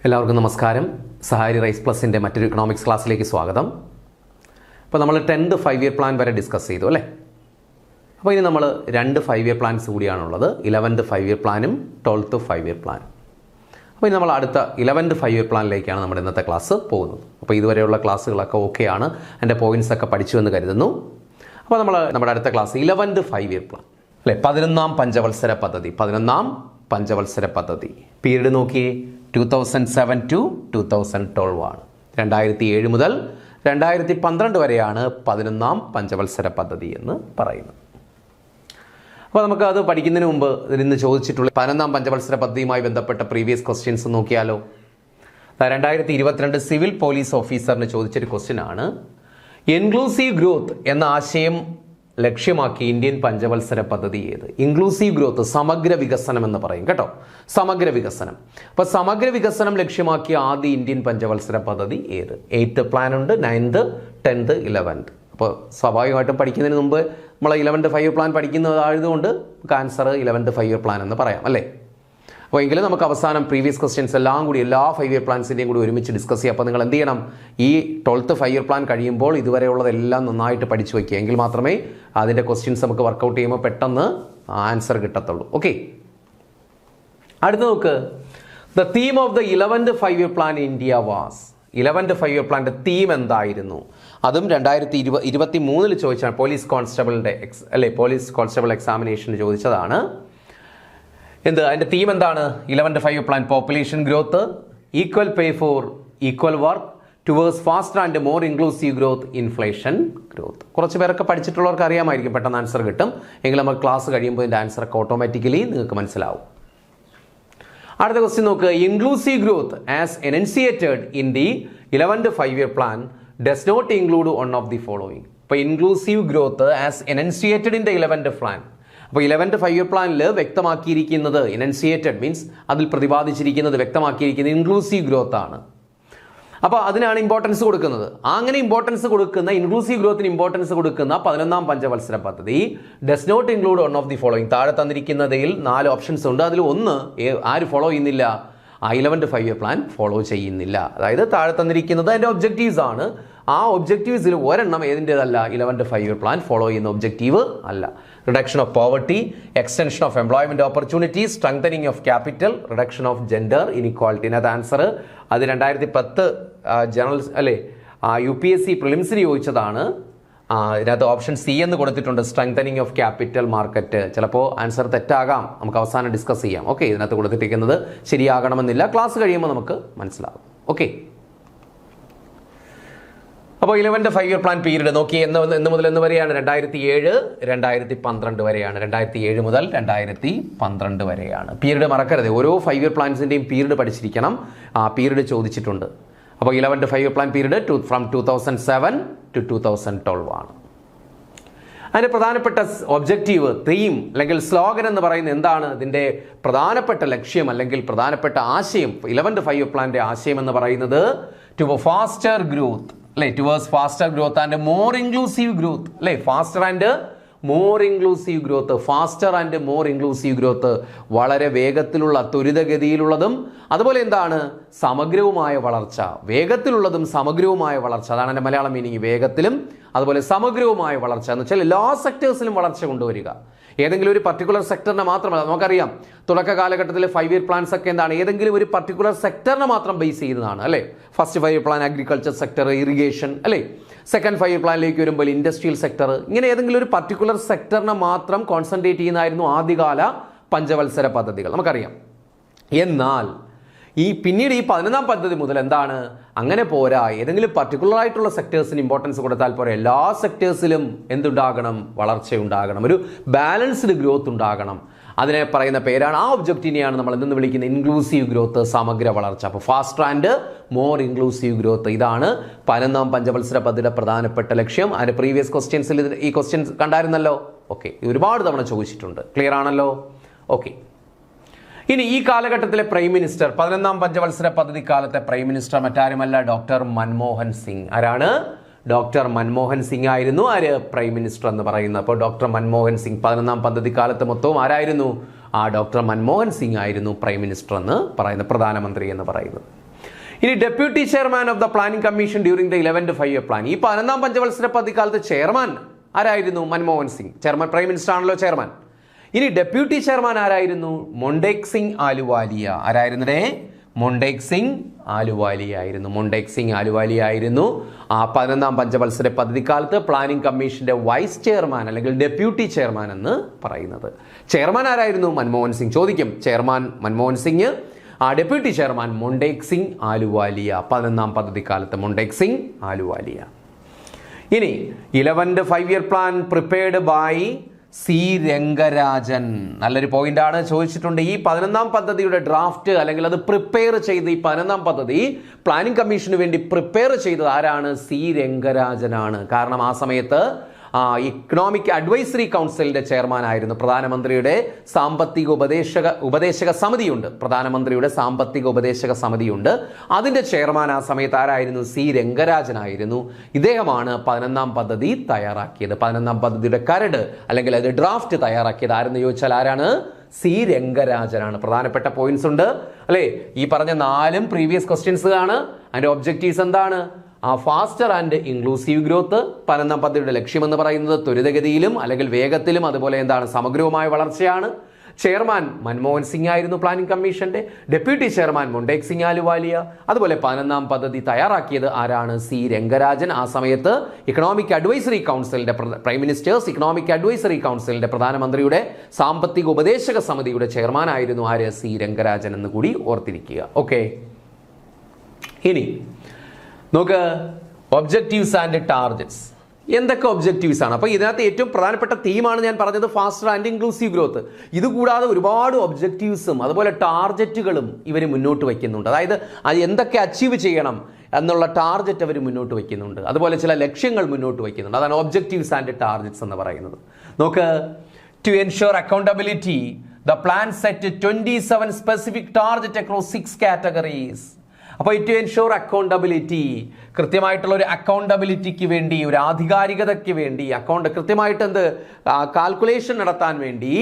എല്ലാവർക്കും നമസ്കാരം. സഹാരി റൈസ് പ്ലസിൻ്റെ മറ്റൊരു ഇക്കണോമിക്സ് ക്ലാസ്സിലേക്ക് സ്വാഗതം. അപ്പോൾ നമ്മൾ 10th 5 ഇയർ പ്ലാൻ വരെ ഡിസ്കസ് ചെയ്തു അല്ലേ? അപ്പോൾ ഇനി നമ്മൾ 2 5 ഇയർ പ്ലാൻസ് കൂടിയാണുള്ളത്, 11th 5 ഇയർ പ്ലാനും 12th 5 ഇയർ പ്ലാനും. അപ്പോൾ ഇനി നമ്മൾ അടുത്ത 11th 5 ഇയർ പ്ലാനിലേക്കാണ് നമ്മുടെ ഇന്നത്തെ ക്ലാസ് പോകുന്നത്. അപ്പോൾ ഇതുവരെയുള്ള ക്ലാസ്സുകളൊക്കെ ഓക്കെയാണ്, എൻ്റെ പോയിൻറ്റ്സ് ഒക്കെ പഠിച്ചു എന്ന് കരുതുന്നു. അപ്പോൾ നമ്മൾ നമ്മുടെ അടുത്ത ക്ലാസ് 11th 5 ഇയർ പ്ലാൻ അല്ലേ, 11ാം പഞ്ചവത്സര പദ്ധതി. 11ാം പഞ്ചവത്സര പദ്ധതി പീരീഡ് നോക്കിയേ, 2007 to 2012 ആണ്. 2007 മുതൽ 2012 വരെയാണ് 11ാം പഞ്ചവത്സര പദ്ധതി എന്ന് പറയുന്നത്. അപ്പോൾ നമുക്ക് അത് പഠിക്കുന്നതിന് മുമ്പ് ഇന്ന് ചോദിച്ചിട്ടുള്ള 11ാം പഞ്ചവത്സര പദ്ധതിയുമായി ബന്ധപ്പെട്ട പ്രീവിയസ് ക്വസ്റ്റ്യൻസ് നോക്കിയാലോ. 2022 സിവിൽ പോലീസ് ഓഫീസറിന് ചോദിച്ചൊരു ക്വസ്റ്റ്യൻ ആണ്, ഇൻക്ലൂസീവ് ഗ്രോത്ത് എന്ന ആശയം ലക്ഷ്യമാക്കി ഇന്ത്യൻ പഞ്ചവത്സര പദ്ധതി ഏത്? ഇൻക്ലൂസീവ് ഗ്രോത്ത്, സമഗ്ര വികസനം എന്ന് പറയും കേട്ടോ, സമഗ്ര വികസനം. അപ്പോൾ സമഗ്ര വികസനം ലക്ഷ്യമാക്കിയ ആദ്യ ഇന്ത്യൻ പഞ്ചവത്സര പദ്ധതി ഏത്? 8th പ്ലാൻ ഉണ്ട്, 9th 10th 11th. അപ്പോൾ സ്വാഭാവികമായിട്ടും പഠിക്കുന്നതിന് മുമ്പ് നമ്മൾ 11th 5 ഇയർ പ്ലാൻ പഠിക്കുന്നതായതുകൊണ്ട് ആൻസർ 11th 5 ഇയർ പ്ലാൻ എന്ന് പറയാം അല്ലേ? അപ്പോൾ എങ്കിലും നമുക്ക് അവസാനം പ്രീവിയസ് ക്വസ്റ്റ്യൻസ് എല്ലാം കൂടി എല്ലാ 5 ഇയർ പ്ലാൻസിൻ്റെയും കൂടി ഒരുമിച്ച് ഡിസ്കസ് ചെയ്യാം. അപ്പോൾ നിങ്ങൾ എന്ത് ചെയ്യണം, ഈ 12th 5 ഇയർ പ്ലാൻ കഴിയുമ്പോൾ ഇതുവരെയുള്ളതെല്ലാം നന്നായിട്ട് പഠിച്ചു വയ്ക്കുക, എങ്കിൽ മാത്രമേ അതിൻ്റെ ക്വസ്റ്റ്യൻസ് നമുക്ക് വർക്കൗട്ട് ചെയ്യുമ്പോൾ പെട്ടെന്ന് ആൻസർ കിട്ടത്തുള്ളൂ. ഓക്കെ, അടുത്ത് നോക്ക്, the theme of the 11th 5 year plan India was. 11th 5 year പ്ലാൻ്റെ തീം എന്തായിരുന്നു? അതും 2023 ചോദിച്ചാണ്, പോലീസ് കോൺസ്റ്റബിളിൻ്റെ പോലീസ് കോൺസ്റ്റബിൾ എക്സാമിനേഷന് ചോദിച്ചതാണ്. എന്ത് അതിൻ്റെ തീം എന്താണ്? 11th 5 year plan population growth, equal pay for equal work, towards faster and more inclusive growth, inflation growth. കുറച്ച് പേരൊക്കെ പഠിച്ചിട്ടുള്ളവർക്ക് അറിയാമായിരിക്കും, പെട്ടെന്ന് ആൻസർ കിട്ടും. എങ്കിൽ നമുക്ക് ക്ലാസ് കഴിയുമ്പോൾ ഇതിൻ്റെ ആൻസറൊക്കെ ഓട്ടോമാറ്റിക്കലി നിങ്ങൾക്ക് മനസ്സിലാവും. അടുത്ത ക്വസ്റ്റ്യൻ നോക്ക്, inclusive growth as enunciated in the 11th 5 year plan does not include one of the following. ഇപ്പോൾ inclusive growth as enunciated in the 11th plan, അപ്പോൾ 11th 5 ഇയർ പ്ലാനിൽ വ്യക്തമാക്കിയിരിക്കുന്നത്, എനൻസിയേറ്റഡ് മീൻസ് അതിൽ പ്രതിപാദിച്ചിരിക്കുന്നത്, വ്യക്തമാക്കിയിരിക്കുന്നത് ഇൻക്ലൂസീവ് ഗ്രോത്ത് ആണ്. അപ്പോൾ അതിനാണ് ഇമ്പോർട്ടൻസ് കൊടുക്കുന്നത്. അങ്ങനെ ഇമ്പോർട്ടൻസ് കൊടുക്കുന്ന, ഇൻക്ലൂസീവ് ഗ്രോത്തിന് ഇമ്പോർട്ടൻസ് കൊടുക്കുന്ന 11ാം പഞ്ചവത്സര പദ്ധതി does not include one of the following. താഴെ തന്നിരിക്കുന്നതിൽ 4 ഓപ്ഷൻസ് ഉണ്ട്, അതിൽ ഒന്ന് ആര് ഫോളോ ചെയ്യുന്നില്ല? 11th 5 ഇയർ പ്ലാൻ ഫോളോ ചെയ്യുന്നില്ല. അതായത് താഴെ തന്നിരിക്കുന്നത് അതിൻ്റെ ഒബ്ജക്റ്റീവ്സ് ആണ്. ആ ഒബ്ജക്റ്റീവ്സിൽ ഒരെണ്ണം ഏതിൻ്റെതല്ല? 11th 5 ഇയർ പ്ലാൻ ഫോളോ ചെയ്യുന്ന ഒബ്ജക്റ്റീവ് അല്ല. Reduction of poverty, extension of employment opportunities, strengthening of capital, reduction of gender inequality. അത് ആൻസർ അത് 2010 ജനറൽ UPSC പ്രിലിംസിന് ചോദിച്ചതാണ്. ഇതിനകത്ത് ഓപ്ഷൻ സി എന്ന് കൊടുത്തിട്ടുണ്ട്, സ്ട്രെങ്തനിങ് ഓഫ് ക്യാപിറ്റൽ മാർക്കറ്റ്. ചിലപ്പോൾ ആൻസർ തെറ്റാകാം, നമുക്ക് അവസാനം ഡിസ്കസ് ചെയ്യാം. ഓക്കെ, ഇതിനകത്ത് കൊടുത്തിരിക്കുന്നത് ശരിയാകണമെന്നില്ല, ക്ലാസ് കഴിയുമ്പോൾ നമുക്ക് മനസ്സിലാകും. ഓക്കെ, അപ്പോൾ 11th 5 ഇയർ പ്ലാൻ പീരീഡ് നോക്കി, എന്ന് മുതൽ എന്ന് വരെയാണ്? 2007 2012 വരെയാണ്. 2007 മുതൽ 2012 വരെയാണ് പീരീഡ്. മറക്കരുത്, ഓരോ 5 ഇയർ പ്ലാൻസിൻ്റെയും പീരീഡ് പഠിച്ചിരിക്കണം. ആ പീരീഡ് ചോദിച്ചിട്ടുണ്ട്. അപ്പോൾ 11th 5 year plan period from 2007 to 2012 ആണ്. അതിൻ്റെ പ്രധാനപ്പെട്ട ഒബ്ജക്റ്റീവ്, തീം അല്ലെങ്കിൽ സ്ലോഗൻ എന്ന് പറയുന്നത് എന്താണ്? ഇതിൻ്റെ പ്രധാനപ്പെട്ട ലക്ഷ്യം അല്ലെങ്കിൽ പ്രധാനപ്പെട്ട ആശയം, 11th 5 ഇയർ പ്ലാൻ്റെ ആശയം എന്ന് പറയുന്നത് ടു ഫാസ്റ്റർ ഗ്രോത്ത് അല്ലേ, towards faster growth and more inclusive growth അല്ലേ, faster and more inclusive growth. Faster and more inclusive growth, വളരെ വേഗത്തിലുള്ള, ത്വരിതഗതിയിലുള്ളതും അതുപോലെ എന്താണ്, സമഗ്രവുമായ വളർച്ച. വേഗത്തിലുള്ളതും സമഗ്രവുമായ വളർച്ച, അതാണ് എൻ്റെ മലയാളം മീനിങ്. വേഗത്തിലും അതുപോലെ സമഗ്രവുമായ വളർച്ച എന്ന് വെച്ചാൽ എല്ലാ സെക്ടേഴ്സിലും വളർച്ച കൊണ്ടുവരിക. ഏതെങ്കിലും ഒരു പർട്ടിക്കുലർ സെക്ടറിനെ മാത്രമല്ല, നമുക്കറിയാം തുടക്ക കാലഘട്ടത്തിലെ 5 ഇയർ പ്ലാൻസ് ഒക്കെ എന്താണ്, ഏതെങ്കിലും ഒരു പർട്ടിക്കുലർ സെക്ടറിനെ മാത്രം ബേസ് ചെയ്യുന്നതാണ് അല്ലേ. First 5 year plan agriculture sector, irrigation അല്ലേ. സെക്കൻഡ് 5 ഇയർ പ്ലാനിലേക്ക് വരുമ്പോൾ ഇൻഡസ്ട്രിയൽ സെക്ടർ, ഇങ്ങനെ ഏതെങ്കിലും ഒരു പർട്ടിക്കുലർ സെക്ടറിനെ മാത്രം കോൺസെൻട്രേറ്റ് ചെയ്യുന്നതായിരുന്നു ആദ്യകാല പഞ്ചവത്സര പദ്ധതികൾ, നമുക്കറിയാം. എന്നാൽ പിന്നീട് ഈ 11ാം പദ്ധതി മുതൽ എന്താണ്, അങ്ങനെ പോരാ, ഏതെങ്കിലും പർട്ടിക്കുലർ ആയിട്ടുള്ള സെക്ടേഴ്സിന് ഇമ്പോർട്ടൻസ് കൊടുത്താൽ പോരാ, എല്ലാ സെക്ടേഴ്സിലും എന്തുണ്ടാകണം? വളർച്ചയുണ്ടാകണം, ഒരു ബാലൻസ്ഡ് ഗ്രോത്ത് ഉണ്ടാകണം. അതിനെ പറയുന്ന പേരാണ്, ആ ഒബ്ജക്റ്റിനെയാണ് നമ്മൾ എന്തെന്ന് വിളിക്കുന്നത്? ഇൻക്ലൂസീവ് ഗ്രോത്ത്, സമഗ്ര വളർച്ച. അപ്പോൾ faster and more inclusive growth, ഇതാണ് 11ാം പഞ്ചവത്സര പദ്ധതിയുടെ പ്രധാനപ്പെട്ട ലക്ഷ്യം. അതിൻ്റെ പ്രീവിയസ് ക്വസ്റ്റ്യൻസിൽ ഈ ക്വസ്റ്റ്യൻസ് കണ്ടായിരുന്നല്ലോ. ഓക്കെ, ഒരുപാട് തവണ ചോദിച്ചിട്ടുണ്ട്. ക്ലിയർ ആണല്ലോ? ഓക്കെ, ഇനി ഈ കാലഘട്ടത്തിലെ പ്രൈം മിനിസ്റ്റർ, 11ാം പഞ്ചവത്സര പദ്ധതി കാലത്തെ പ്രൈം മിനിസ്റ്റർ മറ്റാരുമല്ല, ഡോക്ടർ മൻമോഹൻ സിംഗ്. ആരാണ്? ഡോക്ടർ മൻമോഹൻ സിംഗ് ആയിരുന്നു ആര്? പ്രൈം മിനിസ്റ്റർ എന്ന് പറയുന്നത്. അപ്പോൾ ഡോക്ടർ മൻമോഹൻ സിംഗ് 11ാം പദ്ധതി കാലത്ത് മൊത്തവും ആരായിരുന്നു? ഡോക്ടർ മൻമോഹൻ സിംഗ് ആയിരുന്നു പ്രൈം മിനിസ്റ്റർ എന്ന് പറയുന്നത്, പ്രധാനമന്ത്രി എന്ന് പറയുന്നത്. ഇനി deputy chairman of the planning commission during the 11th 5-year plan. ഈ 11ാം പഞ്ചവത്സര പദ്ധതി കാലത്ത് ചെയർമാൻ ആരായിരുന്നു? Manmohan Singh. Chairman prime minister ആണല്ലോ ചെയർമാൻ. ഇനി ഡെപ്യൂട്ടി ചെയർമാൻ ആരായിരുന്നു? മൊണ്ടേക് സിംഗ് ആലുവാലിയ. ആരായിരുന്നേ? മൊണ്ടേക് സിംഗ് ആലുവാലിയ ആയിരുന്നു. മൊണ്ടേക് സിംഗ് ആലുവാലിയ ആയിരുന്നു ആ 11ാം പഞ്ചവത്സര പദ്ധതിക്കാലത്ത് പ്ലാനിംഗ് കമ്മീഷന്റെ വൈസ് ചെയർമാൻ അല്ലെങ്കിൽ ഡെപ്യൂട്ടി ചെയർമാൻ എന്ന് പറയുന്നത്. ചെയർമാൻ ആരായിരുന്നു? മൻമോഹൻ സിംഗ്. ചോദിക്കും, chairman Manmohan Singh, deputy chairman Montek Singh Ahluwalia. 11ാം പദ്ധതിക്കാലത്ത് മൊണ്ടേക് സിംഗ് ആലുവാലിയ. ഇനി 11th 5-year plan prepared by C Rangarajan. നല്ലൊരു പോയിന്റ് ആണ്, ചോദിച്ചിട്ടുണ്ട്. ഈ 11ാം പദ്ധതിയുടെ ഡ്രാഫ്റ്റ് അല്ലെങ്കിൽ അത് പ്രിപ്പയർ ചെയ്ത് ഈ 11ാം പദ്ധതി പ്ലാനിംഗ് കമ്മീഷന് വേണ്ടി പ്രിപ്പയർ ചെയ്തത് ആരാണ്? സി രംഗരാജനാണ്. കാരണം ആ സമയത്ത് ഇക്കണോമിക് അഡ്വൈസറി കൗൺസിലിന്റെ ചെയർമാൻ ആയിരുന്നു. പ്രധാനമന്ത്രിയുടെ സാമ്പത്തിക ഉപദേശക സമിതിയുണ്ട്. പ്രധാനമന്ത്രിയുടെ സാമ്പത്തിക ഉപദേശക സമിതിയുണ്ട്. അതിന്റെ ചെയർമാൻ ആ സമയത്ത് ആരായിരുന്നു? സി രംഗരാജനായിരുന്നു. ഇദ്ദേഹമാണ് 11ാം പദ്ധതി തയ്യാറാക്കിയത്. 11ാം പദ്ധതിയുടെ കരട് അല്ലെങ്കിൽ അത് ഡ്രാഫ്റ്റ് തയ്യാറാക്കിയത് ആരെന്ന് ചോദിച്ചാൽ ആരാണ്? സി രംഗരാജനാണ്. പ്രധാനപ്പെട്ട പോയിന്റ്സ് ഉണ്ട് അല്ലെ? ഈ പറഞ്ഞ 4 പ്രീവിയസ് ക്വസ്റ്റ്യൻസ് ആണ്. അതിന്റെ ഒബ്ജക്റ്റീവ്സ് എന്താണ്? Faster and inclusive growth. 11ാം പദ്ധതിയുടെ ലക്ഷ്യമെന്ന് പറയുന്നത് ത്വരിതഗതിയിലും അല്ലെങ്കിൽ വേഗത്തിലും അതുപോലെ എന്താണ് സമഗ്രവുമായ വളർച്ചയാണ്. ചെയർമാൻ മൻമോഹൻ സിംഗ് ആയിരുന്നു പ്ലാനിംഗ് കമ്മീഷന്റെ. Deputy chairman Montek Singh Ahluwalia. അതുപോലെ 11ാം പദ്ധതി തയ്യാറാക്കിയത് ആരാണ്? സി രംഗരാജൻ. ആ സമയത്ത് ഇക്കണോമിക് അഡ്വൈസറി കൗൺസിലിന്റെ പ്രൈം മിനിസ്റ്റേഴ്സ് ഇക്കണോമിക് അഡ്വൈസറി കൗൺസിലിന്റെ പ്രധാനമന്ത്രിയുടെ സാമ്പത്തിക ഉപദേശക സമിതിയുടെ ചെയർമാൻ ആയിരുന്നു ആര്? സി രംഗരാജൻ എന്ന് കൂടി ഓർത്തിരിക്കുക. ഓക്കെ, ഇനി നോക്ക്, ഒബ്ജക്റ്റീവ്സ് ആൻഡ് ടാർഗറ്റ്സ്. എന്തൊക്കെ ഒബ്ജക്റ്റീവ്സ് ആണ്? അപ്പോൾ ഇതിനകത്ത് ഏറ്റവും പ്രധാനപ്പെട്ട തീമാണ് ഞാൻ പറഞ്ഞത്, ഫാസ്റ്റർ ആൻഡ് ഇൻക്ലൂസീവ് ഗ്രോത്ത്. ഇതുകൂടാതെ ഒരുപാട് ഒബ്ജക്റ്റീവ്സും അതുപോലെ ടാർഗറ്റുകളും ഇവർ മുന്നോട്ട് വയ്ക്കുന്നുണ്ട്. അതായത് എന്തൊക്കെ അച്ചീവ് ചെയ്യണം എന്നുള്ള ടാർഗറ്റ് അവർ മുന്നോട്ട് വയ്ക്കുന്നുണ്ട്. അതുപോലെ ചില ലക്ഷ്യങ്ങൾ മുന്നോട്ട് വയ്ക്കുന്നുണ്ട്. അതാണ് ഒബ്ജക്റ്റീവ്സ് ആൻഡ് ടാർഗറ്റ്സ് എന്ന് പറയുന്നത്. നോക്ക്, to ensure accountability the plan set 27 specific target across 6 categories. അപ്പോൾ ടു എൻഷുർ അക്കൗണ്ടബിലിറ്റി, കൃത്യമായിട്ടുള്ള ഒരു അക്കൗണ്ടബിലിറ്റിക്ക് വേണ്ടി, ഒരു ആധികാരികതയ്ക്ക് വേണ്ടി, കൃത്യമായിട്ട് കാൽക്കുലേഷൻ നടത്താൻ വേണ്ടി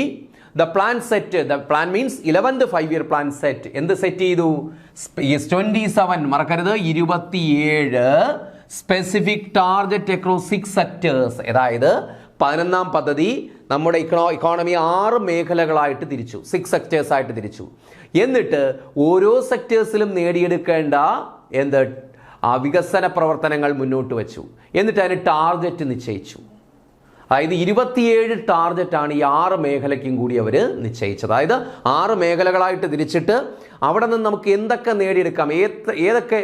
the plan set, the plan means 11th 5-year plan set എന്ത് സെറ്റ് ചെയ്തു? 27, മറക്കരുത്, 27 സ്പെസിഫിക് ടാർഗറ്റ് അക്രോസ് 6 സെക്ടേഴ്സ്. അതായത് 11ാം പദ്ധതി നമ്മുടെ ഇക്കോണമി 6 മേഖലകളായിട്ട് തിരിച്ചു, 6 സെക്ടേഴ്സ് ആയിട്ട് തിരിച്ചു. എന്നിട്ട് ഓരോ സെക്ടേഴ്സിലും നേടിയെടുക്കേണ്ട വികസന പ്രവർത്തനങ്ങൾ മുന്നോട്ട് വെച്ചു. എന്നിട്ട് അതിന് ടാർഗറ്റ് നിശ്ചയിച്ചു. അതായത് 27 ടാർഗറ്റാണ് ഈ 6 മേഖലയ്ക്കും കൂടി അവർ നിശ്ചയിച്ചത്. അതായത് 6 മേഖലകളായിട്ട് തിരിച്ചിട്ട് അവിടെ നിന്ന് നമുക്ക് എന്തൊക്കെ നേടിയെടുക്കാം, ഏതൊക്കെ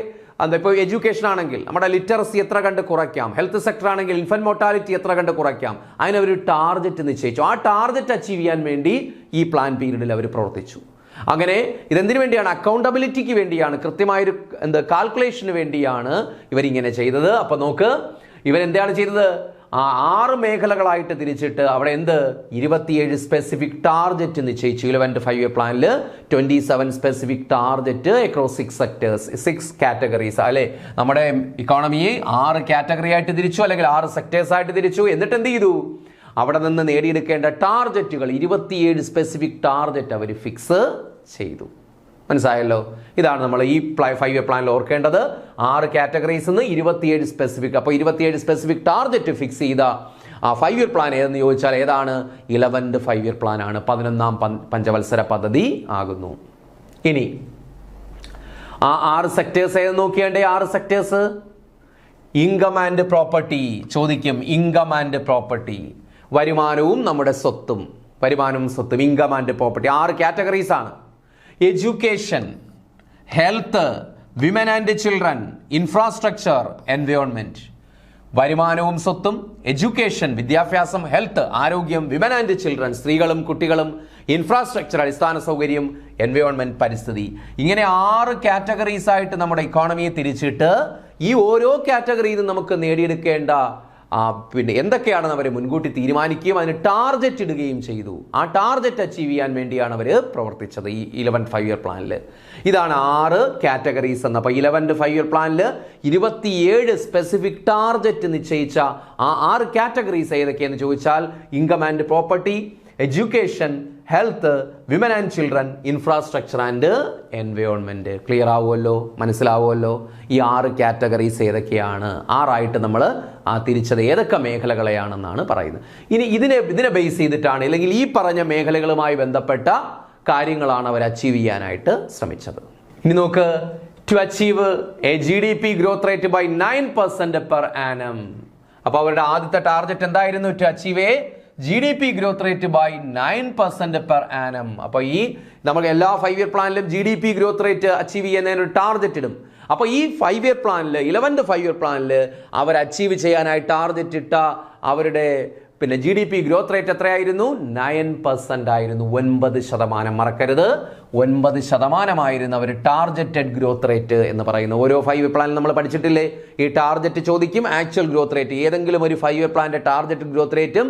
ഇപ്പോൾ എഡ്യൂക്കേഷൻ ആണെങ്കിൽ നമ്മുടെ ലിറ്ററസി എത്ര കണ്ട് കുറയ്ക്കാം, ഹെൽത്ത് സെക്ടർ ആണെങ്കിൽ ഇൻഫന്റ് മോർട്ടാലിറ്റി എത്ര കണ്ട് കുറയ്ക്കാം, അതിനവർ ടാർഗറ്റ് നിശ്ചയിച്ചു. ആ ടാർഗറ്റ് അച്ചീവ് ചെയ്യാൻ വേണ്ടി ഈ പ്ലാൻ പീരീഡിൽ അവർ പ്രവർത്തിച്ചു. അങ്ങനെ ഇതെന്തിനു വേണ്ടിയാണ്? അക്കൗണ്ടബിലിറ്റിക്ക് വേണ്ടിയാണ്, കൃത്യമായൊരു കാൽക്കുലേഷന് വേണ്ടിയാണ് ഇവരിങ്ങനെ ചെയ്തത്. അപ്പൊ നോക്ക്, ഇവരെന്താണ് ചെയ്തത്? 6 മേഖലകളായിട്ട് തിരിച്ചിട്ട് അവിടെ 27 സ്പെസിഫിക് ടാർഗറ്റ് നിശ്ചയിച്ചു. 11th 5-year പ്ലാനിൽ 27 specific target across 6 sectors, 6 categories അല്ലെ. നമ്മുടെ ഇക്കോണമിയെ 6 കാറ്റഗറി ആയിട്ട് തിരിച്ചു, അല്ലെങ്കിൽ 6 സെക്ടേഴ്സ് ആയിട്ട് തിരിച്ചു. എന്നിട്ട് എന്ത് ചെയ്തു? അവിടെ നിന്ന് നേടിയെടുക്കേണ്ട ടാർഗറ്റുകൾ 27 സ്പെസിഫിക് ടാർഗറ്റ് അവർ ഫിക്സ് ചെയ്തു. മനസ്സിലായല്ലോ? ഇതാണ് നമ്മൾ ഈ 5-year പ്ലാനിൽ ഓർക്കേണ്ടത്. 6 കാറ്റഗറീസ് നിന്ന് 27 സ്പെസിഫിക്. അപ്പോൾ 27 സ്പെസിഫിക് ടാർഗറ്റ് ഫിക്സ് ചെയ്ത 5-year പ്ലാൻ ഏതെന്ന് ചോദിച്ചാൽ ഏതാണ്? 11th 5-year പ്ലാൻ ആണ്. 11ാം പഞ്ചവത്സര പദ്ധതി ആകുന്നു. ഇനി 6 സെക്ടേഴ്സ് ഏത് നോക്കിയേണ്ടേ? 6 സെക്ടേഴ്സ്. ഇൻകം ആൻഡ് പ്രോപ്പർട്ടി ചോദിക്കും. ഇൻകം ആൻഡ് പ്രോപ്പർട്ടി, വരുമാനവും നമ്മുടെ സ്വത്തും, വരുമാനവും സ്വത്തും, ഇൻകം ആൻഡ് പ്രോപ്പർട്ടി 6 കാറ്റഗറീസ് ആണ്. Education, health, women and children, infrastructure, environment. വരുമാനവും സ്വത്തും, എഡ്യൂക്കേഷൻ വിദ്യാഭ്യാസം, ഹെൽത്ത് ആരോഗ്യം, വിമൻ ആൻഡ് ചിൽഡ്രൻ സ്ത്രീകളും കുട്ടികളും, ഇൻഫ്രാസ്ട്രക്ചർ അടിസ്ഥാന സൗകര്യം, എൻവയോൺമെന്റ് പരിസ്ഥിതി. ഇങ്ങനെ 6 കാറ്റഗറീസ് ആയിട്ട് നമ്മുടെ ഇക്കോണമിയെ തിരിച്ചിട്ട് ഈ ഓരോ കാറ്റഗറിയിലും നമുക്ക് നേടിയെടുക്കേണ്ട പിന്നെ എന്തൊക്കെയാണെന്ന് അവർ മുൻകൂട്ടി തീരുമാനിക്കുകയും അതിന് ടാർഗറ്റ് ഇടുകയും ചെയ്തു. ആ ടാർഗറ്റ് അച്ചീവ് ചെയ്യാൻ വേണ്ടിയാണ് അവർ പ്രവർത്തിച്ചത് ഈ 11th 5-year പ്ലാനിൽ. ഇതാണ് 6 കാറ്റഗറീസ് എന്ന്. അപ്പോൾ 11th 5-year പ്ലാനിൽ 27 സ്പെസിഫിക് ടാർഗറ്റ് നിശ്ചയിച്ച ആ 6 കാറ്റഗറീസ് ഏതൊക്കെയെന്ന് ചോദിച്ചാൽ income and property, education, health, women and children, infrastructure and environment. Clear ആവുമല്ലോ, മനസ്സിലാവുമല്ലോ? ഈ 6 കാറ്റഗറീസ് ഏതൊക്കെയാണ്? 6ആയിട്ട് നമ്മൾ തിരിച്ചത് ഏതൊക്കെ മേഖലകളെയാണെന്നാണ് പറയുന്നത്. ഇനി ഇതിനെ ബേസ് ചെയ്തിട്ടാണ്, അല്ലെങ്കിൽ ഈ പറഞ്ഞ മേഖലകളുമായി ബന്ധപ്പെട്ട കാര്യങ്ങളാണ് അവർ അച്ചീവ് ചെയ്യാനായിട്ട് ശ്രമിച്ചത്. ഇനി നോക്ക്, to achieve a GDP growth rate by 9% per annum. അപ്പോൾ അവരുടെ ആദ്യത്തെ ടാർഗറ്റ് എന്തായിരുന്നു? To achieve a GDP growth rate by 9% per annum. അപ്പോൾ ഈ നമ്മൾ എല്ലാ 5 ഇയർ പ്ലാനിലും GDP ഗ്രോത്ത് റേറ്റ് അച്ചീവ് ചെയ്യുന്നതിന് ഒരു ടാർഗറ്റ് ഇടും. അപ്പോൾ ഈ 5 ഇയർ പ്ലാനിൽ 11th 5 ഇയർ പ്ലാനിൽ അവർ അച്ചീവ് ചെയ്യാനായി ടാർഗറ്റ് ഇട്ട അവരുടെ GDP ഗ്രോത്ത് റേറ്റ് എത്രയായിരുന്നു? 9% ആയിരുന്നു. 9%. മറക്കരുത്, 9% അവർ ടാർഗറ്റഡ് ഗ്രോത്ത് റേറ്റ് എന്ന് പറയുന്നത്. ഓരോ 5 ഇയർ പ്ലാനിൽ നമ്മൾ പഠിച്ചിട്ടില്ലേ? ഈ ടാർഗറ്റ് ചോദിക്കും, ആക്ച്വൽ ഗ്രോത്ത് റേറ്റ്, ഏതെങ്കിലും ഒരു 5 ഇയർ പ്ലാന്റെ ടാർഗറ്റഡ് ഗ്രോത്ത് റേറ്റും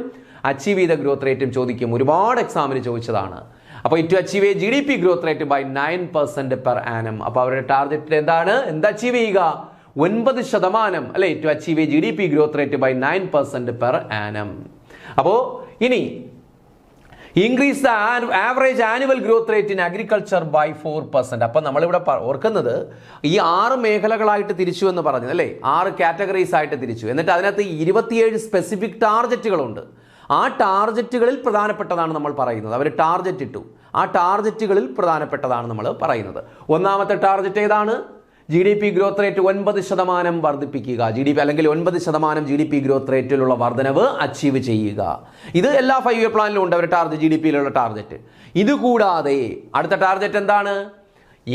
അച്ചീവ് ചെയ്ത ഗ്രോത്ത് റേറ്റും ചോദിക്കും. ഒരുപാട് എക്സാമിന് ചോദിച്ചതാണ്. അപ്പോൾ to achieve a GDP growth rate by 9% per annum. അപ്പോൾ അവരുടെ ടാർഗറ്റ് എന്താണ്? എന്താ അച്ചീവ് ചെയ്യുക? 9%, അല്ലെ? To achieve a GDP growth rate by 9% per annum. അപ്പോൾ ഇനി increase the average annual growth rate in agriculture by 4%. അപ്പം നമ്മളിവിടെ ഓർക്കുന്നത് ഈ 6 മേഖലകളായിട്ട് തിരിച്ചു എന്ന് പറഞ്ഞു, അല്ലേ? 6 കാറ്റഗറീസ് ആയിട്ട് തിരിച്ചു. എന്നിട്ട് അതിനകത്ത് 27 സ്പെസിഫിക് ടാർഗറ്റുകളുണ്ട്. ആ ടാർഗറ്റുകളിൽ പ്രധാനപ്പെട്ടതാണ് നമ്മൾ പറയുന്നത്. അവർ ടാർഗറ്റ് ഇട്ടു, ആ ടാർഗറ്റുകളിൽ പ്രധാനപ്പെട്ടതാണ് നമ്മൾ പറയുന്നത്. ഒന്നാമത്തെ ടാർഗറ്റ് ഏതാണ്? GDP ഗ്രോത്ത് റേറ്റ് 9% വർദ്ധിപ്പിക്കുക. അല്ലെങ്കിൽ 9% GDP ഗ്രോത്ത് റേറ്റിലുള്ള വർധനവ് അച്ചീവ് ചെയ്യുക. ഇത് എല്ലാ 5 ഇയർ പ്ലാനിലും ഉണ്ട്, അവരുടെ ടാർഗറ്റ്, GDPയിലുള്ള ടാർഗറ്റ്. ഇതുകൂടാതെ അടുത്ത ടാർഗറ്റ് എന്താണ്?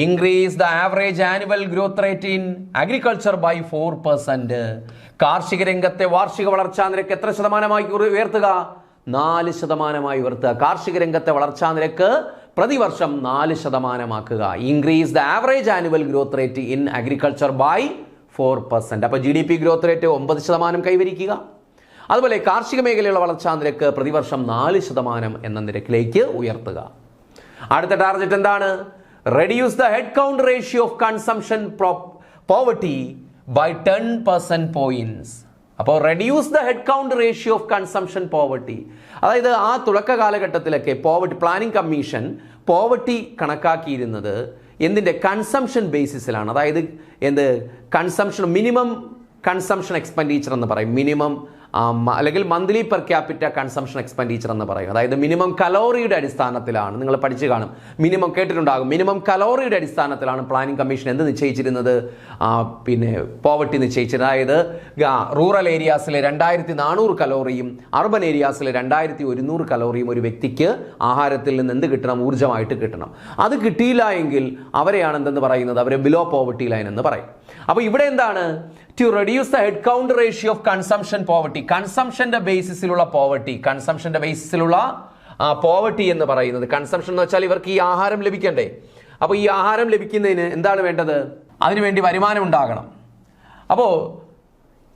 Increase the average annual growth rate in agriculture by 4%. കാർഷിക രംഗത്തെ വാർഷിക വളർച്ചാ നിരക്ക് എത്ര ശതമാനമായി ഉയർത്തുക? 4% ഉയർത്തുക. കാർഷിക രംഗത്തെ വളർച്ചാ നിരക്ക് പ്രതിവർഷം 4% increase the average annual growth rate in agriculture by 4%. അപ്പോൾ GDP ഗ്രോത്ത് റേറ്റ് 9% കൈവരിക്കുക. അതുപോലെ കാർഷിക മേഖലയുള്ള വളർച്ചാ നിരക്ക് പ്രതിവർഷം 4% എന്ന നിരക്കിലേക്ക് ഉയർത്തുക. അടുത്ത ടാർഗറ്റ് എന്താണ്? Reduce the head count ratio of consumption poverty by 10% points. അപ്പോൾ reduce the head count ratio of consumption poverty. അതായത് ആ തുടക്ക കാലഘട്ടത്തിലൊക്കെ പ്ലാനിംഗ് കമ്മീഷൻ പോവർട്ടി കണക്കാക്കിയിരുന്നത് എന്തിൻ്റെ? കൺസംഷൻ ബേസിസിലാണ്. അതായത് മിനിമം കൺസംഷൻ എക്സ്പെൻഡിച്ചർ എന്ന് പറയും. മിനിമം അല്ലെങ്കിൽ monthly per capita consumption expenditure എന്ന് പറയും. അതായത് മിനിമം കലോറിയുടെ അടിസ്ഥാനത്തിലാണ്, നിങ്ങൾ പഠിച്ചു കാണും, മിനിമം കേട്ടിട്ടുണ്ടാകും. മിനിമം കലോറിയുടെ അടിസ്ഥാനത്തിലാണ് പ്ലാനിംഗ് കമ്മീഷൻ എന്ത് നിശ്ചയിച്ചിരുന്നത്? പോവർട്ടി നിശ്ചയിച്ചത്. അതായത് റൂറൽ ഏരിയാസിലെ 2400 കലോറിയും അർബൻ ഏരിയാസിലെ 2100 കലോറിയും ഒരു വ്യക്തിക്ക് ആഹാരത്തിൽ നിന്ന് എന്ത് കിട്ടണം? ഊർജ്ജമായിട്ട് കിട്ടണം. അത് കിട്ടിയില്ല എങ്കിൽ അവരെയാണ് എന്തെന്ന് പറയുന്നത്? അവരെ ബിലോ പോവർട്ടി ലൈൻ എന്ന് പറയും. അപ്പോൾ ഇവിടെ എന്താണ്? To reduce the head count ratio of consumption poverty. കൺസംഷന്റെ ബേസിസിലുള്ള പോവർട്ടി, പോവർട്ടി എന്ന് പറയുന്നത്, കൺസംഷൻ എന്ന് വെച്ചാൽ ഇവർക്ക് ഈ ആഹാരം ലഭിക്കണ്ടേ? അപ്പോൾ ഈ ആഹാരം ലഭിക്കുന്നതിന് എന്താണ് വേണ്ടത്? അതിനുവേണ്ടി വരുമാനം ഉണ്ടാകണം. അപ്പോൾ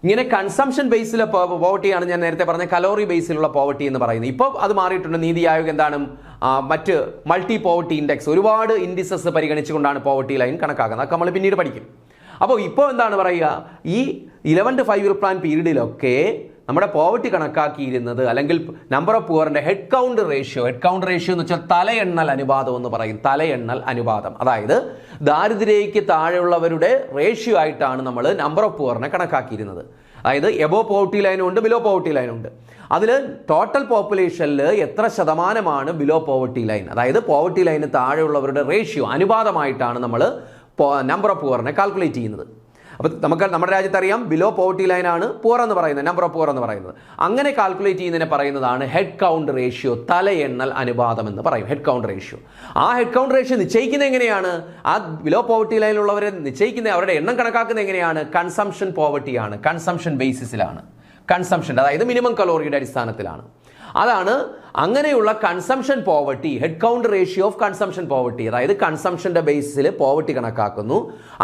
ഇങ്ങനെ കൺസംഷൻ ബേസിലെ പോവർട്ടിയാണ് ഞാൻ നേരത്തെ പറഞ്ഞ കലോറി ബേസിലുള്ള പോവർട്ടി എന്ന് പറയുന്നത്. ഇപ്പോൾ അത് മാറിയിട്ടുണ്ട്. നീതി ആയോഗ് എന്താണ് മറ്റ് മൾട്ടി പോവർട്ടി ഇൻഡെക്സ്, ഒരുപാട് ഇൻഡിസസ് പരിഗണിച്ചുകൊണ്ടാണ് പോവർട്ടി ലൈൻ കണക്കാക്കുന്നത്. അതൊക്കെ നമ്മൾ പിന്നീട് പഠിക്കും. അപ്പോൾ ഇപ്പോൾ എന്താണ് പറയുക? ഈ 11th 5 ഇയർ പ്ലാൻ പീരീഡിലൊക്കെ നമ്മുടെ പോവർട്ടി കണക്കാക്കിയിരുന്നത്, അല്ലെങ്കിൽ നമ്പർ ഓഫ് പുവറിന്റെ ഹെഡ് കൗണ്ട് റേഷ്യോ എന്ന് വെച്ചാൽ തലയെണ്ണൽ അനുപാതം എന്ന് പറയും. തലയെണ്ണൽ അനുപാതം, അതായത് ദാരിദ്ര്യക്ക് താഴെയുള്ളവരുടെ റേഷ്യോ ആയിട്ടാണ് നമ്മൾ നമ്പർ ഓഫ് പുവറിനെ കണക്കാക്കിയിരുന്നത്. അതായത് എബോ പോവർട്ടി ലൈനും ഉണ്ട്, ബിലോ പോവർട്ടി ലൈനും ഉണ്ട്. അതിൽ ടോട്ടൽ പോപ്പുലേഷനിൽ എത്ര ശതമാനമാണ് ബിലോ പോവർട്ടി ലൈൻ, അതായത് പോവർട്ടി ലൈന് താഴെയുള്ളവരുടെ റേഷ്യോ അനുപാതമായിട്ടാണ് നമ്മൾ നമ്പർ ഓഫ് പുവറിനെ കാൽക്കുലേറ്റ് ചെയ്യുന്നത്. അപ്പോൾ നമുക്ക് നമ്മുടെ രാജ്യത്ത് അറിയാം, ബിലോ പോവർട്ടി ലൈനാണ് പുവർ എന്ന് പറയുന്നത്, നമ്പർ ഓഫ് പുവർ എന്ന് പറയുന്നത്. അങ്ങനെ കാൽക്കുലേറ്റ് ചെയ്യുന്നതിനെ പറയുന്നതാണ് ഹെഡ് കൗണ്ട് റേഷ്യോ, തലയെണ്ണൽ അനുപാതം എന്ന് പറയും. Head count ratio. ആ ഹെഡ് കൗണ്ട് റേഷ്യോ നിശ്ചയിക്കുന്നത് എങ്ങനെയാണ്? ആ ബിലോ പോവർട്ടി ലൈനിലുള്ളവരെ നിശ്ചയിക്കുന്ന, അവരുടെ എണ്ണം കണക്കാക്കുന്നത് എങ്ങനെയാണ്? കൺസംഷൻ പോവർട്ടിയാണ്, കൺസംഷൻ ബേസിസിലാണ്. അതായത് മിനിമം കലോറിയുടെ അടിസ്ഥാനത്തിലാണ്. അതാണ് അങ്ങനെയുള്ള consumption poverty, head count ratio of consumption poverty, അതായത് കൺസംഷന്റെ ബേസിസിൽ പോവർട്ടി കണക്കാക്കുന്നു.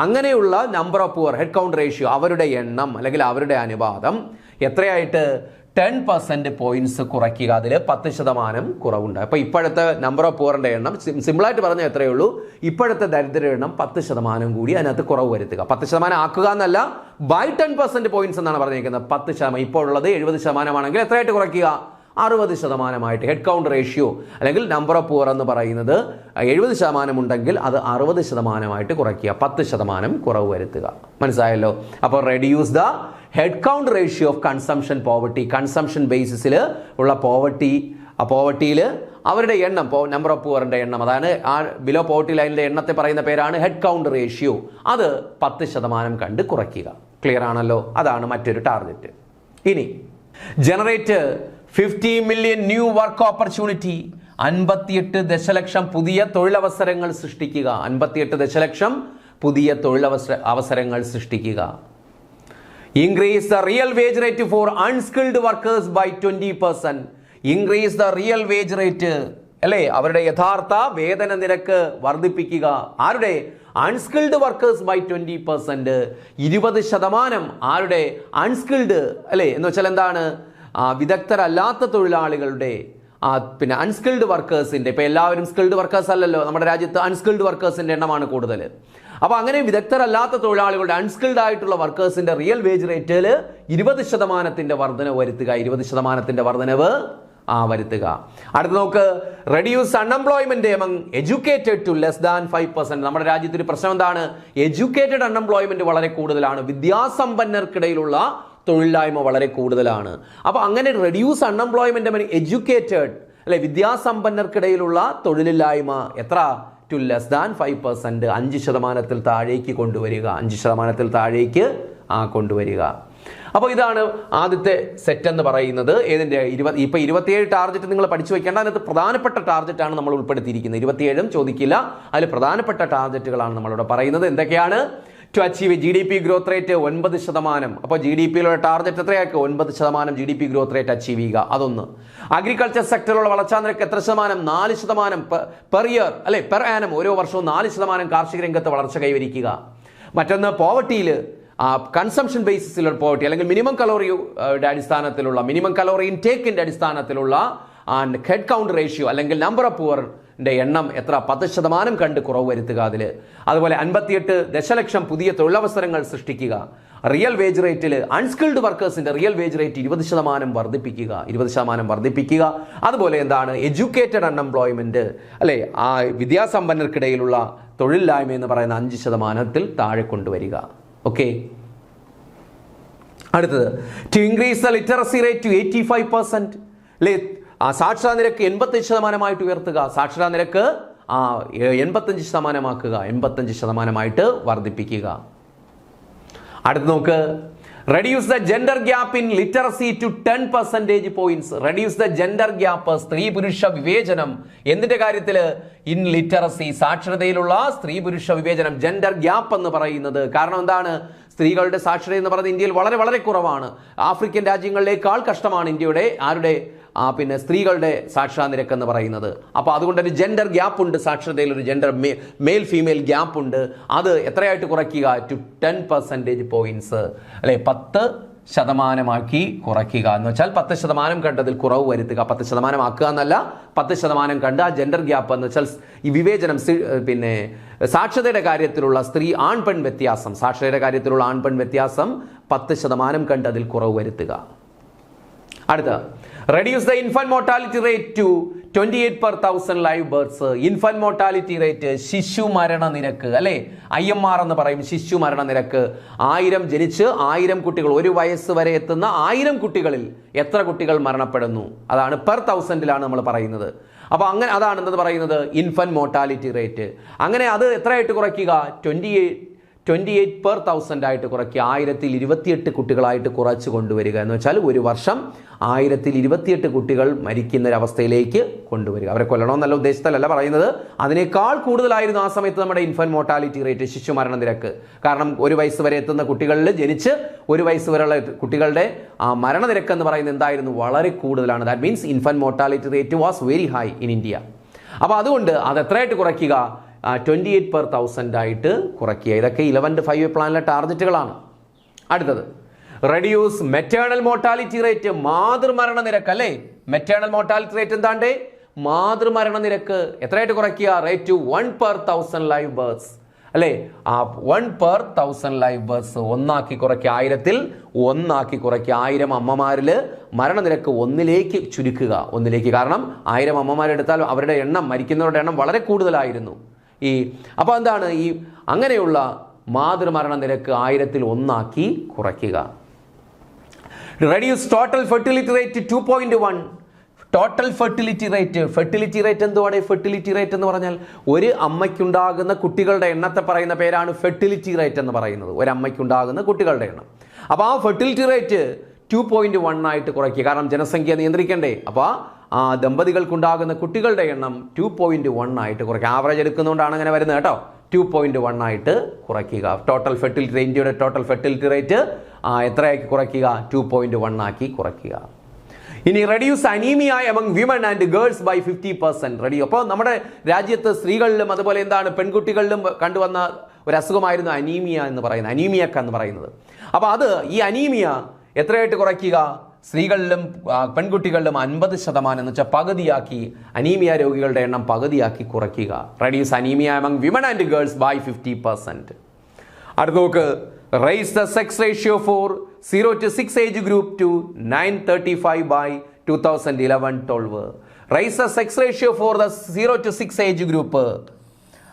അങ്ങനെയുള്ള number of poor, head count ratio, അവരുടെ എണ്ണം അല്ലെങ്കിൽ അവരുടെ അനുപാതം എത്രയായിട്ട്? 10% പോയിന്റ്സ് കുറയ്ക്കുക. അതിൽ 10% കുറവുണ്ട്. അപ്പോൾ ഇപ്പോഴത്തെ നമ്പർ ഓഫ് പുവറിന്റെ എണ്ണം സിമ്പിളായിട്ട് പറഞ്ഞാൽ എത്രയേ ഉള്ളൂ? ഇപ്പോഴത്തെ ദരിദ്ര എണ്ണം 10% കൂടി അതിനകത്ത് കുറവ് വരുത്തുക. 10% ആക്കുക എന്നല്ല, ബൈ 10% പോയിന്റ്സ് എന്നാണ് പറഞ്ഞിരിക്കുന്നത്. 10%. ഇപ്പോൾ ഉള്ളത് 70% ആണെങ്കിൽ എത്രയായിട്ട് കുറയ്ക്കുക? 60% ഹെഡ് കൗണ്ട് റേഷ്യോ അല്ലെങ്കിൽ നമ്പർ ഓഫ് പുവർ എന്ന് പറയുന്നത് 70% ഉണ്ടെങ്കിൽ അത് 60% കുറയ്ക്കുക, 10% കുറവ് വരുത്തുക. മനസ്സിലായല്ലോ? അപ്പോൾ reduce the head count ratio of consumption poverty. Consumption ബേസിസിൽ ഉള്ള പോവർട്ടിയിൽ അവരുടെ എണ്ണം, നമ്പർ ഓഫ് പുവറിന്റെ എണ്ണം, അതാണ് ആ ബിലോ പോവർട്ടി ലൈനിലെ എണ്ണത്തെ പറയുന്ന പേരാണ് ഹെഡ് കൗണ്ട് റേഷ്യോ. അത് 10% കണ്ട് കുറയ്ക്കുക. ക്ലിയർ ആണല്ലോ? അതാണ് മറ്റൊരു ടാർഗറ്റ്. ഇനി generate 50 million new work opportunity. 58 ദശലക്ഷം പുതിയ തൊഴിലവസരങ്ങൾ സൃഷ്ടിക്കുക. 58 ദശലക്ഷം പുതിയ തൊഴിലവസരങ്ങൾ സൃഷ്ടിക്കുക. Increase the real wage rate for unskilled workers by 20%. Increase the real wage rate, അല്ലേ, അവരുടെ യഥാർത്ഥ വേതന നിരക്ക് വർദ്ധിപ്പിക്കുക. ആരുടെ? Unskilled workers by 20%. 20% ആരുടെ? അൺസ്കിൽഡ്, അല്ലേ, എന്ന് വെച്ചാൽ എന്താണ്? വിദഗ്ധരല്ലാത്ത തൊഴിലാളികളുടെ, പിന്നെ അൺസ്കിൽഡ് വർക്കേഴ്സിന്റെ, ഇപ്പൊ എല്ലാവരും സ്കിൽഡ് വർക്കേഴ്സ് അല്ലല്ലോ, നമ്മുടെ രാജ്യത്ത് അൺസ്കിൽഡ് വർക്കേഴ്സിന്റെ എണ്ണമാണ് കൂടുതൽ. അപ്പൊ അങ്ങനെ വിദഗ്ധരല്ലാത്ത തൊഴിലാളികളുടെ, അൺസ്കിൽഡ് ആയിട്ടുള്ള വർക്കേഴ്സിന്റെ റിയൽ വേജ് റേറ്റിൽ 20% വർധനവ് വരുത്തുക. 20% വർധനവ് വരുത്തുക. അടുത്ത നോക്ക്, reduce unemployment among educated to less than 5%. നമ്മുടെ രാജ്യത്ത് ഒരു പ്രശ്നം എന്താണ്? എഡ്യൂക്കേറ്റഡ് അൺഎംപ്ലോയ്മെന്റ് വളരെ കൂടുതലാണ്. വിദ്യാസമ്പന്നർക്കിടയിലുള്ള തൊഴിലില്ലായ്മ വളരെ കൂടുതലാണ്. അപ്പൊ അങ്ങനെ റെഡ്യൂസ് അൺഎംപ്ലോയ്മെന്റ് എമംഗ് എഡ്യൂക്കേറ്റഡ്, അല്ലെ, വിദ്യാസമ്പന്നർക്കിടയിലുള്ള തൊഴിലില്ലായ്മ എത്ര? To less than 5%. 5% താഴേക്ക് കൊണ്ടുവരിക. 5% താഴേക്ക് കൊണ്ടുവരിക. അപ്പോൾ ഇതാണ് ആദ്യത്തെ സെറ്റ് എന്ന് പറയുന്നത്. ഏതിൻ്റെ? 27 ടാർഗറ്റ് നിങ്ങൾ പഠിച്ചു വെക്കേണ്ട. അതിനകത്ത് പ്രധാനപ്പെട്ട ടാർഗറ്റാണ് നമ്മൾ ഉൾപ്പെടുത്തിയിരിക്കുന്നത്. 27 ചോദിക്കില്ല, അതിൽ പ്രധാനപ്പെട്ട ടാർഗറ്റുകളാണ് നമ്മളിവിടെ പറയുന്നത്. എന്തൊക്കെയാണ്? To achieve GDP growth rate 9%. അപ്പോൾ GDP-യിലുള്ള ടാർഗറ്റ് എത്രയാക്കുക? 9% GDP ഗ്രോത്ത് റേറ്റ് അച്ചീവ് ചെയ്യുക. അതൊന്ന്. അഗ്രികൾച്ചർ സെക്ടറിലുള്ള വളർച്ചാ നിരക്ക് എത്ര ശതമാനം? 4% പെർ ഇയർ, അല്ലെ, പെർ ആനം, ഓരോ വർഷവും 4% കാർഷിക രംഗത്ത് വളർച്ച കൈവരിക്കുക. മറ്റൊന്ന് പോവർട്ടിയിൽ, കൺസംഷൻ ബേസിസിലുള്ള പോവർട്ടി അല്ലെങ്കിൽ മിനിമം കലോറിയുടെ അടിസ്ഥാനത്തിലുള്ള, മിനിമം കലോറി ഇൻടേക്കിന്റെ അടിസ്ഥാനത്തിലുള്ള ഹെഡ് കൗണ്ട് റേഷ്യോ അല്ലെങ്കിൽ നമ്പർ ഓഫ് പുവറിന്റെ എണ്ണം എത്ര? 10% കണ്ട് കുറവ് വരുത്തുക അതിൽ. അതുപോലെ 58 ദശലക്ഷം പുതിയ തൊഴിലവസരങ്ങൾ സൃഷ്ടിക്കുക. റിയൽ വേജ് റേറ്റിൽ അൺസ്കിൽഡ് വർക്കേഴ്സിന്റെ റിയൽ വേജ് റേറ്റ് 20% വർദ്ധിപ്പിക്കുക. 20% വർദ്ധിപ്പിക്കുക. അതുപോലെ എന്താണ്? എഡ്യൂക്കേറ്റഡ് അൺഎംപ്ലോയ്മെന്റ്, അല്ലെ, ആ വിദ്യാസമ്പന്നർക്കിടയിലുള്ള തൊഴിലില്ലായ്മ എന്ന് പറയുന്ന 5% താഴെ കൊണ്ടുവരിക. ഓക്കെ. അടുത്തത്, to increase the literacy rate to 85%. അല്ലെ, സാക്ഷരതാ നിരക്ക് 85% ഉയർത്തുക. സാക്ഷരതാ നിരക്ക് 85% 85% വർദ്ധിപ്പിക്കുക. അടുത്ത് നോക്ക്, reduce the gender gap in literacy to 10 percentage points. Reduce the gender gap, സ്ത്രീ പുരുഷ വിവേചനം എന്തിന്റെ കാര്യത്തിൽ? ഇൻ ലിറ്ററസി, സാക്ഷരതയിലുള്ള സ്ത്രീ പുരുഷ വിവേചനം, ജെൻഡർ ഗ്യാപ്പ് എന്ന് പറയുന്നത്. കാരണം എന്താണ്? സ്ത്രീകളുടെ സാക്ഷരത എന്ന് പറയുന്നത് ഇന്ത്യയിൽ വളരെ വളരെ കുറവാണ്. ആഫ്രിക്കൻ രാജ്യങ്ങളിലേക്കാൾ കഷ്ടമാണ് ഇന്ത്യയുടെ പിന്നെ സ്ത്രീകളുടെ സാക്ഷരതാ നിരക്ക് എന്ന് പറയുന്നത്. അപ്പോൾ അതുകൊണ്ട് ഒരു ജെൻഡർ ഗ്യാപ്പ് ഉണ്ട്, സാക്ഷരതയിൽ ഒരു ജെൻഡർ മെയിൽ ഫീമെയിൽ ഗ്യാപ്പ് ഉണ്ട്. അത് എത്രയായിട്ട് കുറയ്ക്കുക? ടു 10 percentage points, അല്ലെ, 10% കുറയ്ക്കുക. എന്ന് വെച്ചാൽ 10% കണ്ടതിൽ കുറവ് വരുത്തുക. 10% ആക്കുക എന്നല്ല, 10% കണ്ട് ആ ജെൻഡർ ഗ്യാപ്പ് എന്ന് വെച്ചാൽ ഈ വിവേചനം, പിന്നെ സാക്ഷരതയുടെ കാര്യത്തിലുള്ള സ്ത്രീ ആൺപെൺ വ്യത്യാസം, സാക്ഷരതയുടെ കാര്യത്തിലുള്ള ആൺപെൺ വ്യത്യാസം 10% കണ്ട് അതിൽ കുറവ് വരുത്തുക. അടുത്ത, reduce the infant mortality rate to 28 per 1000 live birth. Infant mortality rate, ശിശു മരണ നിരക്ക്, അല്ലെ, IMR എന്ന് പറയും, ശിശു മരണ നിരക്ക്. 1000 ജനിച്ച് 1000 കുട്ടികൾ, 1 വയസ്സ് വരെ എത്തുന്ന 1000 കുട്ടികളിൽ എത്ര കുട്ടികൾ മരണപ്പെടുന്നു? അതാണ് പെർ 1000 നമ്മൾ പറയുന്നത്. അപ്പൊ അങ്ങനെ അതാണ് എന്തെന്ന് പറയുന്നത്? Infant mortality rate. അങ്ങനെ അത് എത്രയായിട്ട് കുറയ്ക്കുക? 28 per 1000 ആയിട്ട് കുറയ്ക്കുക. 1028 കുട്ടികളായിട്ട് കുറച്ച് കൊണ്ടുവരിക. എന്ന് വെച്ചാൽ ഒരു വർഷം 1028 കുട്ടികൾ മരിക്കുന്നൊരവസ്ഥയിലേക്ക് കൊണ്ടുവരിക. അവരെ കൊല്ലണമെന്നല്ല ഉദ്ദേശത്തിലല്ല പറയുന്നത്, അതിനേക്കാൾ കൂടുതലായിരുന്നു ആ സമയത്ത് നമ്മുടെ ഇൻഫന്റ് മോർട്ടാലിറ്റി റേറ്റ്, ശിശു മരണ നിരക്ക്. കാരണം 1 വയസ്സ് വരെ എത്തുന്ന കുട്ടികളിൽ, ജനിച്ച് 1 വയസ്സ് വരെയുള്ള കുട്ടികളുടെ മരണനിരക്ക് എന്ന് പറയുന്നത് എന്തായിരുന്നു? വളരെ കൂടുതലാണ്. That means infant mortality rate was very high in India. അപ്പോൾ അതുകൊണ്ട് അത് എത്രയായിട്ട് കുറയ്ക്കുക? 28 per 1000 ആയിട്ട് കുറയ്ക്കുക. ഇതൊക്കെ 11-5 പ്ലാനിലെ ടാർഗറ്റുകളാണ്. അടുത്തത്, റെഡ്യൂസ് മെറ്റേണൽ മോർട്ടാലിറ്റി റേറ്റ്, മാതൃമരണ നിരക്ക്, അല്ലേ, മെറ്റേണൽ മോർട്ടാലിറ്റി റേറ്റ് എന്താണ്ട്? മാതൃമരണ നിരക്ക് എത്രയായിട്ട് കുറയ്ക്കുക? Rate 1 per 1000 live birth. അല്ലേ? ആ 1 per 1000 ലൈവ് ബർത്ത് ഒന്നാക്കി കുറയ്ക്കുക, 1000-ൽ ഒന്നാക്കി കുറയ്ക്കുക. 1000 അമ്മമാരിൽ മരണനിരക്ക് ഒന്നിലേക്ക് ചുരുക്കുക, ഒന്നിലേക്ക്. കാരണം 1000 അമ്മമാരെടുത്താൽ അവരുടെ എണ്ണം, മരിക്കുന്നവരുടെ എണ്ണം വളരെ കൂടുതലായിരുന്നു. അപ്പോൾ എന്താണ് ഈ അങ്ങനെയുള്ള മാതൃമരണ നിരക്ക് 1000-ൽ ഒന്നാക്കി കുറയ്ക്കുക. Reduce total fertility rate 2.1. Total fertility rate എന്തുവാണ്? ഫെർട്ടിലിറ്റി റേറ്റ് എന്ന് പറഞ്ഞാൽ ഒരു അമ്മയ്ക്കുണ്ടാകുന്ന കുട്ടികളുടെ എണ്ണത്തെ പറയുന്ന പേരാണ് ഫെർട്ടിലിറ്റി റേറ്റ് എന്ന് പറയുന്നത്. ഒരു അമ്മയ്ക്കുണ്ടാകുന്ന കുട്ടികളുടെ എണ്ണം. അപ്പോൾ ആ ഫെർട്ടിലിറ്റി റേറ്റ് 2.1 ആയിട്ട് കുറയ്ക്കുക. കാരണം ജനസംഖ്യ നിയന്ത്രിക്കണ്ടേ. അപ്പോൾ ആ ദമ്പതികൾക്കുണ്ടാകുന്ന കുട്ടികളുടെ എണ്ണം 2.1 ആയിട്ട് കുറയ്ക്കുക. ആവറേജ് എടുക്കുന്നതുകൊണ്ടാണ് അങ്ങനെ വരുന്നത് കേട്ടോ. 2.1 ആയിട്ട് കുറയ്ക്കുക. ടോട്ടൽ ഫെർട്ടിലിറ്റി റേറ്റ്, ഇന്ത്യയുടെ ടോട്ടൽ ഫെർട്ടിലിറ്റി റേറ്റ് എത്രയാക്കി കുറയ്ക്കുക? 2.1 ആക്കി കുറയ്ക്കുക. ഇനി reduce anaemia among women and girls by 50%. അപ്പോൾ നമ്മുടെ രാജ്യത്ത് സ്ത്രീകളിലും അതുപോലെ എന്താണ് പെൺകുട്ടികളിലും കണ്ടുവന്ന ഒരു അസുഖമായിരുന്നു അനീമിയ എന്ന് പറയുന്നത്, അനീമിയക്ക എന്ന് പറയുന്നത്. അപ്പോൾ അത് ഈ അനീമിയ എത്രയായിട്ട് കുറയ്ക്കുക? സ്ത്രീകളിലും പെൺകുട്ടികളിലും 50% എന്ന് വെച്ചാൽ പകുതിയാക്കി അനീമിയ രോഗികളുടെ എണ്ണം പകുതിയാക്കി കുറയ്ക്കുക. Reduce anaemia among women and girls by 50%. അടുത്ത നോക്ക്, rise the sex ratio for 0 to 6 age group to 935 by 2011-12. Rise the sex ratio for the 0 to 6 age group,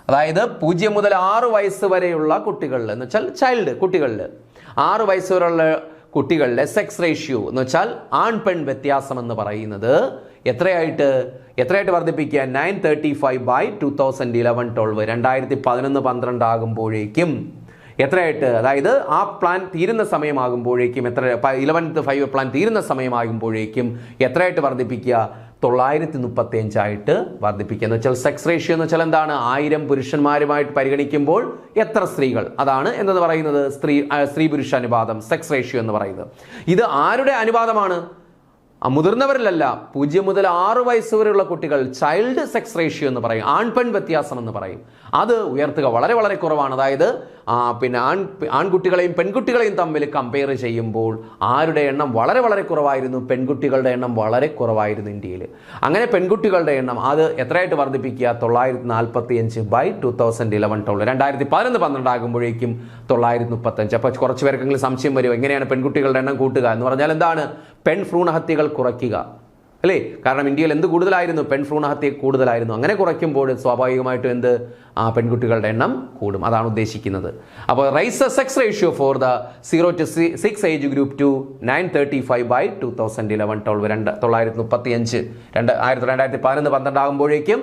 അതായത് 0 മുതൽ 6 വയസ്സ് വരെയുള്ള കുട്ടികളിൽ എന്ന് വെച്ചാൽ ചൈൽഡ് കുട്ടികളിൽ 6 വയസ്സ് വരെയുള്ള കുട്ടികളിലെ സെക്സ് റേഷ്യോ എന്ന് വെച്ചാൽ ആൺ പെൺ വ്യത്യാസം എന്ന് പറയുന്നത് എത്രയായിട്ട് വർദ്ധിപ്പിക്കുക? 935 by 2011-12. 2011-12 ആകുമ്പോഴേക്കും എത്രയായിട്ട്, അതായത് ആ പ്ലാൻ തീരുന്ന സമയമാകുമ്പോഴേക്കും 11th 5 പ്ലാൻ തീരുന്ന സമയമാകുമ്പോഴേക്കും എത്രയായിട്ട് വർദ്ധിപ്പിക്കുക? 935 ആയിട്ട് വർദ്ധിപ്പിക്കുക. എന്ന് വെച്ചാൽ സെക്സ് റേഷ്യോ എന്ന് വെച്ചാൽ എന്താണ്? 1000 പുരുഷന്മാരുമായിട്ട് പരിഗണിക്കുമ്പോൾ എത്ര സ്ത്രീകൾ, അതാണ് എന്തെന്ന് പറയുന്നത് സ്ത്രീ പുരുഷ അനുപാതം, സെക്സ് റേഷ്യോ എന്ന് പറയുന്നത്. ഇത് ആരുടെ അനുപാതമാണ്? മുതിർന്നവരിലല്ല, 0 മുതൽ 6 വയസ്സ് വരെയുള്ള കുട്ടികൾ, ചൈൽഡ് സെക്സ് റേഷ്യോ എന്ന് പറയും, ആൺപെൺ വ്യത്യാസം എന്ന് പറയും. അത് ഉയർത്തുക വളരെ വളരെ കുറവാണ്. അതായത് പിന്നെ ആൺകുട്ടികളെയും പെൺകുട്ടികളെയും തമ്മിൽ കമ്പയർ ചെയ്യുമ്പോൾ ആരുടെ എണ്ണം വളരെ വളരെ കുറവായിരുന്നു? പെൺകുട്ടികളുടെ എണ്ണം വളരെ കുറവായിരുന്നു ഇന്ത്യയിൽ. അങ്ങനെ പെൺകുട്ടികളുടെ എണ്ണം അത് എത്രയായിട്ട് വർദ്ധിപ്പിക്കുക? 945 by 2011-12. 2011-12 ആകുമ്പോഴേക്കും 935. അപ്പോൾ കുറച്ച് പേർക്കെങ്കിലും സംശയം വരും, എങ്ങനെയാണ് പെൺകുട്ടികളുടെ എണ്ണം കൂട്ടുക എന്ന് പറഞ്ഞാൽ എന്താണ്? പെൺ ഭ്രൂണഹത്യകൾ കുറയ്ക്കുക, അല്ലേ? കാരണം ഇന്ത്യയിൽ എന്ത് കൂടുതലായിരുന്നു? പെൺ ഭ്രൂണഹത്യ കൂടുതലായിരുന്നു. അങ്ങനെ കുറയ്ക്കുമ്പോൾ സ്വാഭാവികമായിട്ടും പെൺകുട്ടികളുടെ എണ്ണം കൂടും. അതാണ് ഉദ്ദേശിക്കുന്നത്. അപ്പോൾ rise the sex ratio for the 0 to 6 age group to 935 by 2011-12. 935 2011-12 ആകുമ്പോഴേക്കും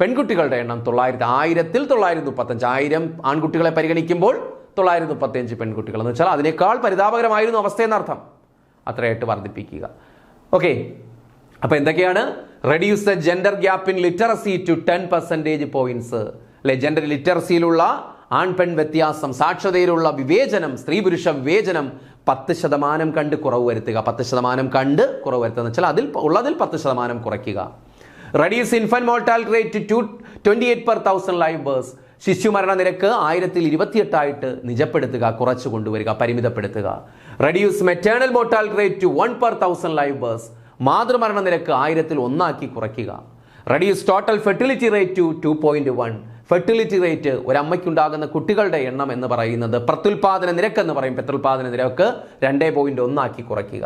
പെൺകുട്ടികളുടെ എണ്ണം 1000-ൽ 935. 1000 ആൺകുട്ടികളെ പരിഗണിക്കുമ്പോൾ 935 പെൺകുട്ടികൾ എന്ന് വെച്ചാൽ അതിനേക്കാൾ പരിതാപകരമായിരുന്നു അവസ്ഥയെന്നർത്ഥം. അത്രയായിട്ട് വർദ്ധിപ്പിക്കുക. ഓക്കെ, അപ്പോൾ എന്തൊക്കെയാണ്? Reduce the gender gap in literacy to 10 percentage points. അല്ലെ, ജെൻഡർ ലിറ്ററസിയിലുള്ള ആൺപെൺ വ്യത്യാസം, സാക്ഷരതയിലുള്ള വിവേചനം, സ്ത്രീ പുരുഷ വിവേചനം 10% കണ്ട് കുറവ് വരുത്തുക. 10% കണ്ട് കുറവ് വരുത്തുക എന്ന് വെച്ചാൽ അതിൽ 10% കുറയ്ക്കുക. Reduce infant mortality rate to 28 per 1000 live births. ശിശുമരണ നിരക്ക് 1000-ൽ 28 ആയിട്ട് നിജപ്പെടുത്തുക, കുറച്ചു കൊണ്ടുവരിക, പരിമിതപ്പെടുത്തുക. Reduce maternal mortality rate to 1 per 1000 live births. മാതൃമരണ നിരക്ക് 1000-ൽ 1 ആക്കി കുറയ്ക്കുക. Reduce total fertility rate to 2.1. Fertility rate, ഒരമ്മയ്ക്കുണ്ടാകുന്ന കുട്ടികളുടെ എണ്ണം എന്ന് പറയുന്നത് പ്രത്യുൽപാദന നിരക്ക് എന്ന് പറയും. പ്രത്യുൽപാദന നിരക്ക് 2.1 ആക്കി കുറയ്ക്കുക.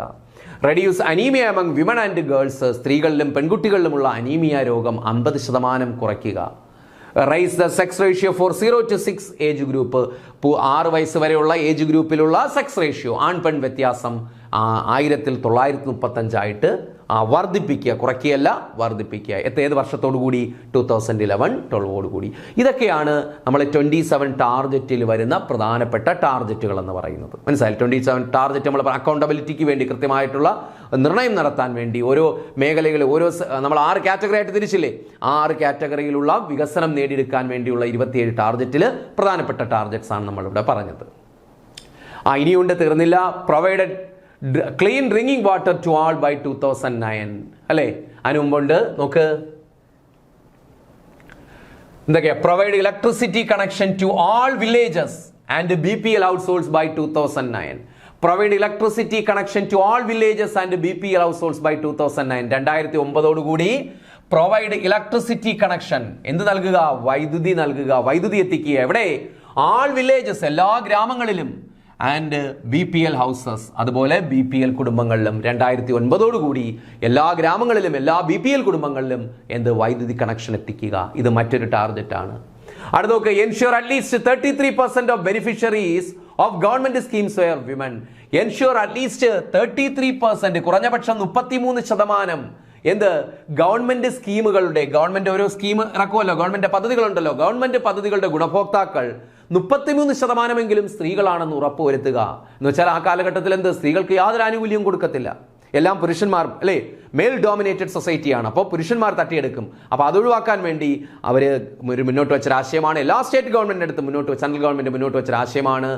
Reduce anaemia among women and girls. സ്ത്രീകളിലും പെൺകുട്ടികളിലുമുള്ള അനീമിയ രോഗം 50% കുറയ്ക്കുക. Raise the sex ratio for 0 to 6 age group. 6 വയസ്സ് വരെയുള്ള ഏജ് ഗ്രൂപ്പിലുള്ള സെക്സ് റേഷ്യോ, ആൺ പെൺ വ്യത്യാസം 1000-ൽ 935 ആയിട്ട് വർദ്ധിപ്പിക്കുക, കുറയ്ക്കുകയല്ല വർദ്ധിപ്പിക്കുക. ഏത് വർഷത്തോടു കൂടി? 2011-12 കൂടി. ഇതൊക്കെയാണ് നമ്മൾ 27 ടാർഗറ്റിൽ വരുന്ന പ്രധാനപ്പെട്ട ടാർഗറ്റുകൾ എന്ന് പറയുന്നത്. മനസ്സിലായി? 27 ടാർഗറ്റ് നമ്മൾ അക്കൗണ്ടബിലിറ്റിക്ക് വേണ്ടി, കൃത്യമായിട്ടുള്ള നിർണ്ണയം നടത്താൻ വേണ്ടി ഓരോ മേഖലകളിൽ നമ്മൾ 6 കാറ്റഗറി ആയിട്ട് തിരിച്ചില്ലേ? 6 കാറ്റഗറിയിലുള്ള വികസനം നേടിയെടുക്കാൻ വേണ്ടിയുള്ള 27 ടാർഗറ്റിൽ പ്രധാനപ്പെട്ട ടാർഗറ്റ്സ് ആണ് നമ്മളിവിടെ പറഞ്ഞത്. ഇനിയുണ്ട്, തീർന്നില്ല. Provided clean drinking water to all by 2009. അല്ലേ, അതിന് മുമ്പുണ്ട്, നോക്ക് എന്തൊക്കെയാ? Provide electricity connection to all villages and BPL households by 2009. Provide electricity connection to all villages and BPL households by 2009. 2009 provide electricity connection, എന്ത് നൽകുക? വൈദ്യുതി നൽകുക, വൈദ്യുതി എത്തിക്കുക. എവിടെ? ആൾ വില്ലേജസ്, എല്ലാ ഗ്രാമങ്ങളിലും, ആൻഡ് BPL ഹൗസസ്, അതുപോലെ BPL കുടുംബങ്ങളിലും 2009 എല്ലാ ഗ്രാമങ്ങളിലും എല്ലാ BPL കുടുംബങ്ങളിലും വൈദ്യുതി കണക്ഷൻ എത്തിക്കുക. ഇത് മറ്റൊരു ടാർഗറ്റാണ്. അടുത്ത നോക്ക്, ensure at least 33% of beneficiaries of government schemes were women. Ensure at least 33%, കുറഞ്ഞപക്ഷം 33% ഗവൺമെന്റ് സ്കീമുകളുടെ, ഗവൺമെന്റ് ഓരോ സ്കീം ഇറക്കുമല്ലോ, ഗവൺമെന്റ് പദ്ധതികളുണ്ടല്ലോ, ഗവൺമെന്റ് പദ്ധതികളുടെ ഗുണഭോക്താക്കൾ 33% സ്ത്രീകളാണെന്ന് ഉറപ്പുവരുത്തുക. എന്ന് വെച്ചാൽ ആ കാലഘട്ടത്തിൽ സ്ത്രീകൾക്ക് യാതൊരു ആനുകൂല്യവും കൊടുക്കത്തില്ല, എല്ലാം പുരുഷന്മാർ, അല്ലേ, മെയിൽ ഡോമിനേറ്റഡ് സൊസൈറ്റിയാണ്. അപ്പോൾ പുരുഷന്മാർ തട്ടിയെടുക്കും. അപ്പോൾ അത് ഒഴിവാക്കാൻ വേണ്ടി അവർ മുന്നോട്ട് വെച്ച ആശയമാണ്, എല്ലാ സ്റ്റേറ്റ് ഗവൺമെന്റിന്റെ അടുത്ത് സെൻട്രൽ ഗവൺമെന്റ് മുന്നോട്ട് വെച്ച ആശയമാണ്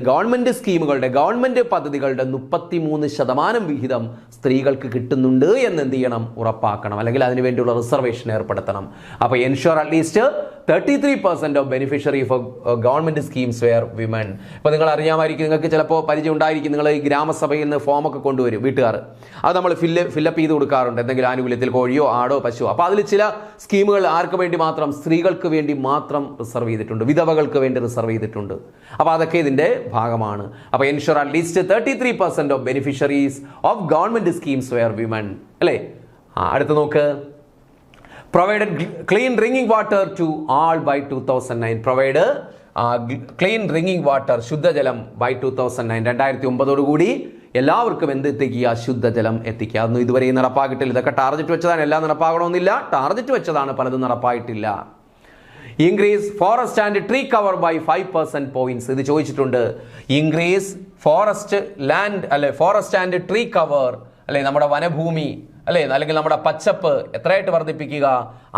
ഗവൺമെന്റ് സ്കീമുകളുടെ, ഗവൺമെന്റ് പദ്ധതികളുടെ 33% വിഹിതം സ്ത്രീകൾക്ക് കിട്ടുന്നുണ്ട് എന്ന് എന്ത് ചെയ്യണം, ഉറപ്പാക്കണം, അല്ലെങ്കിൽ അതിനുവേണ്ടിയുള്ള റിസർവേഷൻ ഏർപ്പെടുത്തണം. അപ്പോൾ ensure at least 33% of beneficiary for government schemes were women. ഇപ്പോൾ നിങ്ങൾ അറിയാമായിരിക്കും, നിങ്ങൾക്ക് ചിലപ്പോൾ പരിചയം ഉണ്ടായിരിക്കും, നിങ്ങൾ ഈ ഗ്രാമസഭയിൽ നിന്ന് ഫോമൊക്കെ കൊണ്ടുവരും വീട്ടുകാർ, അത് നമ്മൾ ഫില്ലപ്പ് ചെയ്ത് കൊടുക്കാറുണ്ട്, എന്തെങ്കിലും ആനുകൂല്യത്തിൽ കോഴിയോ ആടോ പശുവോ. അപ്പോൾ അതിൽ ചില സ്കീമുകൾ ആർക്ക് വേണ്ടി മാത്രം, സ്ത്രീകൾക്ക് വേണ്ടി മാത്രം റിസർവ് ചെയ്തിട്ടുണ്ട്, വിധവകൾക്ക് വേണ്ടി റിസർവ് ചെയ്തിട്ടുണ്ട്. അപ്പോൾ അതൊക്കെ ഇതിന്റെ ഭാഗമാണ്. അപ്പോൾ ensure at least 33% of beneficiaries of government schemes were women, അല്ലേ. അടുത്ത് നോക്ക്, provided clean drinking water to all by 2009. Provide clean drinking water, ശുദ്ധജലം by 2009. 2009 എല്ലാവർക്കും എത്തിക്കുക, ശുദ്ധജലം എത്തിക്കുക. അതൊന്നും ഇതുവരെ നടപ്പാക്കിയിട്ടില്ല. ഇതൊക്കെ ടാർഗറ്റ് വെച്ചതാണ്, എല്ലാം നടപ്പാകണമെന്നില്ല, ടാർഗറ്റ് വെച്ചതാണ്, പലതും നടപ്പായിട്ടില്ല. Increase forest and tree cover by 5% points. ഇത് ചോദിച്ചിട്ടുണ്ട്. ഇൻക്രീസ് ഫോറസ്റ്റ് ലാൻഡ്, അല്ലെ, ഫോറസ്റ്റ് ആൻഡ് ട്രീ കവർ, അല്ലെ, നമ്മുടെ വനഭൂമി, അല്ലെ, അല്ലെങ്കിൽ നമ്മുടെ പച്ചപ്പ് എത്രയായിട്ട് വർദ്ധിപ്പിക്കുക?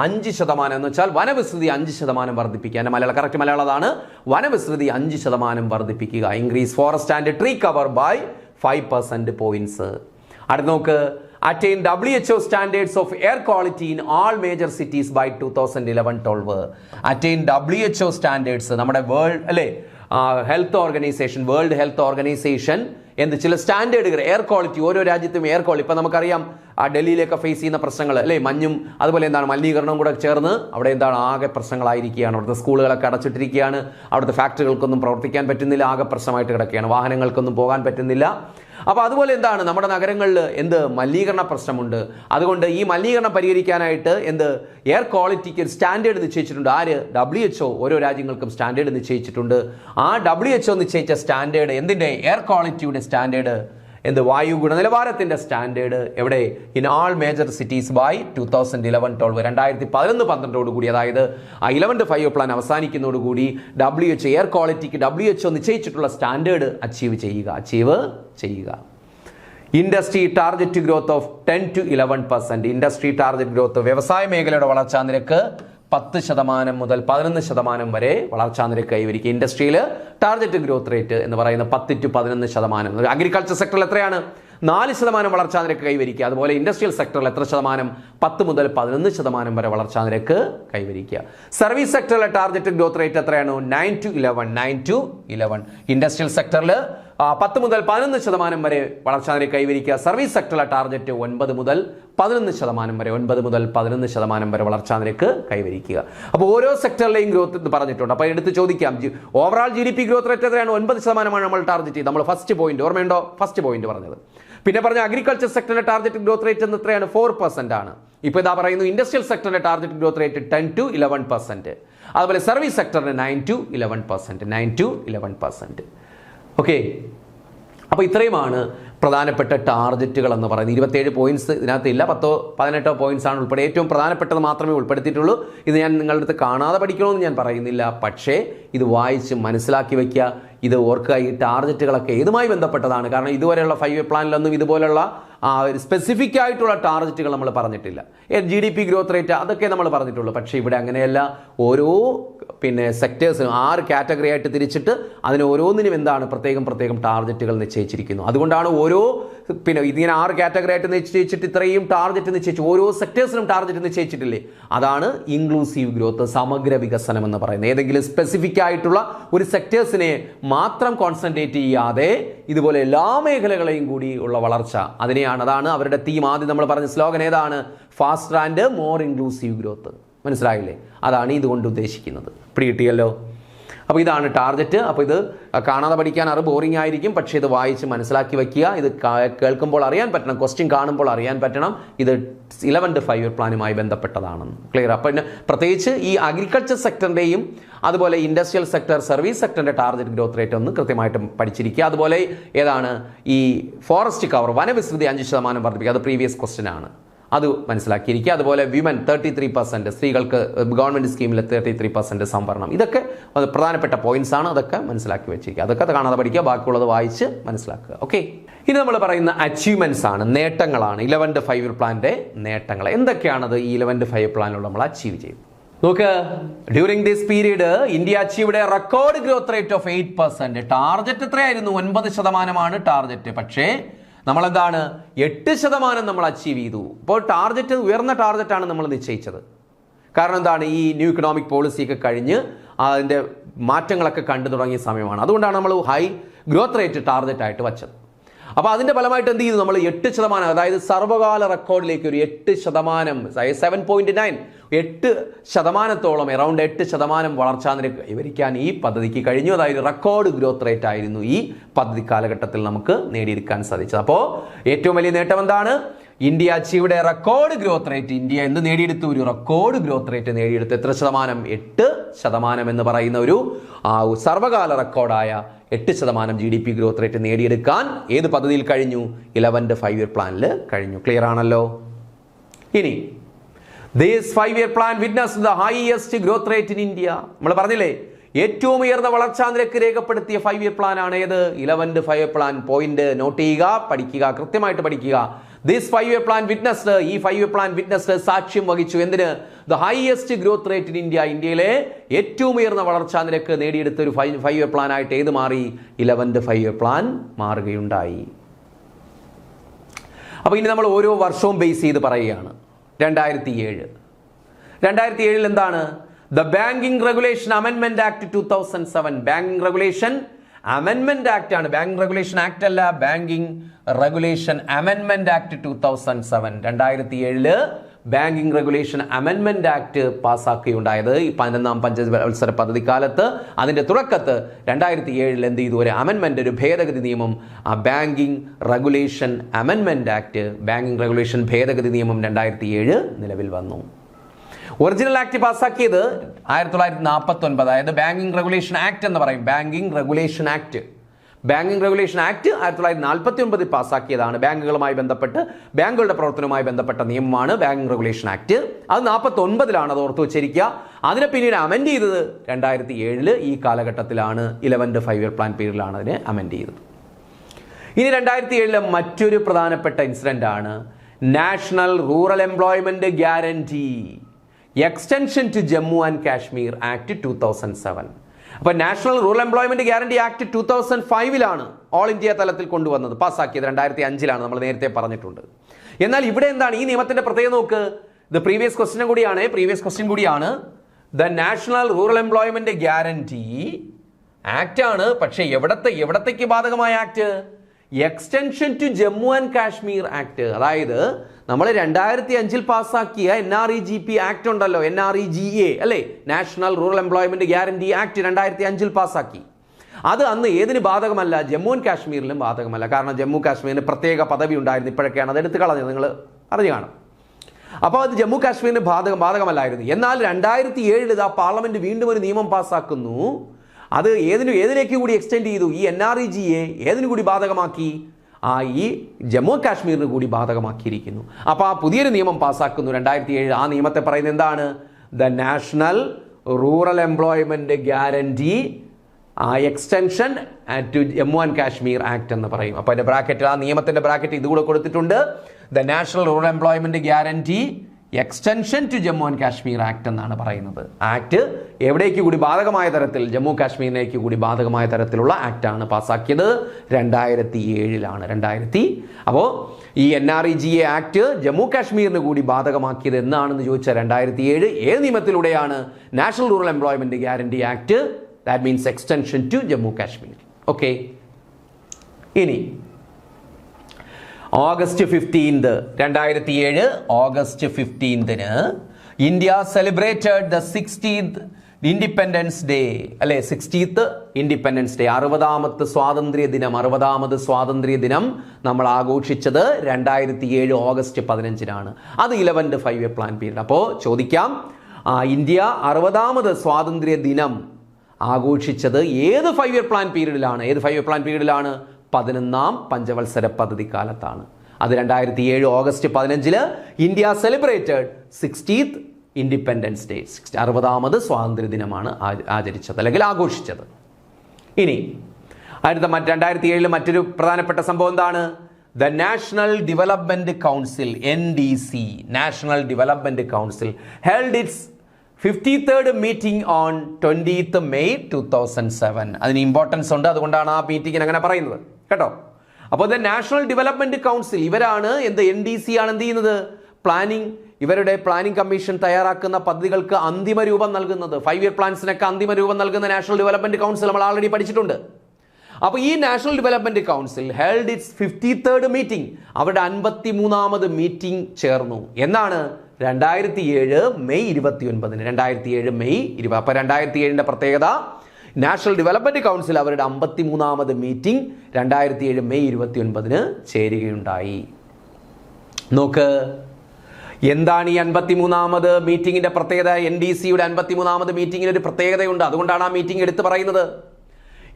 5%. എന്ന് വെച്ചാൽ വനവിസ്തൃതി 5% വർദ്ധിപ്പിക്കുക. എൻ്റെ കറക്റ്റ് മലയാളം അതാണ്, വനവിസ്തൃതി 5% വർദ്ധിപ്പിക്കുക. Increase forest and tree cover by 5% points. അടുത്ത് നോക്ക്, attain WHO standards of air quality in all major cities by 2011-12. attain WHO standards, നമ്മുടെ വേൾഡ്, അല്ലേ, health organisation, world health organisation ചില സ്റ്റാൻഡേർഡുകൾ, എയർ ക്വാളിറ്റി, ഓരോ രാജ്യത്തും എയർ ക്വാളിറ്റി. ഇപ്പം നമുക്കറിയാം ഡൽഹിയിലൊക്കെ face ചെയ്യുന്ന പ്രശ്നങ്ങൾ, അല്ലേ, മഞ്ഞും അതുപോലെ മലിനീകരണവും കൂടെ ചേർന്ന് അവിടെ ആകെ പ്രശ്നങ്ങളായിരിക്കുകയാണ്. അവിടുത്തെ സ്കൂളുകളൊക്കെ അടച്ചിട്ടിരിക്കുകയാണ്, അവിടുത്തെ ഫാക്ടറികൾക്കൊന്നും പ്രവർത്തിക്കാൻ പറ്റുന്നില്ല, ആകെ പ്രശ്നമായിട്ട് കിടക്കുകയാണ്, വാഹനങ്ങൾക്കൊന്നും പോകാൻ പറ്റുന്നില്ല. അപ്പോൾ അതുപോലെ നമ്മുടെ നഗരങ്ങളിൽ മലിനീകരണ പ്രശ്നമുണ്ട്. അതുകൊണ്ട് ഈ മലിനീകരണം പരിഹരിക്കാനായിട്ട് എയർ ക്വാളിറ്റിക്ക് ഒരു സ്റ്റാൻഡേർഡ് നിശ്ചയിച്ചിട്ടുണ്ട്. ആര്? WHO. ഓരോ രാജ്യങ്ങൾക്കും സ്റ്റാൻഡേർഡ് നിശ്ചയിച്ചിട്ടുണ്ട്. ആ WHO നിശ്ചയിച്ച സ്റ്റാൻഡേർഡ് എയർ ക്വാളിറ്റിയുടെ സ്റ്റാൻഡേർഡ് വായു ഗുണനിലവാരത്തിന്റെ സ്റ്റാൻഡേർഡ് എവിടെ? In all major cities by 2011-12. 2011-12 കൂടി, അതായത് 11th 5 പ്ലാൻ അവസാനിക്കുന്നതോടുകൂടി WHO എയർ ക്വാളിറ്റിക്ക് WHO നിശ്ചയിച്ചിട്ടുള്ള സ്റ്റാൻഡേർഡ് അച്ചീവ് ചെയ്യുക. Industry target growth of 10 to 11%. Industry target growth, വ്യവസായ മേഖലയുടെ വളർച്ചാ നിരക്ക് 10% മുതൽ 11% വരെ വളർച്ചാ നിരക്ക് കൈവരിക്കുക. ഇൻഡസ്ട്രിയിൽ ടാർഗറ്റ് ഗ്രോത്ത് റേറ്റ് എന്ന് പറയുന്നത് 10 to 11%. അഗ്രികൾച്ചർ സെക്ടറിൽ എത്രയാണ്? 4% വളർച്ചാ നിരക്ക് കൈവരിക്കുക. അതുപോലെ ഇൻഡസ്ട്രിയൽ സെക്ടറിൽ എത്ര ശതമാനം? 10 മുതൽ 11% വരെ വളർച്ചാ നിരക്ക് കൈവരിക്കുക. സർവീസ് സെക്ടറിലെ ടാർഗറ്റ് ഗ്രോത്ത് റേറ്റ് എത്രയാണ്? 9 to 11. ഇൻഡസ്ട്രിയൽ സെക്ടറിൽ 10 മുതൽ 11% വരെ വളർച്ചാ നിരക്ക് കൈവരിക്കുക. സർവീസ് സെക്ടറിലെ ടാർഗറ്റ് 9 മുതൽ 11% വരെ വളർച്ചാ നിരക്ക് കൈവരിക്കുക. അപ്പോൾ ഓരോ സെക്ടറിലെയും ഗ്രോത്ത് എന്ന് പറഞ്ഞിട്ടുണ്ട്. അപ്പോൾ എടുത്ത് ചോദിക്കാം, ഓവറാൾ GDP ഗ്രോത്ത് റേറ്റ് എത്രയാണ്? 9% നമ്മൾ ടാർഗറ്റ് ചെയ്ത്. നമ്മൾ ഫസ്റ്റ് പോയിന്റ് ഓർമ്മയുണ്ടോ? ഫസ്റ്റ് പോയിന്റ് പറഞ്ഞത്. പിന്നെ പറഞ്ഞ അഗ്രികൾച്ചർ സെക്ടറിന്റെ ടാർഗറ്റ് ഗ്രോത്ത് റേറ്റ് എത്രയാണ്? 4% ആണ്. ഇപ്പോൾ ഇതാ പറയുന്നു ഇൻഡസ്ട്രിയൽ സെക്ടറിന്റെ ടാർഗറ്റ് ഗ്രോത്ത് റേറ്റ് 10 to 11%. അതുപോലെ സർവീസ് സെക്ടറിന് 9 to 11%. ഓക്കെ, അപ്പോൾ ഇത്രയുമാണ് പ്രധാനപ്പെട്ട ടാർഗറ്റുകൾ എന്ന് പറയുന്നത്. 27 പോയിന്റ്സ് ഇതിനകത്ത് ഇല്ല, 10-18 പോയിന്റ്സ് ആണ് ഉൾപ്പെടെ. ഏറ്റവും പ്രധാനപ്പെട്ടത് മാത്രമേ ഉൾപ്പെടുത്തിയിട്ടുള്ളൂ. ഇത് ഞാൻ നിങ്ങളുടെ അടുത്ത് കാണാതെ പഠിക്കണമെന്ന് ഞാൻ പറയുന്നില്ല, പക്ഷേ ഇത് വായിച്ച് മനസ്സിലാക്കി വയ്ക്കുക. ഇത് ഓർക്കുക, ഈ ടാർഗറ്റുകളൊക്കെ ഏതുമായി ബന്ധപ്പെട്ടതാണ്. കാരണം ഇതുവരെയുള്ള 5 പ്ലാനിലൊന്നും ഇതുപോലുള്ള ഒരു സ്പെസിഫിക് ആയിട്ടുള്ള ടാർഗറ്റുകൾ നമ്മൾ പറഞ്ഞിട്ടില്ല. GDP ഗ്രോത്ത് റേറ്റ് അതൊക്കെ നമ്മൾ പറഞ്ഞിട്ടുള്ളൂ. പക്ഷേ ഇവിടെ അങ്ങനെയല്ല. ഓരോ സെക്ടേഴ്സിനും 6 കാറ്റഗറി ആയിട്ട് തിരിച്ചിട്ട് അതിന് ഓരോന്നിനും പ്രത്യേകം ടാർഗറ്റുകൾ നിശ്ചയിച്ചിരിക്കുന്നു. അതുകൊണ്ടാണ് ഇതിങ്ങനെ 6 കാറ്റഗറി ആയിട്ട് നിശ്ചയിച്ചിട്ട് ഇത്രയും ടാർഗറ്റ് നിശ്ചയിച്ചു. ഓരോ സെക്ടേഴ്സിനും ടാർഗറ്റ് നിശ്ചയിച്ചിട്ടില്ലേ? അതാണ് ഇൻക്ലൂസീവ് ഗ്രോത്ത്, സമഗ്ര വികസനം എന്ന് പറയുന്നത്. ഏതെങ്കിലും സ്പെസിഫിക് ആയിട്ടുള്ള ഒരു സെക്ടേഴ്സിനെ മാത്രം കോൺസെൻട്രേറ്റ് ചെയ്യാതെ ഇതുപോലെ എല്ലാ മേഖലകളെയും കൂടി ഉള്ള വളർച്ച, അതാണ് അവരുടെ തീം. ആദ്യം നമ്മൾ പറഞ്ഞ സ്ലോഗൻ ഏതാണ്? Faster and more inclusive growth. മനസ്സിലായില്ലേ? അതാണ് ഇതുകൊണ്ട് ഉദ്ദേശിക്കുന്നത്. പിടികിട്ടിയല്ലോ? അപ്പോൾ ഇതാണ് ടാർഗറ്റ്. അപ്പോൾ ഇത് കാണാതെ പഠിക്കാൻ ബോറിംഗ് ആയിരിക്കും, പക്ഷേ ഇത് വായിച്ച് മനസ്സിലാക്കി വയ്ക്കുക. ഇത് കേൾക്കുമ്പോൾ അറിയാൻ പറ്റണം, ക്വസ്റ്റ്യൻ കാണുമ്പോൾ അറിയാൻ പറ്റണം ഇത് 11th 5 ഇയർ പ്ലാനുമായി ബന്ധപ്പെട്ടതാണെന്ന്. ക്ലിയർ? അപ്പോൾ പിന്നെ പ്രത്യേകിച്ച് ഈ അഗ്രികൾച്ചർ സെക്ടറിൻ്റെയും അതുപോലെ ഇൻഡസ്ട്രിയൽ സെക്ടർ, സർവീസ് സെക്ടറിൻ്റെ ടാർഗറ്റ് ഗ്രോത്ത് റേറ്റ് ഒന്ന് കൃത്യമായിട്ട് പഠിച്ചിരിക്കുക. അതുപോലെ ഏതാണ് ഈ ഫോറസ്റ്റ് കവർ, വനവിസ്തൃതി 5% വർദ്ധിപ്പിക്കുക, അത് പ്രീവിയസ് ക്വസ്റ്റ്യൻ ആണ്, അത് മനസ്സിലാക്കിയിരിക്കുക. അതുപോലെ വിമൻ 33%, സ്ത്രീകൾക്ക് ഗവൺമെൻറ് സ്കീമിൽ 33% സംവരണം, ഇതൊക്കെ പ്രധാനപ്പെട്ട പോയിന്റ്സ് ആണ്. അതൊക്കെ മനസ്സിലാക്കി വെച്ചിരിക്കുക. അതൊക്കെ കാണാതെ പഠിക്കുക, ബാക്കിയുള്ളത് വായിച്ച് മനസ്സിലാക്കുക. ഓക്കെ, ഇനി നമ്മൾ പറയുന്ന അച്ചീവ്മെന്റ്സ് ആണ്, നേട്ടങ്ങളാണ്. 11th 5 ഇയർ പ്ലാന്റെ നേട്ടങ്ങൾ എന്തൊക്കെയാണത്? ഈ 11th 5 ഇയർ പ്ലാനിലൂടെ നമ്മൾ അച്ചീവ് ചെയ്തു. നോക്ക്, during this period India achieved A record growth rate of 8%. Target എത്രയായിരുന്നു? 9% ടാർഗറ്റ്. പക്ഷേ നമ്മളെന്താണ് 8% നമ്മൾ അച്ചീവ് ചെയ്തു. ഇപ്പോൾ ടാർഗറ്റ് ഉയർന്ന ടാർഗറ്റാണ് നമ്മൾ നിശ്ചയിച്ചത്. കാരണം എന്താണ്? ഈ ന്യൂ ഇക്കണോമിക് പോളിസിയൊക്കെ കഴിഞ്ഞ് അതിൻ്റെ മാറ്റങ്ങളൊക്കെ കണ്ടു തുടങ്ങിയ സമയമാണ്. അതുകൊണ്ടാണ് നമ്മൾ ഹൈ ഗ്രോത്ത് റേറ്റ് ടാർഗറ്റ് ആയിട്ട് വച്ചത്. അപ്പോൾ അതിൻ്റെ ഫലമായിട്ട് എന്ത് ചെയ്തു? നമ്മൾ 8%, അതായത് സർവ്വകാല റെക്കോർഡിലേക്ക് ഒരു 8%, 7.9, 8%, അറൗണ്ട് 8% വളർച്ചാ നിരക്ക് കൈവരിക്കാൻ ഈ പദ്ധതിക്ക് കഴിഞ്ഞു. അതായത് റെക്കോർഡ് ഗ്രോത്ത് റേറ്റ് ആയിരുന്നു ഈ പദ്ധതി കാലഘട്ടത്തിൽ നമുക്ക് നേടിയെടുക്കാൻ സാധിച്ചത്. അപ്പോൾ ഏറ്റവും വലിയ നേട്ടം എന്താണ്? India achieved A record growth rate. India എന്ത് നേടിയെടുത്തു? ഒരു റെക്കോർഡ് ഗ്രോത്ത് റേറ്റ് നേടിയെടുത്തു. എത്ര ശതമാനം? 8% എന്ന് പറയുന്ന ഒരു സർവ്വകാല റെക്കോർഡായ 8% GDP ഗ്രോത്ത് റേറ്റ് നേടിയെടുക്കാൻ ഏത് പദ്ധതിയിൽ കഴിഞ്ഞു? 11th 5 ഇയർ പ്ലാനിൽ കഴിഞ്ഞു. ക്ലിയർ ആണല്ലോ? ഇനി this 5 year plan witnessed the highest growth rate in India. നമ്മൾ പറഞ്ഞില്ലേ ഏറ്റവും ഉയർന്ന വളർച്ചാ നിരക്ക് രേഖപ്പെടുത്തിയ 5 ഇയർ പ്ലാൻ ആണ് ഏത്? 11th 5 year plan. Point not ചെയ്യുക, പഠിക്കുക, കൃത്യമായിട്ട് പഠിക്കുക. ദിസ് 5 ഇയർ പ്ലാൻ വിറ്റ്നസ്ഡ്, ഈ 5 ഇയർ പ്ലാൻ വിറ്റ്നസ്ഡ്, സാക്ഷ്യം വഹിച്ചു എന്തിന്? The highest growth rate in India. ഇന്ത്യയിലെ ഏറ്റവും ഉയർന്ന വളർച്ചാ നിരക്ക് നേടിയെടുത്ത ഒരു 5 ഇയർ പ്ലാൻ ആയിട്ട് ഏത് മാറി? 11th 5 year plan മാറുകയുണ്ടായി. അപ്പോൾ ഇനി നമ്മൾ ഓരോ വർഷവും ബേസ് ചെയ്ത് പറയുകയാണ്. 2007 എന്താണ്? ദ ബാങ്കിങ് റെഗുലേഷൻ അമെൻമെന്റ് ആക്ട് 2007. ബാങ്കിങ് റെഗുലേഷൻ അമെൻമെന്റ് ആക്ട് ആണ്. ബാങ്കിങ് റെഗുലേഷൻ ആക്ട് അല്ല, ബാങ്കിങ് റെഗുലേഷൻ അമെൻമെന്റ് ആക്ട് 2007. 2007 ബാങ്കിങ് റെഗുലേഷൻ അമെൻമെന്റ് ആക്ട് പാസ്സാക്കുകയുണ്ടായത് ഈ 11ാം പഞ്ചവത്സര പദ്ധതി കാലത്ത്. അതിന്റെ തുടക്കത്ത് 2007 എന്ത് ചെയ്തു? ഒരു അമെൻമെന്റ്, ഒരു ഭേദഗതി നിയമം, ബാങ്കിങ് റെഗുലേഷൻ അമെൻമെന്റ് ആക്ട്, ബാങ്കിങ് റെഗുലേഷൻ ഭേദഗതി നിയമം 2007 നിലവിൽ വന്നു. ഒറിജിനൽ ആക്ട് പാസ്സാക്കിയത് 1949, അതായത് ബാങ്കിങ് റെഗുലേഷൻ ആക്ട് എന്ന് പറയും. Banking regulation act 1949 പാസ്സാക്കിയതാണ്. ബാങ്കുകളുമായി ബന്ധപ്പെട്ട്, ബാങ്കുകളുടെ പ്രവർത്തനവുമായി ബന്ധപ്പെട്ട നിയമമാണ് ബാങ്കിങ് റെഗുലേഷൻ ആക്ട്. അത് 49 അത് ഓർത്തു വെച്ചിരിക്കുക. അതിനെ പിന്നീട് അമെൻഡ് ചെയ്തത് 2007 ഈ കാലഘട്ടത്തിലാണ്. 11th 5 ഇയർ പ്ലാൻ പീരീഡിലാണ് അതിനെ അമെൻഡ് ചെയ്തത്. ഇനി 2007 മറ്റൊരു പ്രധാനപ്പെട്ട ഇൻസിഡന്റ് ആണ് national rural employment guarantee extension to Jammu and Kashmir act 2007. അപ്പോൾ national rural employment guarantee act 2005 all India തലത്തിൽ കൊണ്ടുവന്നത്, പാസ്സാക്കിയത് 2005 നമ്മൾ നേരത്തെ പറഞ്ഞിട്ടുണ്ട്. എന്നാൽ ഇവിടെ എന്താണ് ഈ നിയമത്തിന്റെ പ്രത്യേകത? നോക്ക്, ഇത് പ്രീവിയസ് ക്വസ്റ്റ്യൻ കൂടിയാണ്. The national rural employment guarantee act ആണ്. പക്ഷേ എവിടത്തേക്ക് ബാധകമായ act? Extension to Jammu and Kashmir act. അതായത് നമ്മൾ 2005 പാസ്സാക്കിയ NREGP ആക്ട് ഉണ്ടല്ലോ, NREGA അല്ലേ, national rural employment guarantee act 2005 പാസ്സാക്കി. അത് അന്ന് ഏതിന് ബാധകമല്ല? ജമ്മു ആൻഡ് കാശ്മീരിലും ബാധകമല്ല. കാരണം ജമ്മു കാശ്മീരിന് പ്രത്യേക പദവി ഉണ്ടായിരുന്നു. ഇപ്പോഴൊക്കെയാണ് അത് എടുത്തു കളഞ്ഞത്, നിങ്ങൾ അറിഞ്ഞു കാണും. അപ്പോൾ അത് ജമ്മു കാശ്മീരിന് ബാധകമല്ലായിരുന്നു. എന്നാൽ 2007 ആ പാർലമെന്റ് വീണ്ടും ഒരു നിയമം പാസ്സാക്കുന്നു. അത് ഏതിലേക്ക് കൂടി എക്സ്റ്റെൻഡ് ചെയ്തു? ഈ NREGA ഏതിനു കൂടി ബാധകമാക്കി? ഈ ജമ്മു കാശ്മീരിന് കൂടി ബാധകമാക്കിയിരിക്കുന്നു. അപ്പോൾ ആ പുതിയൊരു നിയമം പാസ്സാക്കുന്നു 2007. ആ നിയമത്തെ പറയുന്നത് എന്താണ്? The national rural employment guarantee extension to Jammu and Kashmir act എന്ന് പറയും. അപ്പോൾ അതിന്റെ ബ്രാക്കറ്റ്, ആ നിയമത്തിന്റെ ബ്രാക്കറ്റ് ഇതുകൂടെ കൊടുത്തിട്ടുണ്ട്. The national rural employment guarantee extension to Jammu and Kashmir act എന്നാണ് പറയുന്നത്. ആക്ട് എവിടേക്ക് കൂടി ബാധകമായ തരത്തിൽ, ജമ്മു കാശ്മീരിലേക്ക് കൂടി ബാധകമായ തരത്തിലുള്ള ആക്ടാണ് പാസ്സാക്കിയത് 2007. അപ്പോൾ ഈ NREGA ആക്ട് ജമ്മു കാശ്മീരിന് കൂടി ബാധകമാക്കിയത് എന്നാണെന്ന് ചോദിച്ചാൽ 2007. ഏത് നിയമത്തിലൂടെയാണ്? National rural employment guarantee act, that means extension to Jammu Kashmir. Okay, ഇനി August 15, 2007 August 15 India celebrated the 60th independence day അല്ലെ, 60th ഇൻഡിപെൻഡൻസ് ഡേ, 60ാമത് സ്വാതന്ത്ര്യ ദിനം നമ്മൾ ആഘോഷിച്ചത് 2007 ഓഗസ്റ്റ് 15-നാണ്. അത് 11th 5-year പ്ലാൻ പീരീഡ്. അപ്പോൾ ചോദിക്കാം, ഇന്ത്യ 60ാമത് സ്വാതന്ത്ര്യ ദിനം ആഘോഷിച്ചത് ഏത് 5-year പ്ലാൻ പീരീഡിലാണ്? 11ാം പഞ്ചവത്സര പദ്ധതി കാലത്താണ്. അത് 2007 August 15 India celebrated 60th independence day, 60ാമത് സ്വാതന്ത്ര്യ ദിനമാണ് ആചരിച്ചത് അല്ലെങ്കിൽ ആഘോഷിച്ചത്. ഇനി അടുത്ത 2007 മറ്റൊരു പ്രധാനപ്പെട്ട സംഭവം എന്താണ്? The national development council NDC, national development council held its 53rd meeting on 20th May 2007. അതിന് ഇമ്പോർട്ടൻസ് ഉണ്ട്, അതുകൊണ്ടാണ് ആ മീറ്റിംഗിന് അങ്ങനെ പറയുന്നത് കേട്ടോ. അപ്പോൾ ദ നാഷണൽ ഡെവലപ്മെന്റ് കൗൺസിൽ ഇവരാണ് NDC ആണ് എന്ത് ചെയ്യുന്നത്? ഇവരുടെ പ്ലാനിംഗ് കമ്മീഷൻ തയ്യാറാക്കുന്ന പദ്ധതികൾക്ക് അന്തിമ രൂപം നൽകുന്നത്. 5-year പ്ലാൻസിനൊക്കെ അന്തിമ രൂപം നൽകുന്ന നാഷണൽ ഡെവലപ്മെന്റ് കൗൺസിൽ നമ്മൾ ആൾറെഡി പഠിച്ചിട്ടുണ്ട്. അപ്പോൾ ഈ national development council held it's 53rd meeting, അവരുടെ 53ാമത് മീറ്റിംഗ് ചേർന്നു. എന്നാണ്? 2007 മെയ് 29. 2007 മെയ് 20. അപ്പോൾ 2007ന്റെ പ്രത്യേകത, നാഷണൽ ഡെവലപ്മെന്റ് കൗൺസിൽ അവരുടെ 53ാമത് മീറ്റിംഗ് 2007 മെയ് 29 ചേരുകയുണ്ടായി. നോക്ക്, എന്താണ് ഈ 53ാമത് മീറ്റിംഗിന്റെ പ്രത്യേകത? NDCയുടെ 53ാമത് മീറ്റിംഗിന് ഒരു പ്രത്യേകതയുണ്ട്, അതുകൊണ്ടാണ് ആ മീറ്റിംഗ് എടുത്തു പറയുന്നത്.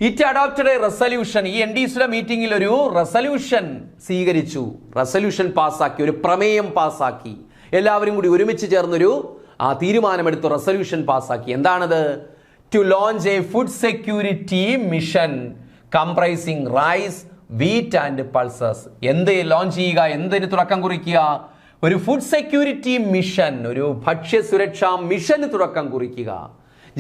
It adopted a resolution. ഈ NDCയുടെ മീറ്റിംഗിൽ ഒരു റെസല്യൂഷൻ സ്വീകരിച്ചു, റെസല്യൂഷൻ പാസ്സാക്കി, ഒരു പ്രമേയം പാസ്സാക്കി. എല്ലാവരും കൂടി ഒരുമിച്ച് ചേർന്നൊരു തീരുമാനമെടുത്തു, റെസല്യൂഷൻ പാസ്സാക്കി. എന്താണത്? To launch a food security mission comprising rice, wheat and pulses. എന്ത് ലോഞ്ച് ചെയ്യുക? എന്തിന് തുടക്കം കുറിക്കുക? ഒരു ഫുഡ് സെക്യൂരിറ്റി മിഷൻ, ഒരു ഭക്ഷ്യസുരക്ഷാ മിഷന് തുടക്കം കുറിക്കുക.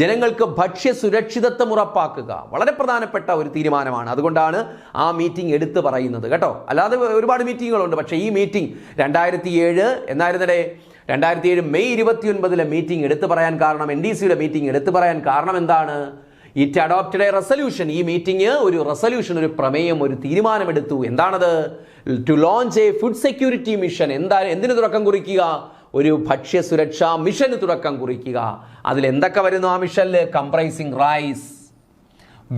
ജനങ്ങൾക്ക് ഭക്ഷ്യസുരക്ഷിതത്വം ഉറപ്പാക്കുക. വളരെ പ്രധാനപ്പെട്ട ഒരു തീരുമാനമാണ്, അതുകൊണ്ടാണ് ആ മീറ്റിംഗ് എടുത്തു പറയുന്നത് കേട്ടോ. അല്ലാതെ ഒരുപാട് മീറ്റിങ്ങുകളുണ്ട്, പക്ഷേ ഈ മീറ്റിംഗ് 2007 എന്നായിരുന്നേ 2007 മെയ് 29 മീറ്റിംഗ് എടുത്തു പറയാൻ കാരണം, NDCയുടെ മീറ്റിംഗ് എടുത്തു പറയാൻ കാരണം എന്താണ്? It adopted a resolution. ഈ മീറ്റിംഗ് ഒരു റെസല്യൂഷൻ, ഒരു പ്രമേയം, ഒരു തീരുമാനമെടുത്തു. എന്താണത്? To launch a food security mission. എന്തിന് തുടക്കം കുറിക്കുക? ഒരു ഭക്ഷ്യസുരക്ഷാ മിഷന് തുടക്കം കുറിക്കുക. അതിൽ എന്തൊക്കെ വരുന്നു ആ മിഷനിൽ? Comprising rice,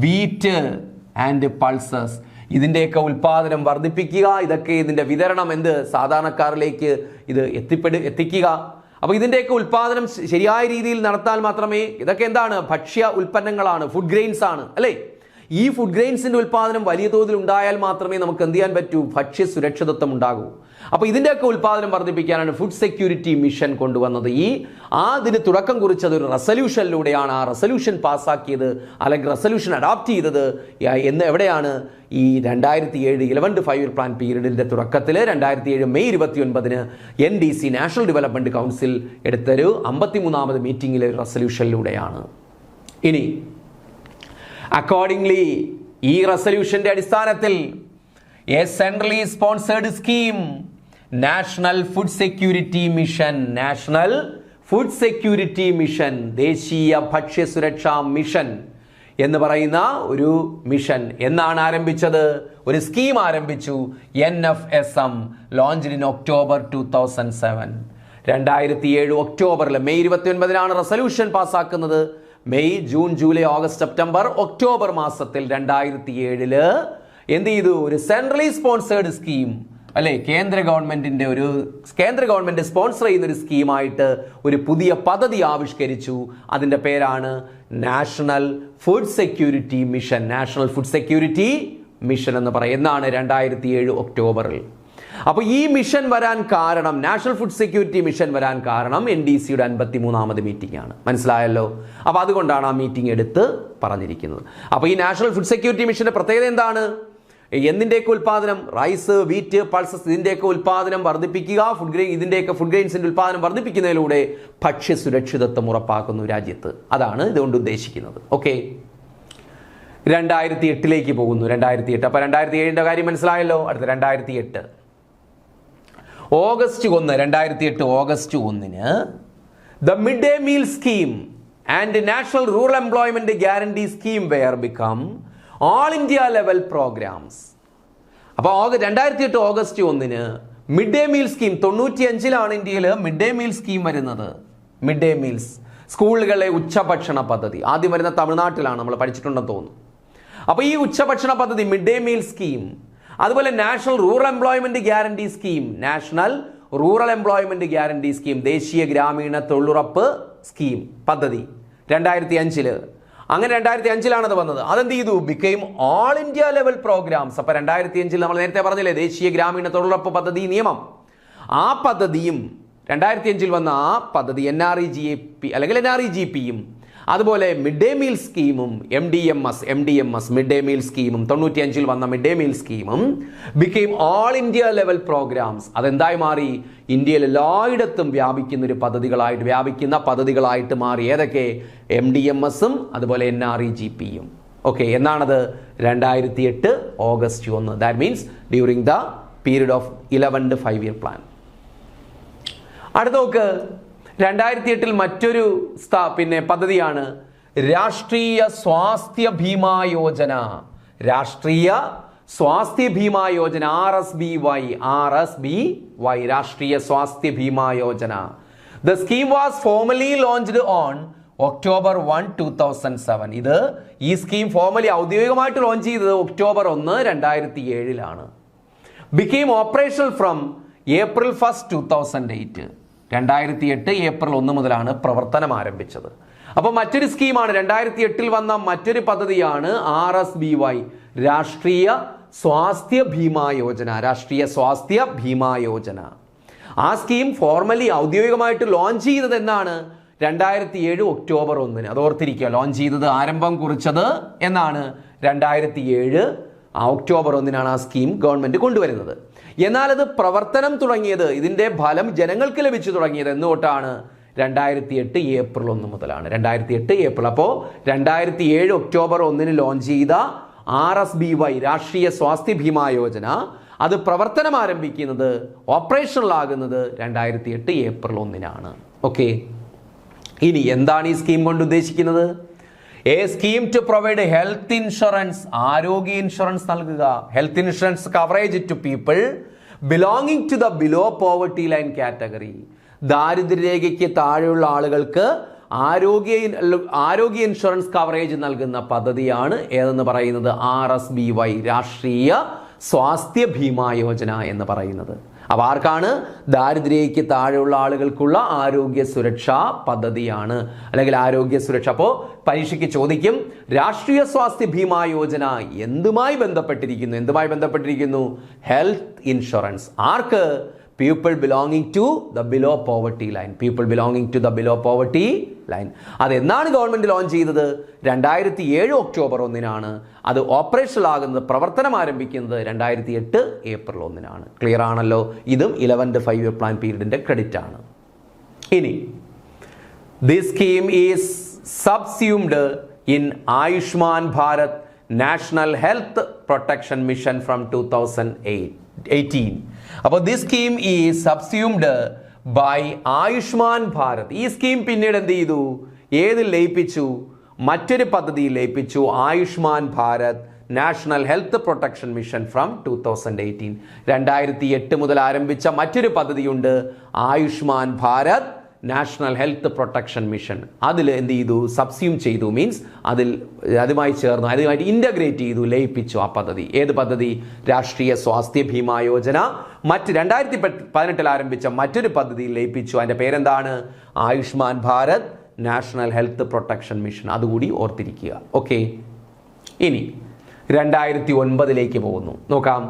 wheat and pulses. ഇതിൻ്റെയൊക്കെ ഉൽപാദനം വർദ്ധിപ്പിക്കുക, ഇതൊക്കെ ഇതിൻ്റെ വിതരണം സാധാരണക്കാരിലേക്ക് ഇത് എത്തിക്കുക. അപ്പോൾ ഇതിൻ്റെയൊക്കെ ഉൽപാദനം ശരിയായ രീതിയിൽ നടത്താൻ മാത്രമേ, ഇതൊക്കെ എന്താണ്? ഭക്ഷ്യ ഉൽപ്പന്നങ്ങളാണ്, ഫുഡ് ഗ്രെയിൻസ് ആണ് അല്ലേ? ഈ ഫുഡ് ഗ്രെയിൻസിന്റെ ഉൽപാദനം വലിയ തോതിൽ ഉണ്ടായാൽ മാത്രമേ നമുക്ക് എന്ത് ചെയ്യാൻ പറ്റൂ? ഭക്ഷ്യ സുരക്ഷിതത്വം ഉണ്ടാകൂ. അപ്പോൾ ഇതിൻ്റെയൊക്കെ ഉൽപാദനം വർദ്ധിപ്പിക്കാനാണ് ഫുഡ് സെക്യൂരിറ്റി മിഷൻ കൊണ്ടുവന്നത്. അതിന് തുടക്കം കുറിച്ചത് ഒരു റെസല്യൂഷനിലൂടെയാണ്. ആ റെസല്യൂഷൻ പാസ്സാക്കിയത് അല്ലെങ്കിൽ റെസല്യൂഷൻ അഡോപ്റ്റ് ചെയ്തത് എവിടെയാണ്? ഈ 2007 11th 5-year പ്ലാൻ പീരീഡിന്റെ തുടക്കത്തിൽ 2007 May 29 NDC, national development council എടുത്തൊരു 53ാമത് മീറ്റിംഗിലെ റെസല്യൂഷനിലൂടെയാണ്. ഇനി അക്കോർഡിംഗ്ലി ഈ റെസല്യൂഷന്റെ അടിസ്ഥാനത്തിൽ A centrally sponsored scheme, national food security mission, ദേശീയ ഭക്ഷ്യസുരക്ഷാ മിഷൻ എന്ന് പറയുന്ന ഒരു മിഷൻ എന്നാണ് ആരംഭിച്ചത്? ഒരു സ്കീം ആരംഭിച്ചു. NFSM launched in October 2007. 2007 ഒക്ടോബറിൽ മെയ് 29 റെസല്യൂഷൻ പാസ്സാക്കുന്നത്. May, June, July, August, September, October മാസത്തിൽ 2007 എന്ത് ചെയ്തു? ഒരു സെൻട്രലി സ്പോൺസേർഡ് സ്കീം അല്ലെ, കേന്ദ്ര ഗവൺമെന്റ് സ്പോൺസർ ചെയ്യുന്ന ഒരു സ്കീമായിട്ട് ഒരു പുതിയ പദ്ധതി ആവിഷ്കരിച്ചു. അതിന്റെ പേരാണ് നാഷണൽ ഫുഡ് സെക്യൂരിറ്റി മിഷൻ എന്ന് പറയുന്നതാണ് 2007 ഒക്ടോബറിൽ. അപ്പോൾ ഈ മിഷൻ വരാൻ കാരണം, നാഷണൽ ഫുഡ് സെക്യൂരിറ്റി മിഷൻ വരാൻ കാരണം NDCയുടെ 53ാമത് മീറ്റിംഗ് ആണ്. മനസ്സിലായല്ലോ? അപ്പോൾ അതുകൊണ്ടാണ് ആ മീറ്റിംഗ് എടുത്ത് പറഞ്ഞിരിക്കുന്നത്. അപ്പോൾ ഈ നാഷണൽ ഫുഡ് സെക്യൂരിറ്റി മിഷന്റെ പ്രത്യേകത എന്താണ്? എന്തിൻ്റെയൊക്കെ ഉൽപ്പാദനം? റൈസ്, വീറ്റ്, പൾസസ്, ഇതിൻ്റെയൊക്കെ ഉൽപ്പാദനം വർദ്ധിപ്പിക്കുക. ഇതിൻ്റെയൊക്കെ ഫുഡ് ഗ്രെയിൻസിന്റെ ഉൽപ്പാദനം വർദ്ധിപ്പിക്കുന്നതിലൂടെ ഭക്ഷ്യ സുരക്ഷിതത്വം ഉറപ്പാക്കുന്നു രാജ്യത്ത്. അതാണ് ഇതുകൊണ്ട് ഉദ്ദേശിക്കുന്നത്. ഓക്കെ, 2008 പോകുന്നു. 2008. അപ്പോൾ 2007ന്റെ കാര്യം മനസ്സിലായല്ലോ. അടുത്ത 2008 August 1 the mid day meal scheme and national rural employment guarantee scheme were become all India level programmes. അപ്പോൾ 2008 August 1 mid day meal scheme, 95 ഇന്ത്യയിൽ മിഡ് ഡേ മീൽ സ്കീം വരുന്നത്. മിഡ് ഡേ മീൽസ് സ്കൂളുകളിലെ ഉച്ചഭക്ഷണ പദ്ധതി ആദ്യം വരുന്ന തമിഴ്നാട്ടിലാണ്, നമ്മൾ പഠിച്ചിട്ടുണ്ടെന്ന് തോന്നുന്നു. അപ്പോൾ ഈ ഉച്ചഭക്ഷണ പദ്ധതി, മിഡ് ഡേ മീൽ സ്കീം, അതുപോലെ national rural employment guarantee scheme, ദേശീയ ഗ്രാമീണ തൊഴിലുറപ്പ് സ്കീം പദ്ധതി 2005 അങ്ങനെ 2005 അത് വന്നത്. അതെന്ത് ചെയ്തു? Became all India level programmes. അപ്പോൾ 2005 നമ്മൾ നേരത്തെ പറഞ്ഞില്ലേ ദേശീയ ഗ്രാമീണ തൊഴിലുറപ്പ് പദ്ധതി നിയമം, ആ പദ്ധതിയും 2005 വന്ന ആ പദ്ധതി NREGP അല്ലെങ്കിൽ NREGPയും അതുപോലെ മിഡ് ഡേ മീൽ സ്കീമും MDMS മിഡ് ഡേ മീൽ സ്കീമും 95 വന്ന മിഡ് ഡേ മീൽ സ്കീമും became all India level programmes. അതെന്തായി മാറി? ഇന്ത്യയിൽ എല്ലായിടത്തും വ്യാപിക്കുന്ന പദ്ധതികളായിട്ട് മാറി. ഏതൊക്കെ? MDMSഉം അതുപോലെ NREGPയും. ഓക്കെ, എന്നാണത്? 2008 August 1. That means during the period of 11th 5-year plan. അടുത്ത നോക്ക്, 2008 മറ്റൊരു പദ്ധതിയാണ് രാഷ്ട്രീയ സ്വാസ്ഥ്യ ബീമാ യോജന. RSBY, രാഷ്ട്രീയ Swasthya Bima Yojana. The scheme was formally launched on October 1, 2007. ഈ സ്കീം ഫോർമലി ഔദ്യോഗികമായിട്ട് ലോഞ്ച് ചെയ്തത് October 1, 2007. Became operational from April 1, 2008. 2008 April 1 മുതലാണ് പ്രവർത്തനം ആരംഭിച്ചത്. അപ്പോൾ മറ്റൊരു സ്കീമാണ് 2008 വന്ന മറ്റൊരു പദ്ധതിയാണ് RSBY, രാഷ്ട്രീയ സ്വാസ്ഥ്യ ബീമാ യോജന. ആ സ്കീം ഫോർമലി ഔദ്യോഗികമായിട്ട് ലോഞ്ച് ചെയ്തത് എന്നാണ്? 2007 ഒക്ടോബർ 1. അത് ഓർത്തിരിക്കുക, ലോഞ്ച് ചെയ്തത്, ആരംഭം കുറിച്ചത് എന്നാണ് 2007 ഒക്ടോബർ 1 ആ സ്കീം ഗവൺമെന്റ് കൊണ്ടുവരുന്നത്. എന്നാൽ അത് പ്രവർത്തനം തുടങ്ങിയത്, ഇതിന്റെ ഫലം ജനങ്ങൾക്ക് ലഭിച്ചു തുടങ്ങിയത് എന്നുതൊട്ടാണ്? 2008 ഏപ്രിൽ 1 മുതലാണ്. 2008 ഏപ്രിൽ. അപ്പോൾ 2007 ഒക്ടോബർ 1 ലോഞ്ച് ചെയ്ത RSBY, രാഷ്ട്രീയ സ്വാസ്ഥ്യ ബീമാ യോജന, അത് പ്രവർത്തനം ആരംഭിക്കുന്നത്, ഓപ്പറേഷണൽ ആകുന്നത് 2008 ഏപ്രിൽ 1. ഓക്കെ, ഇനി എന്താണ് ഈ സ്കീം കൊണ്ട് ഉദ്ദേശിക്കുന്നത്? A scheme to provide health insurance, ആരോഗ്യ ഇൻഷുറൻസ് നൽകുക, health insurance coverage to people belonging to the below poverty line category. ദാരിദ്ര്യരേഖയ്ക്ക് താഴെയുള്ള ആളുകൾക്ക് ആരോഗ്യ ഇൻഷുറൻസ് കവറേജ് നൽകുന്ന പദ്ധതിയാണ് ഏതെന്ന് പറയുന്നത്? RSBY, രാഷ്ട്രീയ സ്വാസ്ഥ്യ ബീമാ യോജന എന്ന് പറയുന്നത്. അപ്പോൾ ആർക്കാണ്? ദാരിദ്ര്യരേഖയ്ക്ക് താഴെയുള്ള ആളുകൾക്കുള്ള ആരോഗ്യ സുരക്ഷാ പദ്ധതിയാണ്, അല്ലെങ്കിൽ ആരോഗ്യ സുരക്ഷ. അപ്പോൾ പരീക്ഷയ്ക്ക് ചോദിക്കും, രാഷ്ട്രീയ സ്വാസ്ഥ്യ ബീമാ യോജന എന്തുമായി ബന്ധപ്പെട്ടിരിക്കുന്നു? Health insurance. ആർക്ക്? People belonging to the below poverty line. അതെന്നാണ് ഗവൺമെന്റ് ലോഞ്ച് ചെയ്തത്? 2007 ഒക്ടോബർ 1. അത് ഓപ്പറേഷണൽ ആകുന്നത്, പ്രവർത്തനം ആരംഭിക്കുന്നത് 2008 ഏപ്രിൽ 1. ക്ലിയർ ആണല്ലോ? ഇതും 11th 5-year പ്ലാൻ പീരീഡിന്റെ ക്രെഡിറ്റ് ആണ്. ഇനി this scheme is subsumed in Ayushman Bharat national health protection mission from 2018. അപ്പോൾ this scheme is subsumed by Ayushman Bharat. ഈ സ്കീം പിന്നീട് എന്ത് ചെയ്തു? ഏതിൽ ലയിപ്പിച്ചു? മറ്റൊരു പദ്ധതിയിൽ ലയിപ്പിച്ചു, Ayushman Bharat national health protection mission from 2018. 2008 മുതൽ ആരംഭിച്ച മറ്റൊരു പദ്ധതിയുണ്ട്, Ayushman Bharat national health protection mission. അതിൽ എന്ത് ചെയ്തു? സബ്സ്യൂം ചെയ്തു, മീൻസ് അതുമായിട്ട് ഇൻ്റഗ്രേറ്റ് ചെയ്തു, ലയിപ്പിച്ചു ആ പദ്ധതി. ഏത് പദ്ധതി? രാഷ്ട്രീയ സ്വാസ്ഥ്യ ബീമാ യോജന 2018 ആരംഭിച്ച മറ്റൊരു പദ്ധതിയിൽ ലയിപ്പിച്ചു. അതിൻ്റെ പേരെന്താണ്? Ayushman Bharat national health protection mission. അതുകൂടി ഓർത്തിരിക്കുക. ഓക്കെ, ഇനി 2009 പോകുന്നു. നോക്കാം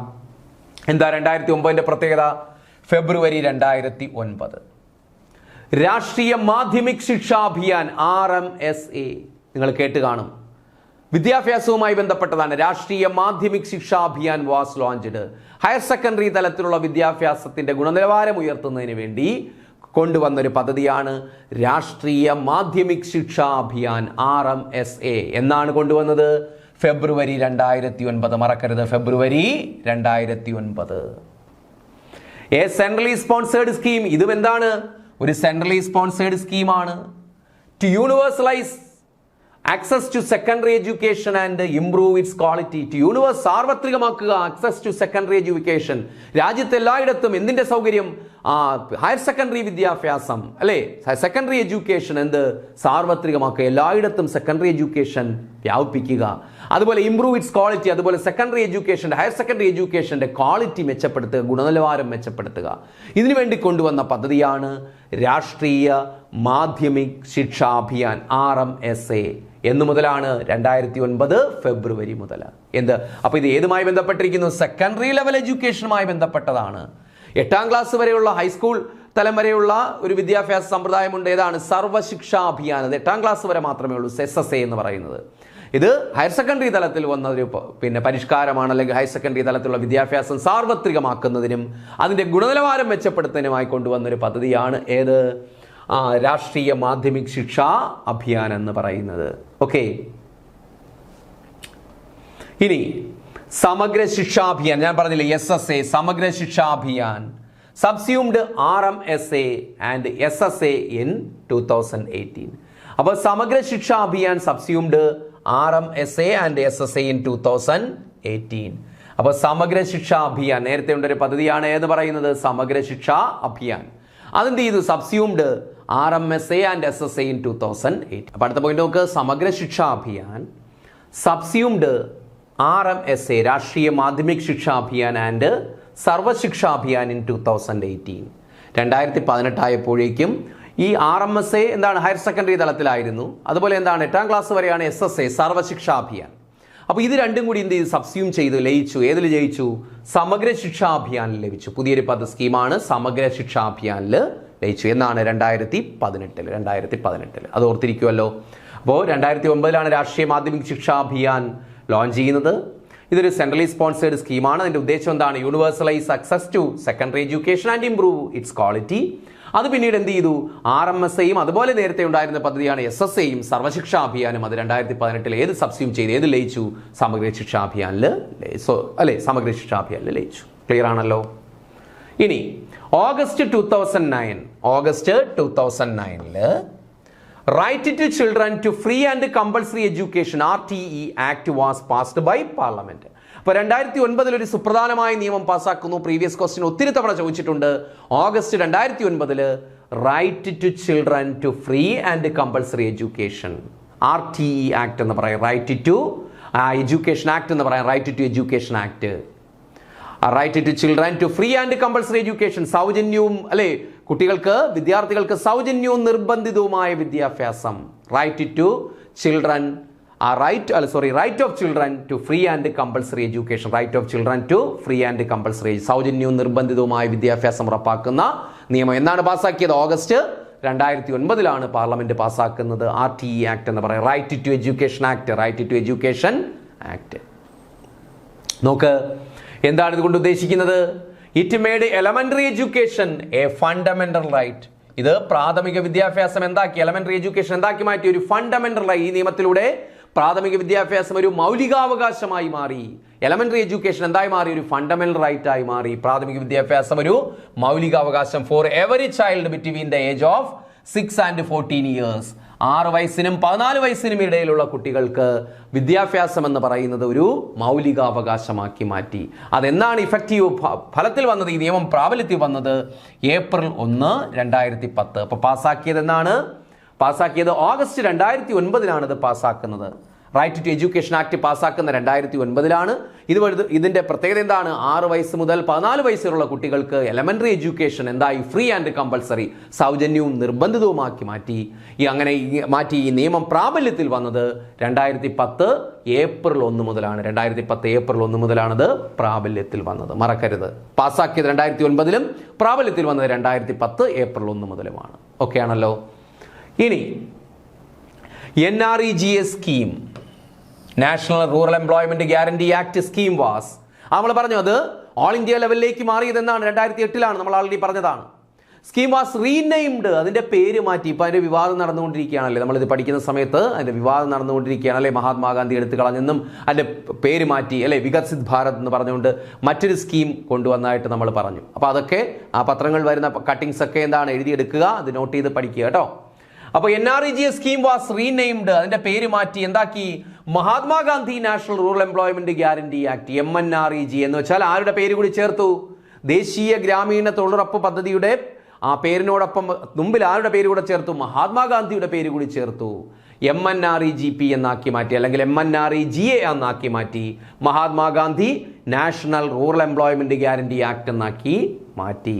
എന്താ 2009 പ്രത്യേകത. ഫെബ്രുവരി 2009 രാഷ്ട്രീയ മാധ്യമിക് ശിക്ഷാ അഭിയാൻ RMSA. നിങ്ങൾ കേട്ട് കാണും, വിദ്യാഭ്യാസവുമായി ബന്ധപ്പെട്ടതാണ്. രാഷ്ട്രീയ Madhyamik Shiksha Abhiyan was launched. Higher secondary തലത്തിലുള്ള വിദ്യാഭ്യാസത്തിന്റെ ഗുണനിലവാരം ഉയർത്തുന്നതിന് വേണ്ടി കൊണ്ടുവന്നൊരു പദ്ധതിയാണ് രാഷ്ട്രീയ മാധ്യമിക് ശിക്ഷാ അഭിയാൻ RMSA. എന്നാണ് കൊണ്ടുവന്നത്? ഫെബ്രുവരി 2009. മറക്കരുത്, February 2009. A centrally sponsored scheme. ഇതും എന്താണ്? ഒരു സെൻട്രലി സ്പോൺസേർഡ് സ്കീമാണ്. To universalise access to secondary education and improve its quality. To universe, സാർവത്രികമാക്കുക ആക്സസ് ടു സെക്കൻഡറി എഡ്യൂക്കേഷൻ. രാജ്യത്ത് എല്ലായിടത്തും എന്തിന്റെ സൗകര്യം? ഹയർ സെക്കൻഡറി വിദ്യാഭ്യാസം അല്ലേ, സെക്കൻഡറി എഡ്യൂക്കേഷൻ എന്ത് സാർവത്രികമാക്കുക, എല്ലായിടത്തും സെക്കൻഡറി എഡ്യൂക്കേഷൻ വ്യാപിപ്പിക്കുക. അതുപോലെ ഇംപ്രൂവ് ഇറ്റ്സ് ക്വാളിറ്റി, അതുപോലെ സെക്കൻഡറി എഡ്യൂക്കേഷൻ്റെ ഹയർ സെക്കൻഡറി എഡ്യൂക്കേഷൻ്റെ ക്വാളിറ്റി മെച്ചപ്പെടുത്തുക, ഗുണനിലവാരം മെച്ചപ്പെടുത്തുക. ഇതിനുവേണ്ടി കൊണ്ടുവന്ന പദ്ധതിയാണ് രാഷ്ട്രീയ മാധ്യമിക് ശിക്ഷാ അഭിയാൻ RMSA. എന്ന് മുതലാണ്? 2009 ഫെബ്രുവരി മുതൽ. എന്ത്? അപ്പോൾ ഇത് ഏതുമായി ബന്ധപ്പെട്ടിരിക്കുന്നു? സെക്കൻഡറി ലെവൽ എഡ്യൂക്കേഷനുമായി ബന്ധപ്പെട്ടതാണ്. 8ാം ക്ലാസ് വരെയുള്ള ഹൈസ്കൂൾ തലം വരെയുള്ള ഒരു വിദ്യാഭ്യാസ സമ്പ്രദായമുണ്ട്. ഏതാണ്? സർവശിക്ഷാ അഭിയാൻ. അത് 8ാം ക്ലാസ് വരെ മാത്രമേ ഉള്ളൂ, SSA എന്ന് പറയുന്നത്. ഇത് ഹയർ സെക്കൻഡറി തലത്തിൽ വന്ന ഒരു പരിഷ്കാരമാണ്, അല്ലെങ്കിൽ ഹയർ സെക്കൻഡറി തലത്തിലുള്ള വിദ്യാഭ്യാസം സാർവത്രികമാക്കുന്നതിനും അതിൻ്റെ ഗുണനിലവാരം മെച്ചപ്പെടുത്തുന്നതിനുമായി കൊണ്ടുവന്നൊരു പദ്ധതിയാണ് ഏത്? രാഷ്ട്രീയ മാധ്യമിക് ശിക്ഷാ അഭിയാൻ എന്ന് പറയുന്നത്. ഓക്കെ, ഇനി സമഗ്ര ശിക്ഷാ അഭിയാൻ ഞാൻ പറഞ്ഞില്ലേ, SSA സമഗ്ര ശിക്ഷാ Abhiyan subsumed RMSA and SSA in 2018. അപ്പോൾ സമഗ്ര ശിക്ഷാ Abhiyan subsumed RMSA and SSA in 2018. അപ്പോൾ സമഗ്ര ശിക്ഷാ അഭിയാൻ നേരത്തെ ഉണ്ടൊരു പദ്ധതിയാണ് എന്ന് പറയുന്നത് സമഗ്ര ശിക്ഷാ അഭിയാൻ. അതെന്ത് ചെയ്തു? Subsumed RMSA and SSA in 2008. അപ്പോൾ അടുത്ത പോയിന്റ് നോക്ക്, സമഗ്ര ശിക്ഷാ Abhiyan subsumed RMSA Rashtriya Madhyamik Shiksha Abhiyan and Sarva Shiksha Abhiyan in 2018. 2018 ആയപ്പോഴേക്കും ഈ RMSA എന്താണ്? ഹയർ സെക്കൻഡറി തലത്തിലായിരുന്നു. അതുപോലെ എന്താണ്? 8ാം ക്ലാസ് വരെയാണ് SSA സർവശിക്ഷാ അഭിയാൻ. അപ്പോൾ ഇത് രണ്ടും കൂടി എന്ത് ചെയ്തു? സബ്സ്യൂം ചെയ്തു, ലയിച്ചു. ഏതിൽ ജയിച്ചു? സമഗ്ര ശിക്ഷാ അഭിയാനിൽ ലഭിച്ചു. പുതിയൊരു സ്കീമാണ് സമഗ്ര ശിക്ഷാ അഭിയാനിൽ ലയിച്ചു. എന്നാണ്? 2018. അത് ഓർത്തിരിക്കുമല്ലോ. അപ്പോൾ 2009 രാഷ്ട്രീയ മാധ്യമിക് ശിക്ഷാ അഭിയാൻ ലോഞ്ച് ചെയ്യുന്നത്. ഇതൊരു സെൻട്രലി സ്പോൺസേഡ് സ്കീമാണ്. അതിൻ്റെ ഉദ്ദേശം എന്താണ്? Universalise access to secondary education and improve its quality. അത് പിന്നീട് എന്ത് ചെയ്തു? RMSAയും അതുപോലെ നേരത്തെ ഉണ്ടായിരുന്ന പദ്ധതിയാണ് SSAയും സർവശിക്ഷാ അഭിയാനും അത് 2018 ഏത് സബ്സ്യൂം ചെയ്ത് ഏത് ലയിച്ചു? സമഗ്ര ശിക്ഷാ അഭിയാനിൽ അല്ലെ, സമഗ്ര ശിക്ഷാ അഭിയാനിൽ ലയിച്ചു. ക്ലിയർ ആണല്ലോ. ഇനി August 2009 right to children to free and compulsory education RTE act was passed by parliament. അപ്പോൾ 2009 ഒരു സുപ്രധാനമായ നിയമം പാസ്സാക്കുന്നു. പ്രീവിയസ് ക്വസ്റ്റ്യൻ ഒത്തിരി തവണ ചോദിച്ചിട്ടുണ്ട്. August 2009 right to children to free and compulsory education RTE act എന്ന് പറയാം. റൈറ്റ് ടു എഡ്യൂക്കേഷൻ ആക്ട് എന്ന് പറയാം. Right to education act. Right to children to free and compulsory education, സൗജന്യവും അല്ലെ കുട്ടികൾക്ക് വിദ്യാർത്ഥികൾക്ക് സൗജന്യവും നിർബന്ധിതവുമായ വിദ്യാഭ്യാസം. Right to children right of children to free and compulsory education. Right of children to free and compulsory, സൗജന്യവും നിർബന്ധിതവുമായ വിദ്യാഭ്യാസം ഉറപ്പാക്കുന്ന നിയമം എന്നാണ് പാസ്സാക്കിയത്? ഓഗസ്റ്റ് 2009 പാർലമെന്റ് പാസ്സാക്കുന്നത് RTE ആക്ട് എന്ന് പറയും. Right to education act. Right to education act. നോക്ക്, എന്താണ് ഇതുകൊണ്ട് ഉദ്ദേശിക്കുന്നത്? It made elementary education a fundamental right. ഇത് പ്രാഥമിക വിദ്യാഭ്യാസം എന്താക്കി? എലമെന്ററി എഡ്യൂക്കേഷൻ എന്താക്കി മാറ്റി? ഒരു ഫണ്ടമെന്റൽ റൈറ്റ്. ഈ നിയമത്തിലൂടെ പ്രാഥമിക വിദ്യാഭ്യാസം ഒരു മൗലികാവകാശമായി മാറി. എലമെന്ററി എഡ്യൂക്കേഷൻ എന്തായി മാറി? ഒരു ഫണ്ടമെന്റൽ റൈറ്റ് ആയി മാറി. പ്രാഥമിക വിദ്യാഭ്യാസം ഒരു മൗലികാവകാശം for every child between the age of 6 and 14 years. 6 വയസ്സിനും 14 വയസ്സിനും ഇടയിലുള്ള കുട്ടികൾക്ക് വിദ്യാഭ്യാസം എന്ന് പറയുന്നത് ഒരു മൗലികാവകാശമാക്കി മാറ്റി. അതെന്നാണ് ഇഫക്റ്റീവ് ഫലത്തിൽ വന്നത്? ഈ നിയമം പ്രാബല്യത്തിൽ വന്നത് ഏപ്രിൽ 1, 2010. അപ്പോൾ പാസ്സാക്കിയത് എന്നാണ്? പാസ്സാക്കിയത് ഓഗസ്റ്റ് 2009 ഇത് പാസ്സാക്കുന്നത്. റൈറ്റ് ടു എഡ്യൂക്കേഷൻ ആക്ട് പാസ്സാക്കുന്ന 2009 ഇതിന്റെ പ്രത്യേകത എന്താണ്? 6 വയസ്സ് മുതൽ 14 വയസ്സുള്ള കുട്ടികൾക്ക് എലമെന്ററി എഡ്യൂക്കേഷൻ എന്തായി? ഫ്രീ ആൻഡ് കമ്പൾസറി, സൗജന്യവും നിർബന്ധിതവുമാക്കി മാറ്റി. ഈ നിയമം പ്രാബല്യത്തിൽ വന്നത് 2010 ഏപ്രിൽ 1 മുതലാണ്. 2010 ഏപ്രിൽ 1 മുതലാണത് പ്രാബല്യത്തിൽ വന്നത്. മറക്കരുത്, പാസ്സാക്കിയത് 2009 പ്രാബല്യത്തിൽ വന്നത് 2010 ഏപ്രിൽ 1 മുതലുമാണ്. ഓക്കെ ആണല്ലോ. ഇനി NREGA scheme, national rural employment guarantee act scheme was, നമ്മൾ പറഞ്ഞു അത് ഓൾ ഇന്ത്യ ലെവലിലേക്ക് മാറിയതെന്നാണ് 2008 നമ്മൾ ആൾറെഡി പറഞ്ഞതാണ്. സ്കീം വാസ് റീനെയിംഡ്, അതിന്റെ പേര് മാറ്റി. ഇപ്പൊ അതിന്റെ വിവാദം നടന്നുകൊണ്ടിരിക്കുകയാണല്ലേ, നമ്മളിത് പഠിക്കുന്ന സമയത്ത് അതിന്റെ വിവാദം നടന്നുകൊണ്ടിരിക്കുകയാണ് അല്ലെ. മഹാത്മാഗാന്ധി എടുത്തു കളഞ്ഞെന്നും അതിന്റെ പേര് മാറ്റി അല്ലെ, വികസിത് ഭാരത് എന്ന് പറഞ്ഞുകൊണ്ട് മറ്റൊരു സ്കീം കൊണ്ടുവന്നതായിട്ട് നമ്മൾ പറഞ്ഞു. അപ്പൊ അതൊക്കെ ആ പത്രങ്ങൾ വരുന്ന കട്ടിങ്സ് ഒക്കെ എന്താണ് എഴുതിയെടുക്കുക, അത് നോട്ട് ചെയ്ത് പഠിക്കുക കേട്ടോ. അപ്പോൾ NREGA സ്കീം വാസ് റീനെയിംഡ്, അതിന്റെ പേര് മാറ്റി എന്താക്കി? Mahatma Gandhi national rural employment guarantee act, MNREGA എന്ന് വെച്ചാൽ ആരുടെ പേര് കൂടി ചേർത്തു? ദേശീയ ഗ്രാമീണ തൊഴിലുറപ്പ് പദ്ധതിയുടെ ആ പേരിനോടൊപ്പം മുമ്പിൽ ആരുടെ പേര് കൂടെ ചേർത്തു? മഹാത്മാഗാന്ധിയുടെ പേര് കൂടി ചേർത്തു. MNREGP എന്നാക്കി മാറ്റി, അല്ലെങ്കിൽ MNREGA എന്നാക്കി മാറ്റി. Mahatma Gandhi national rural employment guarantee act എന്നാക്കി മാറ്റി.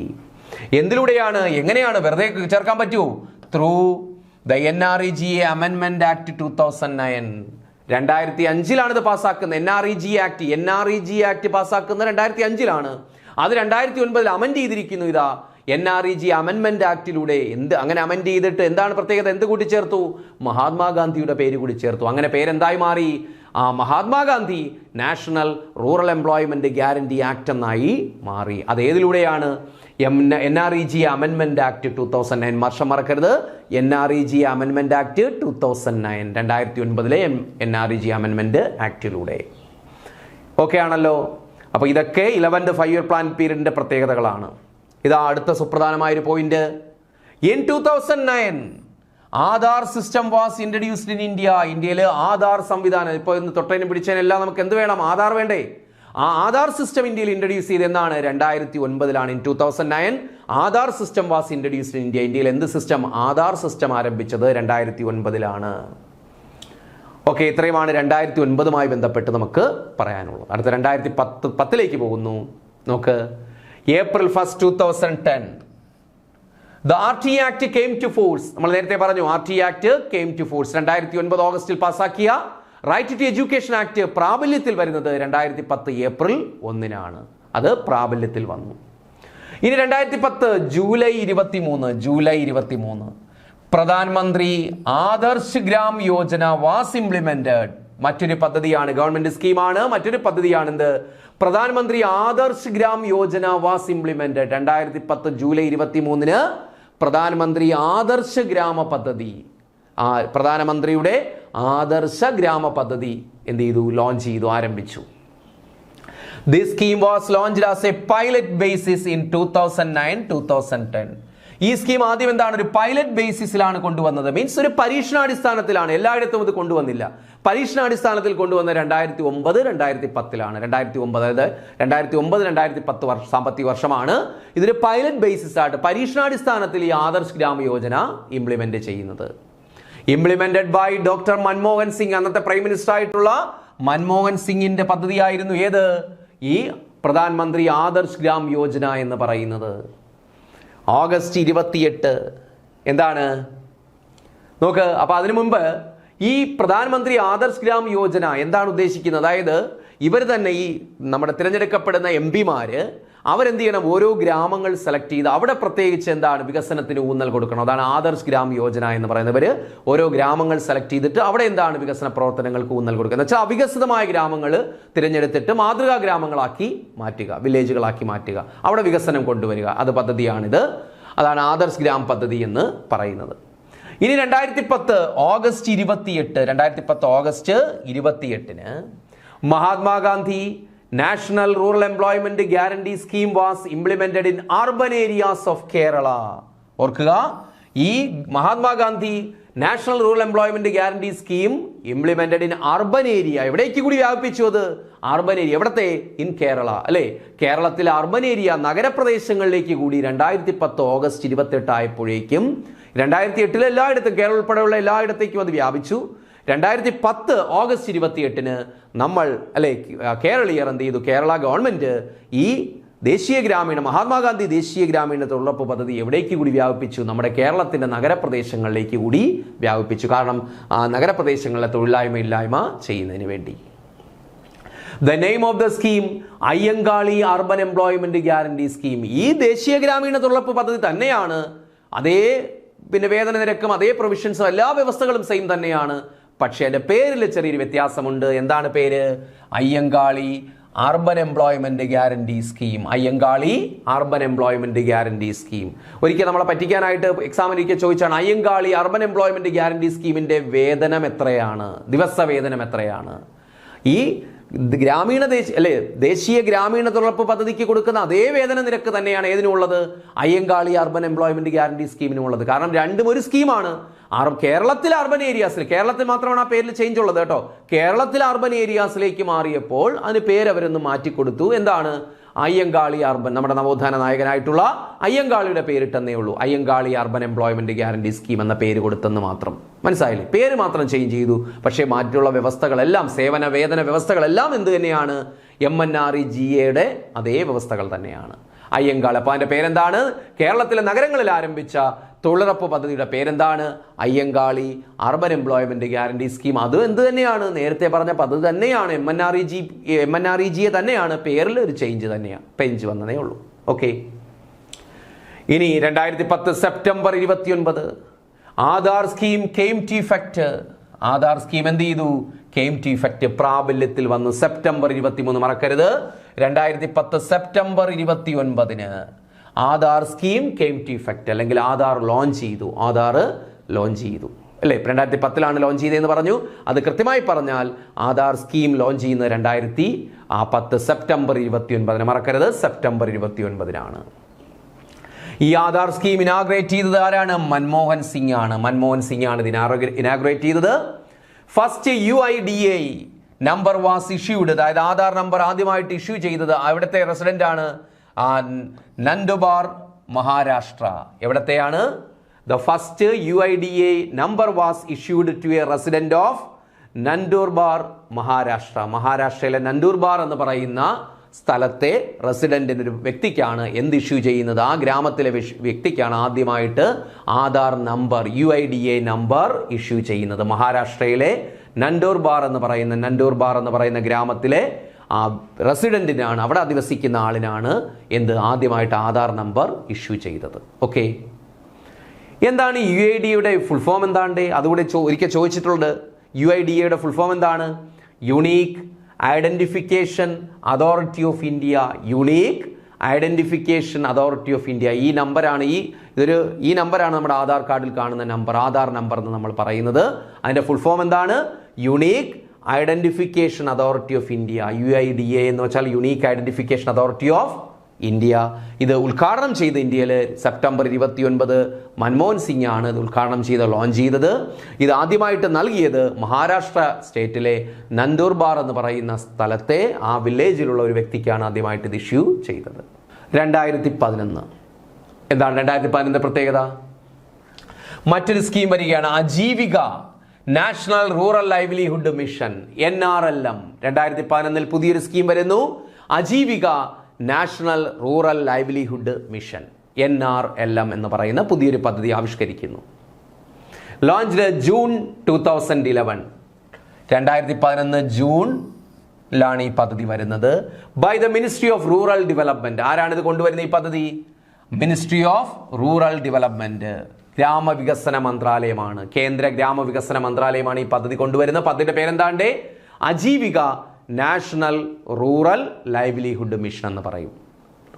എന്തിലൂടെയാണ്, എങ്ങനെയാണ്? വെറുതെ ചേർക്കാൻ പറ്റുമോ? ത്രൂ ദ NREGA അമെൻമെന്റ് ആക്ട് 2009. 2005 ഇത് പാസ്സാക്കുന്നത്. NREG act പാസ്സാക്കുന്നത് 2005. അത് 2009 അമെൻഡ് ചെയ്തിരിക്കുന്നു. ഇതാ NREG അമെൻമെന്റ് ആക്ടിലൂടെ. അങ്ങനെ അമെൻഡ് ചെയ്തിട്ട് എന്താണ് പ്രത്യേകത? എന്ത് കൂട്ടിച്ചേർത്തു? മഹാത്മാഗാന്ധിയുടെ പേര് കൂടി ചേർത്തു. അങ്ങനെ പേരെന്തായി മാറി? Mahatma Gandhi national rural employment guarantee act എന്നായി മാറി. അത് ഏതിലൂടെയാണ്? NREG അമെൻമെന്റ് ആക്ട് 2009. വർഷം മറക്കരുത്. NREG അമെൻമെന്റ് ആക്ട് 2009, 2009 NREG അമെൻമെന്റ് ആക്ടിലൂടെ. ഓക്കെ ആണല്ലോ. അപ്പോൾ ഇതൊക്കെ 11th 5-year പ്ലാൻ പീരീഡിന്റെ പ്രത്യേകതകളാണ്. ഇതാ അടുത്ത സുപ്രധാനമായൊരു point. In 2009 Aadhaar system was introduced in India. ഇന്ത്യയിൽ ആധാർ സംവിധാനം, ഇപ്പോൾ ഇന്ന് തൊട്ടതിനും പിടിച്ചതിനെല്ലാം നമുക്ക് എന്ത് വേണം? ആധാർ വേണ്ടേ? ആ ആധാർ സിസ്റ്റം ഇന്ത്യയിൽ ഇൻട്രൊഡ്യൂസ് ചെയ്ത് എന്നാണ്? 2009. In 2009 Aadhaar system was introduced in India. ഇന്ത്യയിൽ എന്ത് സിസ്റ്റം? ആധാർ സിസ്റ്റം ആരംഭിച്ചത് 2009. ഓക്കെ, ഇത്രയുമാണ് 2009 ബന്ധപ്പെട്ട് നമുക്ക് പറയാനുള്ളത്. അടുത്ത 2010 പോകുന്നു. നോക്ക്. April 1st, 2010 the RT Act came to force. നമ്മൾ നേരത്തെ പറഞ്ഞു RT Act came to force. 2009 ഓഗസ്റ്റിൽ പാസാക്കിയ റൈറ്റ് ടു എഡ്യൂക്കേഷൻ ആക്ട് പ്രാബല്യത്തിൽ വരുന്നത് 2010 ഏപ്രിൽ 1 അത് പ്രാബല്യത്തിൽ വന്നു. ഇനി 2010 ജൂലൈ 23 പ്രധാനമന്ത്രി ആദർശ് ഗ്രാം യോജന വാസ് ഇംപ്ലിമെന്റഡ്. മറ്റൊരു പദ്ധതിയാണ്, ഗവൺമെന്റ് സ്കീമാണ്. മറ്റൊരു പദ്ധതിയാണ് എന്ത്? പ്രധാനമന്ത്രി Adarsh Gram Yojana was implemented. 2010 July 23 പ്രധാനമന്ത്രി ആദർശ ഗ്രാമ പദ്ധതി, പ്രധാനമന്ത്രിയുടെ ആദർശ ഗ്രാമ പദ്ധതി എന്ത് ചെയ്തു? ലോഞ്ച് ചെയ്തു, ആരംഭിച്ചു. This scheme was launched as a pilot basis in 2009-2010. ഈ സ്കീം ആദ്യം എന്താണ്? ഒരു പൈലറ്റ് ബേസിസിലാണ് കൊണ്ടുവന്നത്. മീൻസ് ഒരു പരീക്ഷണാടിസ്ഥാനത്തിലാണ്. എല്ലായിടത്തും ഇത് കൊണ്ടുവന്നില്ല. പരീക്ഷണാടിസ്ഥാനത്തിൽ കൊണ്ടുവന്ന 2009-2010. 2009 അതായത് 2009-2010 സാമ്പത്തിക വർഷമാണ്. ഇതൊരു പൈലറ്റ് ബേസിസ് ആയിട്ട് പരീക്ഷണാടിസ്ഥാനത്തിൽ ഈ ആദർശ് ഗ്രാമ യോജന ഇംപ്ലിമെന്റ് ചെയ്യുന്നത്. Implemented by doctor Manmohan Singh. അന്നത്തെ പ്രൈം മിനിസ്റ്റർ ആയിട്ടുള്ള മൻമോഹൻ സിംഗിന്റെ പദ്ധതിയായിരുന്നു ഏത്? ഈ പ്രധാനമന്ത്രി ആദർശ് ഗ്രാം യോജന എന്ന് പറയുന്നത്. ഓഗസ്റ്റ് 28 എന്താണ്? നോക്ക്. അപ്പൊ അതിനു മുമ്പ് ഈ പ്രധാനമന്ത്രി ആദർശ് ഗ്രാം യോജന എന്താണ് ഉദ്ദേശിക്കുന്നത്? അതായത് ഇവർ തന്നെ, ഈ നമ്മുടെ തിരഞ്ഞെടുക്കപ്പെടുന്ന MP-മാര് അവരെന്ത് ചെയ്യണം? ഓരോ ഗ്രാമങ്ങൾ സെലക്ട് ചെയ്ത് അവിടെ പ്രത്യേകിച്ച് എന്താണ് വികസനത്തിന് ഊന്നൽ കൊടുക്കണം. അതാണ് ആദർശ് ഗ്രാം യോജന എന്ന് പറയുന്നവർ. ഓരോ ഗ്രാമങ്ങൾ സെലക്ട് ചെയ്തിട്ട് അവിടെ എന്താണ് വികസന പ്രവർത്തനങ്ങൾക്ക് ഊന്നൽ കൊടുക്കുക എന്ന് വെച്ചാൽ അവികസിതമായ ഗ്രാമങ്ങൾ തിരഞ്ഞെടുത്തിട്ട് മാതൃകാ ഗ്രാമങ്ങളാക്കി മാറ്റുക, വില്ലേജുകളാക്കി മാറ്റുക, അവിടെ വികസനം കൊണ്ടുവരിക. അത് പദ്ധതിയാണിത്. അതാണ് ആദർശ് ഗ്രാം പദ്ധതി എന്ന് പറയുന്നത്. ഇനി 2010 August 28 Mahatma Gandhi national rural employment guarantee scheme was implemented in urban areas of Kerala. ഓർക്കുക, ഈ Mahatma Gandhi national rural employment guarantee scheme implemented in urban area. എവിടേക്ക് കൂടി വ്യാപിപ്പിച്ചു അത്? Urban area. എവിടത്തെ? ഇൻ കേരള, അല്ലെ? കേരളത്തിലെ അർബൻ ഏരിയ, നഗരപ്രദേശങ്ങളിലേക്ക് കൂടി 2010 ഓഗസ്റ്റ് 28 ആയപ്പോഴേക്കും 2008 എല്ലായിടത്തും, കേരളം ഉൾപ്പെടെയുള്ള എല്ലായിടത്തേക്കും അത് വ്യാപിച്ചു. 2010 ഓഗസ്റ്റ് 28 നമ്മൾ, അല്ലെ, കേരളീയർ എന്ത് ചെയ്തു? കേരള ഗവൺമെന്റ് ഈ ദേശീയ ഗ്രാമീണ മഹാത്മാഗാന്ധി ദേശീയ ഗ്രാമീണ തൊഴിലുറപ്പ് പദ്ധതി എവിടേക്ക് കൂടി വ്യാപിപ്പിച്ചു? നമ്മുടെ കേരളത്തിന്റെ നഗരപ്രദേശങ്ങളിലേക്ക് കൂടി വ്യാപിപ്പിച്ചു. കാരണം നഗരപ്രദേശങ്ങളിലെ തൊഴിലില്ലായ്മ ചെയ്യുന്നതിന് വേണ്ടി. The name of the scheme Ayyankali urban employment guarantee scheme. ഈ ദേശീയ ഗ്രാമീണ തൊഴിലുറപ്പ് പദ്ധതി തന്നെയാണ്. അതേ വേതന നിരക്കും അതേ പ്രൊവിഷൻസും എല്ലാ വ്യവസ്ഥകളും സെയിം തന്നെയാണ്. പക്ഷേ അതിന്റെ പേരിൽ ചെറിയൊരു വ്യത്യാസമുണ്ട്. എന്താണ് പേര്? Ayyankali urban employment guarantee scheme. Ayyankali urban employment guarantee scheme. ഒരിക്കൽ നമ്മളെ പറ്റിക്കാനായിട്ട് എക്സാമിനൊരിക്കൽ ചോദിച്ചാണ് അയ്യങ്കാളി അർബൻ എംപ്ലോയ്മെന്റ് ഗ്യാരണ്ടി സ്കീമിന്റെ വേതനം എത്രയാണ്? ദിവസ വേതനം എത്രയാണ്? ഈ ദേശീയ ഗ്രാമീണ തൊഴിലുറപ്പ് പദ്ധതിക്ക് കൊടുക്കുന്ന അതേ വേതന നിരക്ക് തന്നെയാണ് ഏതിനുള്ളത്? അയ്യങ്കാളി അർബൻ എംപ്ലോയ്മെന്റ് ഗ്യാരണ്ടി സ്കീമിനുള്ളത്. കാരണം രണ്ടും ഒരു സ്കീമാണ്. കേരളത്തിലെ അർബൻ ഏരിയാസിൽ, കേരളത്തിൽ മാത്രമാണ് ആ പേരിൽ ചേഞ്ച് ഉള്ളത് കേട്ടോ. കേരളത്തിലെ അർബൻ ഏരിയാസിലേക്ക് മാറിയപ്പോൾ അതിന് പേര് അവരൊന്ന് മാറ്റിക്കൊടുത്തു. എന്താണ്? അയ്യങ്കാളി അർബൻ, നമ്മുടെ നവോത്ഥാന നായകനായിട്ടുള്ള അയ്യങ്കാളിയുടെ പേരിട്ടെന്നേ ഉള്ളൂ. Ayyankali urban employment guarantee scheme എന്ന പേര് കൊടുത്തെന്ന് മാത്രം. മനസ്സിലായില്ലേ? പേര് മാത്രം ചേഞ്ച് ചെയ്തു. പക്ഷേ മറ്റുള്ള വ്യവസ്ഥകളെല്ലാം, സേവന വേതന വ്യവസ്ഥകളെല്ലാം എന്ത് തന്നെയാണ്? MNREGA അതേ വ്യവസ്ഥകൾ തന്നെയാണ്. അയ്യങ്കാളി, അപ്പോൾ അതിൻ്റെ പേരെന്താണ്? കേരളത്തിലെ നഗരങ്ങളിൽ ആരംഭിച്ച തൊഴിലുറപ്പ് പദ്ധതിയുടെ പേരെന്താണ്? Ayyankali urban employment guarantee scheme. അത് എന്ത് തന്നെയാണ്? നേരത്തെ പറഞ്ഞ പദ്ധതി തന്നെയാണ്. MNREGA തന്നെയാണ്. പേരിൽ ഒരു ചേഞ്ച് വന്നതേ ഉള്ളൂ. ഓക്കെ. ഇനി 2010 September 29 Aadhaar scheme came to effect. Aadhaar scheme എന്ത് ചെയ്തു? കെയിം ടു ഇഫക്റ്റ്, പ്രാബല്യത്തിൽ വന്നു. സെപ്റ്റംബർ 23, മറക്കരുത്. 2010 September 29 Aadhaar scheme came to effect, അല്ലെങ്കിൽ ആധാർ ലോഞ്ച് ചെയ്തു. അല്ലേ? 2010 ലോഞ്ച് ചെയ്തതെന്ന് പറഞ്ഞു. അത് കൃത്യമായി പറഞ്ഞാൽ ആധാർ സ്കീം ലോഞ്ച് ചെയ്യുന്നത് 2010 സെപ്റ്റംബർ 29, മറക്കരുത്. സെപ്റ്റംബർ 29 ഈ ആധാർ സ്കീം ഇനാഗ്രേറ്റ് ചെയ്തത് ആരാണ്? മൻമോഹൻ സിംഗ് ആണ് ഇത് ഇനാഗ്രേറ്റ് ചെയ്തത്. First UIDA number was issued, അതായത് ആധാർ നമ്പർ ആദ്യമായിട്ട് ഇഷ്യൂ ചെയ്തത് അവിടുത്തെ റെസിഡന്റ് ആണ് നന്ദുബാർ, മഹാരാഷ്ട്ര. എവിടത്തെയാണ്? The first UIDA number was issued to a resident of Nandurbar, Maharashtra. മഹാരാഷ്ട്രയിലെ നന്ദുർബാർ എന്ന് പറയുന്ന സ്ഥലത്തെ റെസിഡന്റിന്, ഒരു വ്യക്തിക്കാണ് എന്ത് ഇഷ്യൂ ചെയ്യുന്നത്? ആ ഗ്രാമത്തിലെ വ്യക്തിക്കാണ് ആദ്യമായിട്ട് Aadhaar number, UIDA number issue ചെയ്യുന്നത്. മഹാരാഷ്ട്രയിലെ നന്ദുർബാർ എന്ന് പറയുന്ന ഗ്രാമത്തിലെ ആ റെസിഡന്റിനാണ്, അവിടെ അധിവസിക്കുന്ന ആളിനാണ് ആദ്യമായിട്ട് ആധാർ നമ്പർ ഇഷ്യൂ ചെയ്തത്. ഓക്കെ. എന്താണ് UIDA ഫുൾ ഫോം? എന്താണ്ട് അതുകൂടെ ഒരിക്കൽ ചോദിച്ചിട്ടുള്ളത്. UIDA ഫുൾ ഫോം എന്താണ്? Unique identification authority of India. Unique identification authority of India. ഈ നമ്പറാണ് ഈ നമ്പറാണ് നമ്മുടെ ആധാർ കാർഡിൽ കാണുന്ന നമ്പർ, ആധാർ നമ്പർ എന്ന് നമ്മൾ പറയുന്നത്. അതിന്റെ ഫുൾ ഫോം എന്താണ്? Unique identification authority of India. UIDA എന്ന് വെച്ചാൽ unique identification authority of India. ഇത് ഉദ്ഘാടനം ചെയ്ത് ഇന്ത്യയിൽ സെപ്റ്റംബർ 29 മൻമോഹൻ സിംഗ് ആണ് ഇത് ഉദ്ഘാടനം ലോഞ്ച് ചെയ്തത്. ഇത് ആദ്യമായിട്ട് നൽകിയത് മഹാരാഷ്ട്ര സ്റ്റേറ്റിലെ നന്ദുർബാർ എന്ന് പറയുന്ന സ്ഥലത്തെ ആ വില്ലേജിലുള്ള ഒരു വ്യക്തിക്കാണ് ആദ്യമായിട്ട് ഇത് ഇഷ്യൂ ചെയ്തത്. 2011 എന്താണ് 2011 പ്രത്യേകത? മറ്റൊരു സ്കീം വരികയാണ്, അജീവിക national rural livelihood mission, NRLM. 2011 പുതിയൊരു സ്കീം വരുന്നു, അജീവിക national rural livelihood mission, NRLM എന്ന് പറയുന്ന പുതിയൊരു പദ്ധതി ആവിഷ്കരിക്കുന്നു. Launched June 2011. 2011 ജൂണിലാണ് ഈ പദ്ധതി വരുന്നത്. By the ministry of rural development. ആരാണിത് കൊണ്ടുവരുന്നത് ഈ പദ്ധതി? മിനിസ്ട്രി ഓഫ് റൂറൽ ഡെവലപ്മെന്റ്, ഗ്രാമവികസന മന്ത്രാലയമാണ്. കേന്ദ്ര ഗ്രാമവികസന മന്ത്രാലയമാണ് ഈ പദ്ധതി കൊണ്ടുവരുന്നത്. പദ്ധതിയുടെ പേരെന്താണ്ട്? Aajeevika national rural livelihood mission എന്ന് പറയും.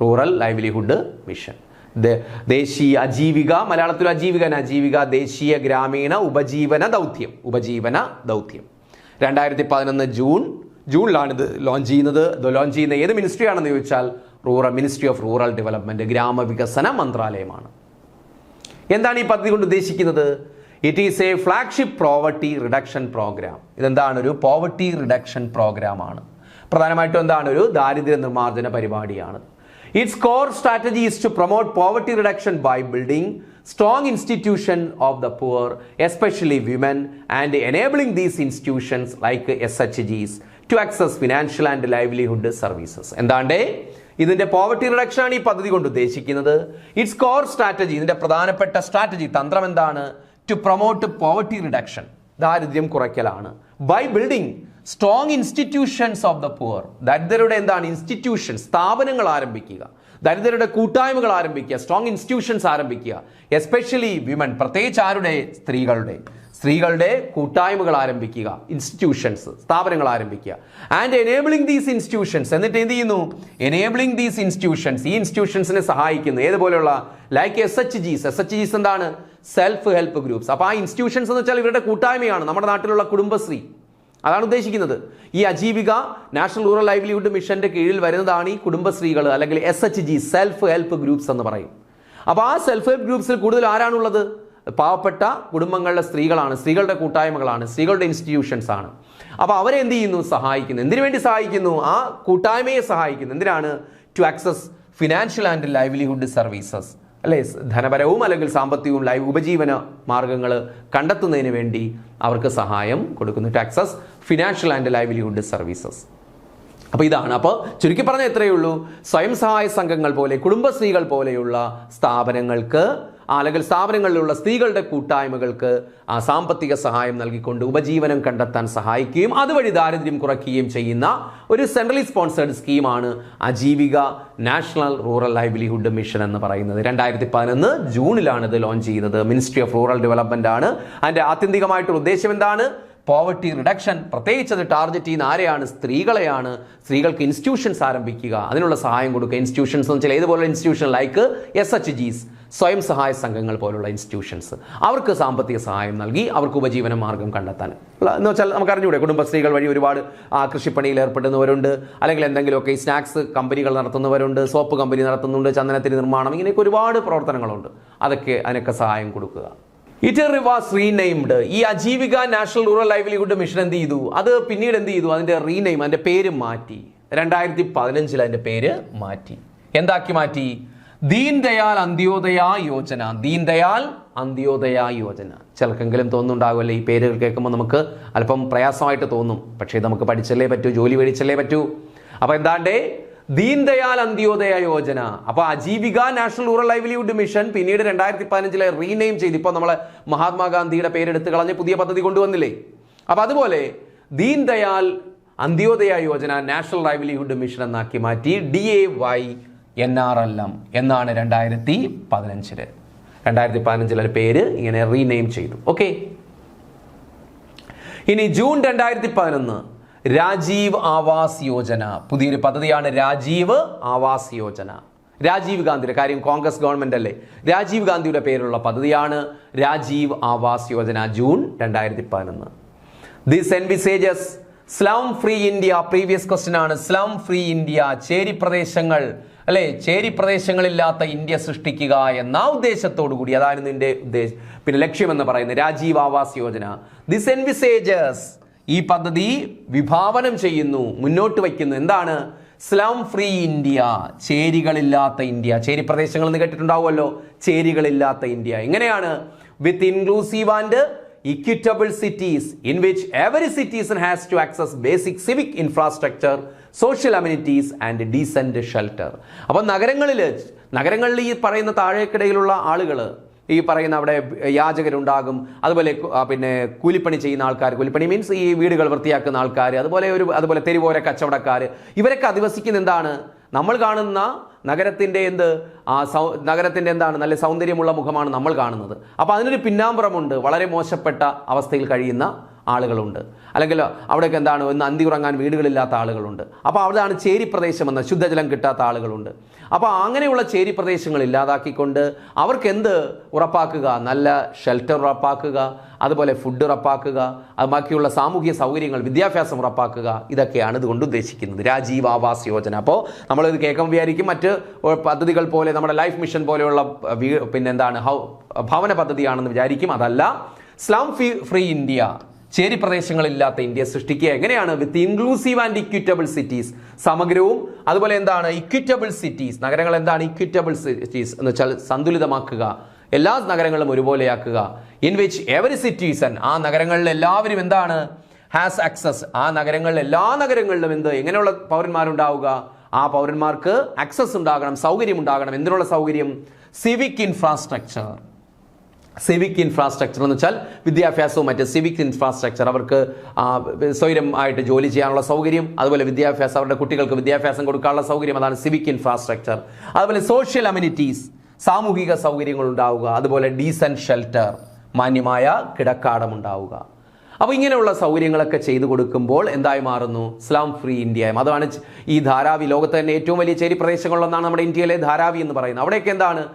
റൂറൽ ലൈവ്ലിഹുഡ് മിഷൻ, ദേശീയ അജീവിക, മലയാളത്തിൽ അജീവിക ദേശീയ ഗ്രാമീണ ഉപജീവന ദൗത്യം. 2011 ജൂണിലാണ് ഇത് ലോഞ്ച് ചെയ്യുന്നത്. ലോഞ്ച് ചെയ്യുന്ന ഏത് മിനിസ്ട്രി ആണെന്ന് ചോദിച്ചാൽ മിനിസ്ട്രി ഓഫ് റൂറൽ ഡെവലപ്മെന്റ്, ഗ്രാമവികസന മന്ത്രാലയമാണ്. എന്താണ് ഈ പദ്ധതി കൊണ്ട് ഉദ്ദേശിക്കുന്നത്? It is a flagship poverty reduction programme. ഇതെന്താണ്? ഒരു പോവർട്ടി റിഡക്ഷൻ പ്രോഗ്രാം ആണ്. പ്രധാനമായിട്ടും എന്താണ്? ഒരു ദാരിദ്ര്യ നിർമ്മാർജ്ജന പരിപാടിയാണ്. Its core strategy is to promote poverty reduction by building strong institution of the poor, especially women, and enabling these institutions like SHGs to access financial and livelihood services. എന്താണ്ടേ? ഇതിന്റെ poverty reduction ആണ് ഈ പദ്ധതി കൊണ്ട് ഉദ്ദേശിക്കുന്നത്. It's core strategy, ഇതിന്റെ പ്രധാനപ്പെട്ട strategy, തന്ത്രം എന്താണ്? ടു പ്രൊമോട്ട് പോവർട്ടി റിഡക്ഷൻ, ദാരിദ്ര്യം കുറയ്ക്കലാണ്. By building strong institutions of the poor, ദരിദ്രരുടെ എന്താണ്? ഇൻസ്റ്റിറ്റ്യൂഷൻസ്, സ്ഥാപനങ്ങൾ ആരംഭിക്കുക, ദരിദ്രരുടെ കൂട്ടായ്മകൾ ആരംഭിക്കുക, സ്ട്രോങ് ഇൻസ്റ്റിറ്റ്യൂഷൻസ് ആരംഭിക്കുക. എസ്പെഷ്യലി വിമൻ, പ്രത്യേകിച്ച് ആരുടെ? സ്ത്രീകളുടെ കൂട്ടായ്മകൾ ആരംഭിക്കുക, ഇൻസ്റ്റിറ്റ്യൂഷൻസ്, സ്ഥാപനങ്ങൾ ആരംഭിക്കുക. ആൻഡ് എനേബിളിംഗ് ദീസ് ഇൻസ്റ്റിറ്റ്യൂഷൻസ്, എന്നിട്ട് എന്ത് ചെയ്യുന്നു? എനേബിളിംഗ് ദീസ് ഇൻസ്റ്റിറ്റ്യൂഷൻസ്, ഈ ഇൻസ്റ്റിറ്റ്യൂഷൻസിനെ സഹായിക്കുന്നു. ഏതുപോലെയുള്ള? ലൈക്ക് SHGs എന്താണ്? Self help groups. അപ്പോൾ ആ ഇൻസ്റ്റിറ്റ്യൂഷൻസ് എന്ന് വെച്ചാൽ ഇവരുടെ കൂട്ടായ്മയാണ്. നമ്മുടെ നാട്ടിലുള്ള കുടുംബശ്രീ, അതാണ് ഉദ്ദേശിക്കുന്നത്. ഈ അജീവിക നാഷണൽ റൂറൽ ലൈവ്ലിഹുഡ് മിഷന്റെ കീഴിൽ വരുന്നതാണ് ഈ കുടുംബശ്രീകൾ, അല്ലെങ്കിൽ SHG, സെൽഫ് ഹെൽപ്പ് ഗ്രൂപ്പ്സ് എന്ന് പറയും. അപ്പോൾ ആ സെൽഫ് ഹെൽപ്പ് ഗ്രൂപ്പ്സിൽ കൂടുതൽ ആരാണുള്ളത്? പാവപ്പെട്ട കുടുംബങ്ങളിലെ സ്ത്രീകളാണ്, സ്ത്രീകളുടെ കൂട്ടായ്മകളാണ്, സ്ത്രീകളുടെ ഇൻസ്റ്റിറ്റ്യൂഷൻസ് ആണ്. അപ്പോൾ അവരെ എന്ത് ചെയ്യുന്നു? സഹായിക്കുന്നു. എന്തിനു വേണ്ടി സഹായിക്കുന്നു? ആ കൂട്ടായ്മയെ സഹായിക്കുന്നു. എന്തിനാണ്? To access financial and livelihood services, അല്ലെ, ധനപരവും അല്ലെങ്കിൽ സാമ്പത്തികവും ഉപജീവന മാർഗങ്ങൾ കണ്ടെത്തുന്നതിന് വേണ്ടി അവർക്ക് സഹായം കൊടുക്കുന്നു. To access financial and livelihood services. അപ്പോൾ ഇതാണ്. അപ്പോൾ ചുരുക്കി പറഞ്ഞ എത്രയേ ഉള്ളൂ, സ്വയം സഹായ സംഘങ്ങൾ പോലെ, കുടുംബശ്രീകൾ പോലെയുള്ള സ്ഥാപനങ്ങൾക്ക് അല്ലെങ്കിൽ സ്ഥാപനങ്ങളിലുള്ള സ്ത്രീകളുടെ കൂട്ടായ്മകൾക്ക് സാമ്പത്തിക സഹായം നൽകിക്കൊണ്ട് ഉപജീവനം കണ്ടെത്താൻ സഹായിക്കുകയും അതുവഴി ദാരിദ്ര്യം കുറയ്ക്കുകയും ചെയ്യുന്ന ഒരു സെൻട്രലി സ്പോൺസേഡ് സ്കീമാണ് Aajeevika national rural livelihood mission എന്ന് പറയുന്നത്. 2011 ജൂണിലാണ് ഇത് ലോഞ്ച് ചെയ്യുന്നത്. മിനിസ്ട്രി ഓഫ് റൂറൽ ഡെവലപ്മെന്റ് ആണ്. അതിന്റെ ആത്യന്തികമായിട്ടുള്ള ഉദ്ദേശം എന്താണ്? Poverty reduction. പ്രത്യേകിച്ച് അത് ടാർഗറ്റ് ചെയ്യുന്ന ആരെയാണ്? സ്ത്രീകളെയാണ്. സ്ത്രീകൾക്ക് ഇൻസ്റ്റിറ്റ്യൂഷൻസ് ആരംഭിക്കുക, അതിനുള്ള സഹായം കൊടുക്കുക. ഇൻസ്റ്റിറ്റ്യൂഷൻസ് എന്ന് വെച്ചാൽ ഏതുപോലുള്ള ഇൻസ്റ്റിറ്റ്യൂഷൻ? ലൈക്ക് SHGs, സ്വയം സഹായ സംഘങ്ങൾ പോലുള്ള ഇൻസ്റ്റിറ്റ്യൂഷൻസ്. അവർക്ക് സാമ്പത്തിക സഹായം നൽകി അവർക്ക് ഉപജീവന മാർഗം കണ്ടെത്താൻ എന്ന് വെച്ചാൽ നമുക്ക് അറിഞ്ഞൂടെ, കുടുംബശ്രീകൾ വഴി ഒരുപാട് കൃഷിപ്പണിയിൽ ഏർപ്പെടുന്നവരുണ്ട്, അല്ലെങ്കിൽ എന്തെങ്കിലുമൊക്കെ ഈ സ്നാക്സ് കമ്പനികൾ നടത്തുന്നവരുണ്ട്, സോപ്പ് കമ്പനി നടത്തുന്നുണ്ട്, ചന്ദനത്തിരി നിർമ്മാണം, ഇങ്ങനെയൊക്കെ ഒരുപാട് പ്രവർത്തനങ്ങളുണ്ട്. അതിനൊക്കെ സഹായം കൊടുക്കുക. It was renamed. ഈ അജീവിക നാഷണൽ റൂറൽ ലൈവ്ലിഹുഡ് മിഷൻ എന്ത് ചെയ്തു? അത് പിന്നീട് എന്ത് ചെയ്തു? അതിന്റെ റീനെയിം, അതിന്റെ പേര് മാറ്റി. 2015 അതിന്റെ പേര് മാറ്റി. എന്താക്കി മാറ്റി? ദീൻ ദയാൽ അന്ത്യോദയ യോജന. ദീൻ ദയാൽ അന്ത്യോദയ യോജന. ചിലർക്കെങ്കിലും തോന്നുന്നുണ്ടാകുമല്ലേ, ഈ പേരുകൾ കേൾക്കുമ്പോൾ നമുക്ക് അല്പം പ്രയാസമായിട്ട് തോന്നും. പക്ഷേ നമുക്ക് പഠിച്ചല്ലേ പറ്റൂ, ജോലി മേടിച്ചല്ലേ പറ്റൂ. അപ്പൊ എന്താണ്ടേ ദീൻ ദയാൽ അന്ത്യോദയ യോജന. അപ്പൊ അജീവിക നാഷണൽ റൂറൽ ലൈവ്ലിഹുഡ് മിഷൻ പിന്നീട് 2015 റീനെയിം ചെയ്ത് ഇപ്പൊ നമ്മളെ മഹാത്മാഗാന്ധിയുടെ പേരെടുത്ത് കളഞ്ഞ് പുതിയ പദ്ധതി കൊണ്ടുവന്നില്ലേ? അപ്പൊ അതുപോലെ Deen Dayal Antyodaya Yojana national livelihood mission എന്നാക്കി മാറ്റി. DAYNRLM എന്നാണ് 2015 2015 പേര് ഇങ്ങനെ റീനെയിം ചെയ്തു. ഓക്കെ. ഇനി ജൂൺ 2011 രാജീവ് ആവാസ് യോജന, പുതിയൊരു പദ്ധതിയാണ് രാജീവ് ആവാസ് യോജന. രാജീവ് ഗാന്ധിയുടെ കാര്യം, കോൺഗ്രസ് ഗവൺമെന്റ് അല്ലേ, രാജീവ് ഗാന്ധിയുടെ പേരുള്ള പദ്ധതിയാണ് Rajiv Awas Yojana. June 2011. This envisages slum free India. Previous question ആണ്. സ്ലം ഫ്രീ ഇന്ത്യ, ചേരി പ്രദേശങ്ങൾ, അല്ലെ, ചേരി പ്രദേശങ്ങളില്ലാത്ത ഇന്ത്യ സൃഷ്ടിക്കുക എന്ന ഉദ്ദേശത്തോടു കൂടി, അതായിരുന്നു ഇതിന്റെ പിന്നെ ലക്ഷ്യമെന്ന് പറയുന്നത് രാജീവ് ആവാസ് യോജന. ദിസ് എൻവിസേജസ്, ഈ പദ്ധതി വിഭാവനം ചെയ്യുന്നു, മുന്നോട്ട് വയ്ക്കുന്നു. എന്താണ്? സ്ലം ഫ്രീ ഇന്ത്യ, ചേരികളില്ലാത്ത ഇന്ത്യ. ചേരി പ്രദേശങ്ങൾ എന്ന് കേട്ടിട്ടുണ്ടാവുമല്ലോ, ചേരികളില്ലാത്ത ഇന്ത്യ. എങ്ങനെയാണ്? With inclusive and equitable cities in which every citizen has to access basic civic infrastructure, social amenities and decent shelter. അപ്പോൾ നഗരങ്ങളിൽ ഈ പറയുന്ന താഴേക്കിടയിലുള്ള ആളുകൾ, ഈ പറയുന്ന അവിടെ യാചകരുണ്ടാകും, അതുപോലെ പിന്നെ കൂലിപ്പണി ചെയ്യുന്ന ആൾക്കാർ, കൂലിപ്പണി മീൻസ് ഈ വീടുകൾ വൃത്തിയാക്കുന്ന ആൾക്കാർ, അതുപോലെ തെരുവോര കച്ചവടക്കാർ, ഇവരൊക്കെ അധിവസിക്കുന്ന എന്താണ്? നമ്മൾ കാണുന്ന നഗരത്തിൻ്റെ നഗരത്തിൻ്റെ എന്താണ്? നല്ല സൗന്ദര്യമുള്ള മുഖമാണ് നമ്മൾ കാണുന്നത്. അപ്പോൾ അതിനൊരു പിന്നാമ്പുറമുണ്ട്. വളരെ മോശപ്പെട്ട അവസ്ഥയിൽ കഴിയുന്ന ആളുകളുണ്ട്, അല്ലെങ്കിൽ അവിടെയൊക്കെ എന്താണ്, ഒന്ന് അന്തി ഉറങ്ങാൻ വീടുകളില്ലാത്ത ആളുകളുണ്ട്. അപ്പോൾ അവിടെയാണ് ചേരി പ്രദേശമെന്ന്, ശുദ്ധജലം കിട്ടാത്ത ആളുകളുണ്ട്. അപ്പോൾ അങ്ങനെയുള്ള ചേരി പ്രദേശങ്ങൾ ഇല്ലാതാക്കിക്കൊണ്ട് അവർക്ക് എന്ത് ഉറപ്പാക്കുക? നല്ല ഷെൽട്ടർ ഉറപ്പാക്കുക, അതുപോലെ ഫുഡ് ഉറപ്പാക്കുക, അത് ബാക്കിയുള്ള സാമൂഹിക സൗകര്യങ്ങൾ, വിദ്യാഭ്യാസം ഉറപ്പാക്കുക. ഇതൊക്കെയാണ് ഇതുകൊണ്ട് ഉദ്ദേശിക്കുന്നത് രാജീവ് ആവാസ് യോജന. അപ്പോൾ നമ്മളിത് കേൾക്കുമ്പോൾ വിചാരിക്കും മറ്റ് പദ്ധതികൾ പോലെ, നമ്മുടെ ലൈഫ് മിഷൻ പോലെയുള്ള പിന്നെന്താണ് ഭവന പദ്ധതിയാണെന്ന് വിചാരിക്കും. അതല്ല. സ്ലം ഫ്രീ ഇന്ത്യ, ചേരി പ്രദേശങ്ങളില്ലാത്ത ഇന്ത്യ സൃഷ്ടിക്കുക. എങ്ങനെയാണ്? With inclusive and equitable cities, സമഗ്രവും അതുപോലെ എന്താണ് ഇക്വിറ്റബിൾ സിറ്റീസ്. നഗരങ്ങൾ എന്താണ്? ഇക്വിറ്റബിൾ സിറ്റീസ് എന്ന് വെച്ചാൽ സന്തുലിതമാക്കുക, എല്ലാ നഗരങ്ങളും ഒരുപോലെയാക്കുക. ഇൻ വിച്ച് എവറി സിറ്റിസൺ, ആ നഗരങ്ങളിൽ എല്ലാവരും എന്താണ്? ഹാസ് ആക്സസ്, ആ നഗരങ്ങളിൽ എല്ലാ നഗരങ്ങളിലും എങ്ങനെയുള്ള പൗരന്മാരുണ്ടാവുക? ആ പൗരന്മാർക്ക് ആക്സസ് ഉണ്ടാകണം, സൗകര്യം ഉണ്ടാകണം. എന്തിനുള്ള സൗകര്യം? Civic infrastructure. സിവിക് ഇൻഫ്രാസ്ട്രക്ചർ എന്ന് വെച്ചാൽ വിദ്യാഭ്യാസവും മറ്റ് സിവിക് ഇൻഫ്രാസ്ട്രക്ചർ, അവർക്ക് സ്വൈരമായിട്ട് ജോലി ചെയ്യാനുള്ള സൗകര്യം, അതുപോലെ വിദ്യാഭ്യാസം, അവരുടെ കുട്ടികൾക്ക് വിദ്യാഭ്യാസം കൊടുക്കാനുള്ള സൗകര്യം, അതാണ് സിവിക് ഇൻഫ്രാസ്ട്രക്ചർ. അതുപോലെ സോഷ്യൽ അമ്യൂണിറ്റീസ്, സാമൂഹിക സൗകര്യങ്ങൾ ഉണ്ടാവുക, അതുപോലെ ഡീസൻറ്റ് ഷെൽട്ടർ, മാന്യമായ കിടക്കാടം ഉണ്ടാവുക. അപ്പോൾ ഇങ്ങനെയുള്ള സൗകര്യങ്ങളൊക്കെ ചെയ്തു കൊടുക്കുമ്പോൾ എന്തായി മാറുന്നു? Slum free India. അതാണ് ഈ ധാരാവി, ലോകത്ത് തന്നെ ഏറ്റവും വലിയ ചേരി പ്രദേശങ്ങളിലൊന്നാണ് നമ്മുടെ ഇന്ത്യയിലെ ധാരാവി എന്ന് പറയുന്നത്. അവിടെയൊക്കെ എന്താണ്?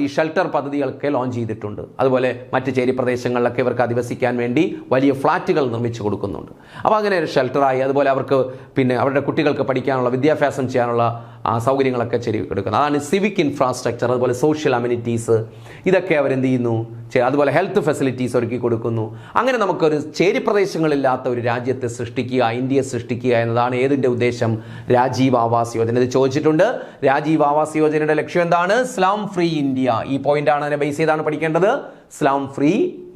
ഈ ഷെൽട്ടർ പദ്ധതികളൊക്കെ ലോഞ്ച് ചെയ്തിട്ടുണ്ട്. അതുപോലെ മറ്റ് ചേരി പ്രദേശങ്ങളിലൊക്കെ ഇവർക്ക് അധിവസിക്കാൻ വേണ്ടി വലിയ ഫ്ലാറ്റുകൾ നിർമ്മിച്ചു കൊടുക്കുന്നുണ്ട്. അപ്പോൾ അങ്ങനെ ഒരു ഷെൽട്ടറായി, അതുപോലെ അവർക്ക് പിന്നെ അവരുടെ കുട്ടികൾക്ക് പഠിക്കാനുള്ള, വിദ്യാഭ്യാസം ചെയ്യാനുള്ള സൗകര്യങ്ങളൊക്കെ കൊടുക്കുന്നത്. അതാണ് സിവിക് ഇൻഫ്രാസ്ട്രക്ചർ, അതുപോലെ സോഷ്യൽ അമ്യൂണിറ്റീസ്, ഇതൊക്കെ അവരെന്ത് ചെയ്യുന്നു, അതുപോലെ ഹെൽത്ത് ഫെസിലിറ്റീസ് ഒരുക്കി കൊടുക്കുന്നു. അങ്ങനെ നമുക്കൊരു ചേരി പ്രദേശങ്ങളില്ലാത്ത ഒരു രാജ്യത്തെ സൃഷ്ടിക്കുക, ഇന്ത്യയെ സൃഷ്ടിക്കുക എന്നതാണ് ഏതിൻ്റെ ഉദ്ദേശം? രാജീവ് ആവാസ് യോജന. ഇത് ചോദിച്ചിട്ടുണ്ട്. രാജീവ് ആവാസ് യോജനയുടെ ലക്ഷ്യം എന്താണ്? Slum free India. ഈ പോയിന്റാണ് അതിനെ ബേസ് ചെയ്താണ് പഠിക്കേണ്ടത്. സ്ലം ഫ്രീ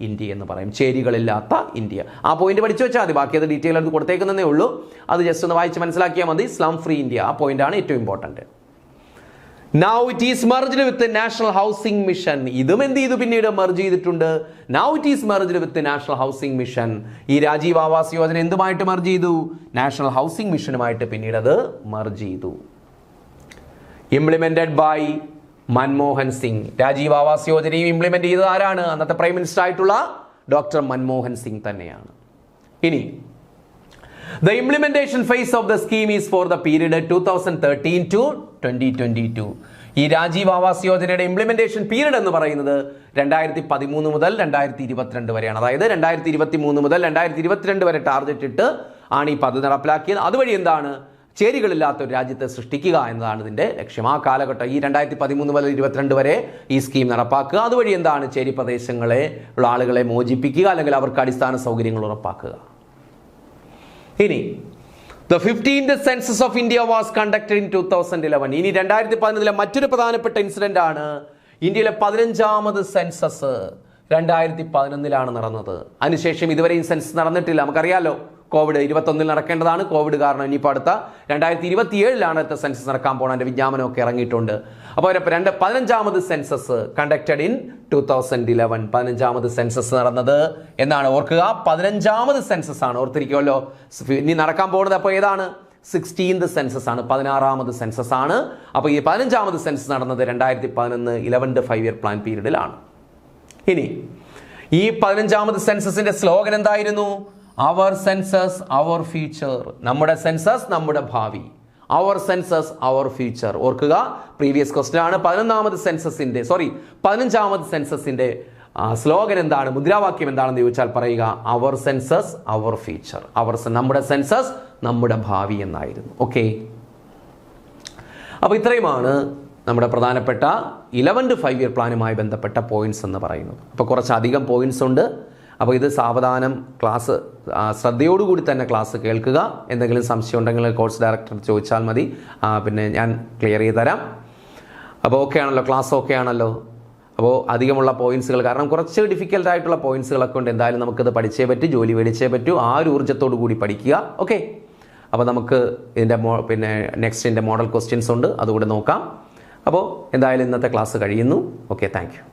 ഇന്ത്യ എന്ന് പറയും, ചേരികളില്ലാത്ത ഇന്ത്യ. ആ പോയിന്റ് പഠിച്ചു വെച്ചാൽ മതി, ബാക്കി അത് ഡീറ്റെയിൽ ആയിട്ട് കൊടുത്തേക്കുന്നതേ ഉള്ളൂ. അത് ജസ്റ്റ് ഒന്ന് വായിച്ച് മനസ്സിലാക്കിയാൽ മതി. സ്ലം ഫ്രീ ഇന്ത്യ, ആ പോയിന്റാണ് ഏറ്റവും important. Now it is merged with the National Housing Mission. ഇതും എന്ത് ചെയ്തു? പിന്നീട് മെർജ് ചെയ്തിട്ടുണ്ട്. Now it is merged with the National Housing Mission. ഈ രാജീവ് ആവാസ് യോജന എന്തുമായിട്ട് മെർജ് ചെയ്തു? നാഷണൽ ഹൗസിംഗ് മിഷനുമായിട്ട് പിന്നീട് അത് മെർജ് ചെയ്തു. Implemented by Manmohan Singh. രാജീവ് ആവാസ് യോജനയും ഇംപ്ലിമെന്റ് ചെയ്തത് ആരാണ്? അന്നത്തെ പ്രൈം മിനിസ്റ്റർ ആയിട്ടുള്ള ഡോക്ടർ മൻമോഹൻ സിംഗ് തന്നെയാണ്. ഇനി the implementation phase of the scheme is for the period 2013 to 2022. ഈ രാജീവ് ആവാസ് യോജനയുടെ ഇംപ്ലിമെന്റേഷൻ പീരീഡ് എന്ന് പറയുന്നത് 2013 മുതൽ 2022 വരെയാണ്. അതായത് 2023 മുതൽ 2022 വരെ ടാർഗറ്റ് ഇട്ട് ആണ് ഈ പദ്ധതി നടപ്പിലാക്കിയത്. അതുവഴി എന്താണ്? ചേരികളില്ലാത്ത ഒരു രാജ്യത്തെ സൃഷ്ടിക്കുക എന്നതാണ് ഇതിന്റെ ലക്ഷ്യം. ആ കാലഘട്ടം ഈ 2013 മുതൽ 2022 വരെ ഈ സ്കീം നടപ്പാക്കുക. അതുവഴി എന്താണ്? ചേരി പ്രദേശങ്ങളെ ഉള്ള ആളുകളെ മോചിപ്പിക്കുക, അല്ലെങ്കിൽ അവർക്ക് അടിസ്ഥാന സൗകര്യങ്ങൾ ഉറപ്പാക്കുക. ഇനി The 15th Census of India was conducted in 2011. ഇനി 2011 മറ്റൊരു പ്രധാനപ്പെട്ട ഇൻസിഡന്റ് ആണ്. ഇന്ത്യയിലെ 15ാമത് സെൻസസ് 2011 നടന്നത്. അതിനുശേഷം ഇതുവരെയും സെൻസസ് നടന്നിട്ടില്ല. നമുക്കറിയാലോ, കോവിഡ് 21 നടക്കേണ്ടതാണ്. കോവിഡ് കാരണം ഇനിയിപ്പോൾ അടുത്ത 2027 അടുത്ത സെൻസസ് നടക്കാൻ പോകണതിൻ്റെ വിജ്ഞാപനമൊക്കെ ഇറങ്ങിയിട്ടുണ്ട്. അപ്പോൾ 15ാമത് സെൻസസ് കണ്ടക്റ്റഡ് ഇൻ 2011. 15ാമത് സെൻസസ് നടന്നത് എന്നാണ് ഓർക്കുക. 15ാമത് സെൻസസ് ആണ്, ഓർത്തിരിക്കുമല്ലോ. ഇനി നടക്കാൻ പോകുന്നത് അപ്പോൾ ഏതാണ്? 16th സെൻസസ് ആണ്, 16ാമത് സെൻസസ് ആണ്. അപ്പോൾ ഈ 15ാമത് സെൻസസ് നടന്നത് 2011 11th 5-year പ്ലാൻ പീരീഡിലാണ്. ഇനി ഈ 15ാമത് സെൻസസിന്റെ സ്ലോഗൻ എന്തായിരുന്നു? അവർ സെൻസസ് അവർ ഫ്യൂച്ചർ. നമ്മുടെ സെൻസസ് നമ്മുടെ ഭാവി. അവർ സെൻസസ് അവർ ഫ്യൂച്ചർ. ഓർക്കുക, പ്രീവിയസ് ക്വസ്റ്റ്യൻ ആണ്. 15ാമത് സെൻസസിന്റെ സ്ലോഗൻ എന്താണ്, മുദ്രാവാക്യം എന്താണെന്ന് ചോദിച്ചാൽ പറയുക അവർ സെൻസസ് അവർ ഫ്യൂച്ചർ. നമ്മുടെ സെൻസസ് നമ്മുടെ ഭാവി എന്നായിരുന്നു. ഓക്കെ, അപ്പോൾ ഇത്രയുമാണ് നമ്മുടെ പ്രധാനപ്പെട്ട 11th 5-year പ്ലാനുമായി ബന്ധപ്പെട്ട പോയിന്റ്സ് എന്ന് പറയുന്നത്. അപ്പോൾ കുറച്ചധികം പോയിന്റ്സ് ഉണ്ട്. അപ്പോൾ ഇത് സാവധാനം ക്ലാസ് ശ്രദ്ധയോടുകൂടി തന്നെ ക്ലാസ് കേൾക്കുക. എന്തെങ്കിലും സംശയം ഉണ്ടെങ്കിൽ കോഴ്സ് ഡയറക്ടർ ചോദിച്ചാൽ മതി, പിന്നെ ഞാൻ ക്ലിയർ ചെയ്ത് തരാം. അപ്പോൾ ഓക്കെ ആണല്ലോ, ക്ലാസ് ഓക്കെ ആണല്ലോ. അപ്പോൾ അധികമുള്ള പോയിന്റ്സുകൾ, കാരണം കുറച്ച് ഡിഫിക്കൽട്ടായിട്ടുള്ള പോയിന്റ്സുകളൊക്കെ ഉണ്ട്. എന്തായാലും നമുക്കത് പഠിച്ചേ പറ്റൂ, ജോലി മേടിച്ചേ പറ്റൂ. ആ ഒരു ഊർജ്ജത്തോടു കൂടി പഠിക്കുക. ഓക്കെ, അപ്പോൾ നമുക്ക് ഇതിൻ്റെ പിന്നെ നെക്സ്റ്റിൻ്റെ മോഡൽ ക്വസ്റ്റ്യൻസ് ഉണ്ട്, അതുകൂടെ നോക്കാം. അപ്പോൾ എന്തായാലും ഇന്നത്തെ ക്ലാസ് കഴിയുന്നു. Okay, thank you.